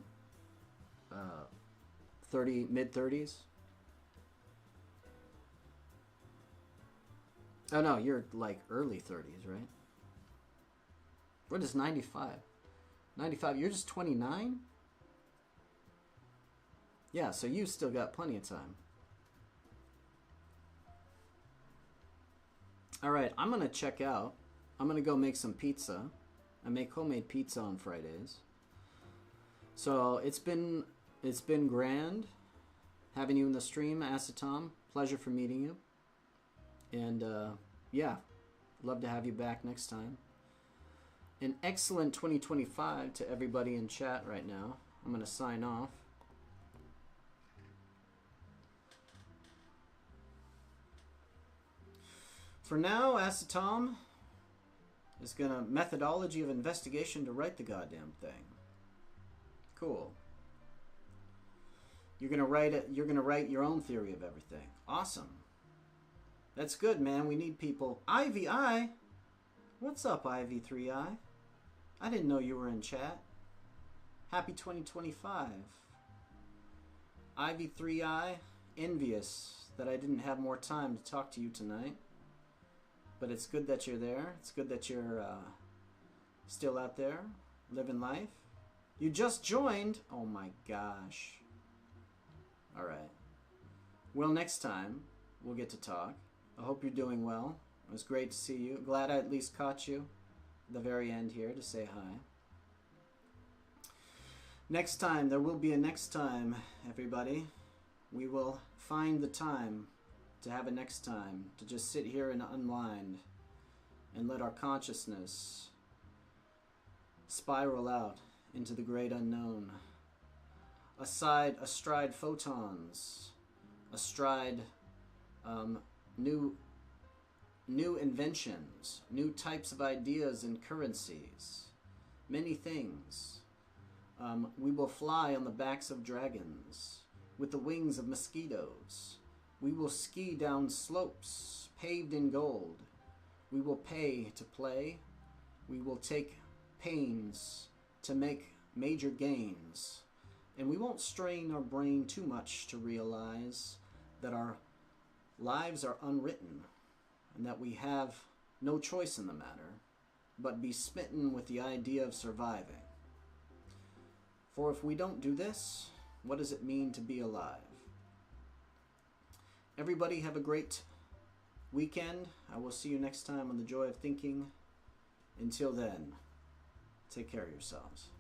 [SPEAKER 1] 30, mid-30s? Oh, no, you're like early 30s, right? What is 95? 95, you're just 29? Yeah, so you still got plenty of time. All right, I'm going to check out. I'm going to go make some pizza. I make homemade pizza on Fridays. So it's been grand having you in the stream, Acetom. Pleasure for meeting you. And yeah, love to have you back next time. An excellent 2025 to everybody in chat right now. I'm going to sign off. For now, Acetom is gonna methodology of investigation to write the goddamn thing. Cool. You're gonna write it. You're gonna write your own theory of everything. Awesome. That's good, man. We need people. Ivy I. What's up, Ivy 3I? I didn't know you were in chat. Happy 2025. Ivy 3I. Envious that I didn't have more time to talk to you tonight. But it's good that you're there. It's good that you're still out there, living life. You just joined. Oh my gosh. All right. Well, next time we'll get to talk. I hope you're doing well. It was great to see you. Glad I at least caught you at the very end here to say hi. Next time, there will be a next time, everybody. We will find the time to have a next time, to just sit here and unwind and let our consciousness spiral out into the great unknown. Astride photons, astride new inventions, new types of ideas and currencies, many things. We will fly on the backs of dragons, with the wings of mosquitoes. We will ski down slopes paved in gold. We will pay to play. We will take pains to make major gains. And we won't strain our brain too much to realize that our lives are unwritten and that we have no choice in the matter, but be smitten with the idea of surviving. For if we don't do this, what does it mean to be alive? Everybody have a great weekend. I will see you next time on The Joy of Thinking. Until then, take care of yourselves.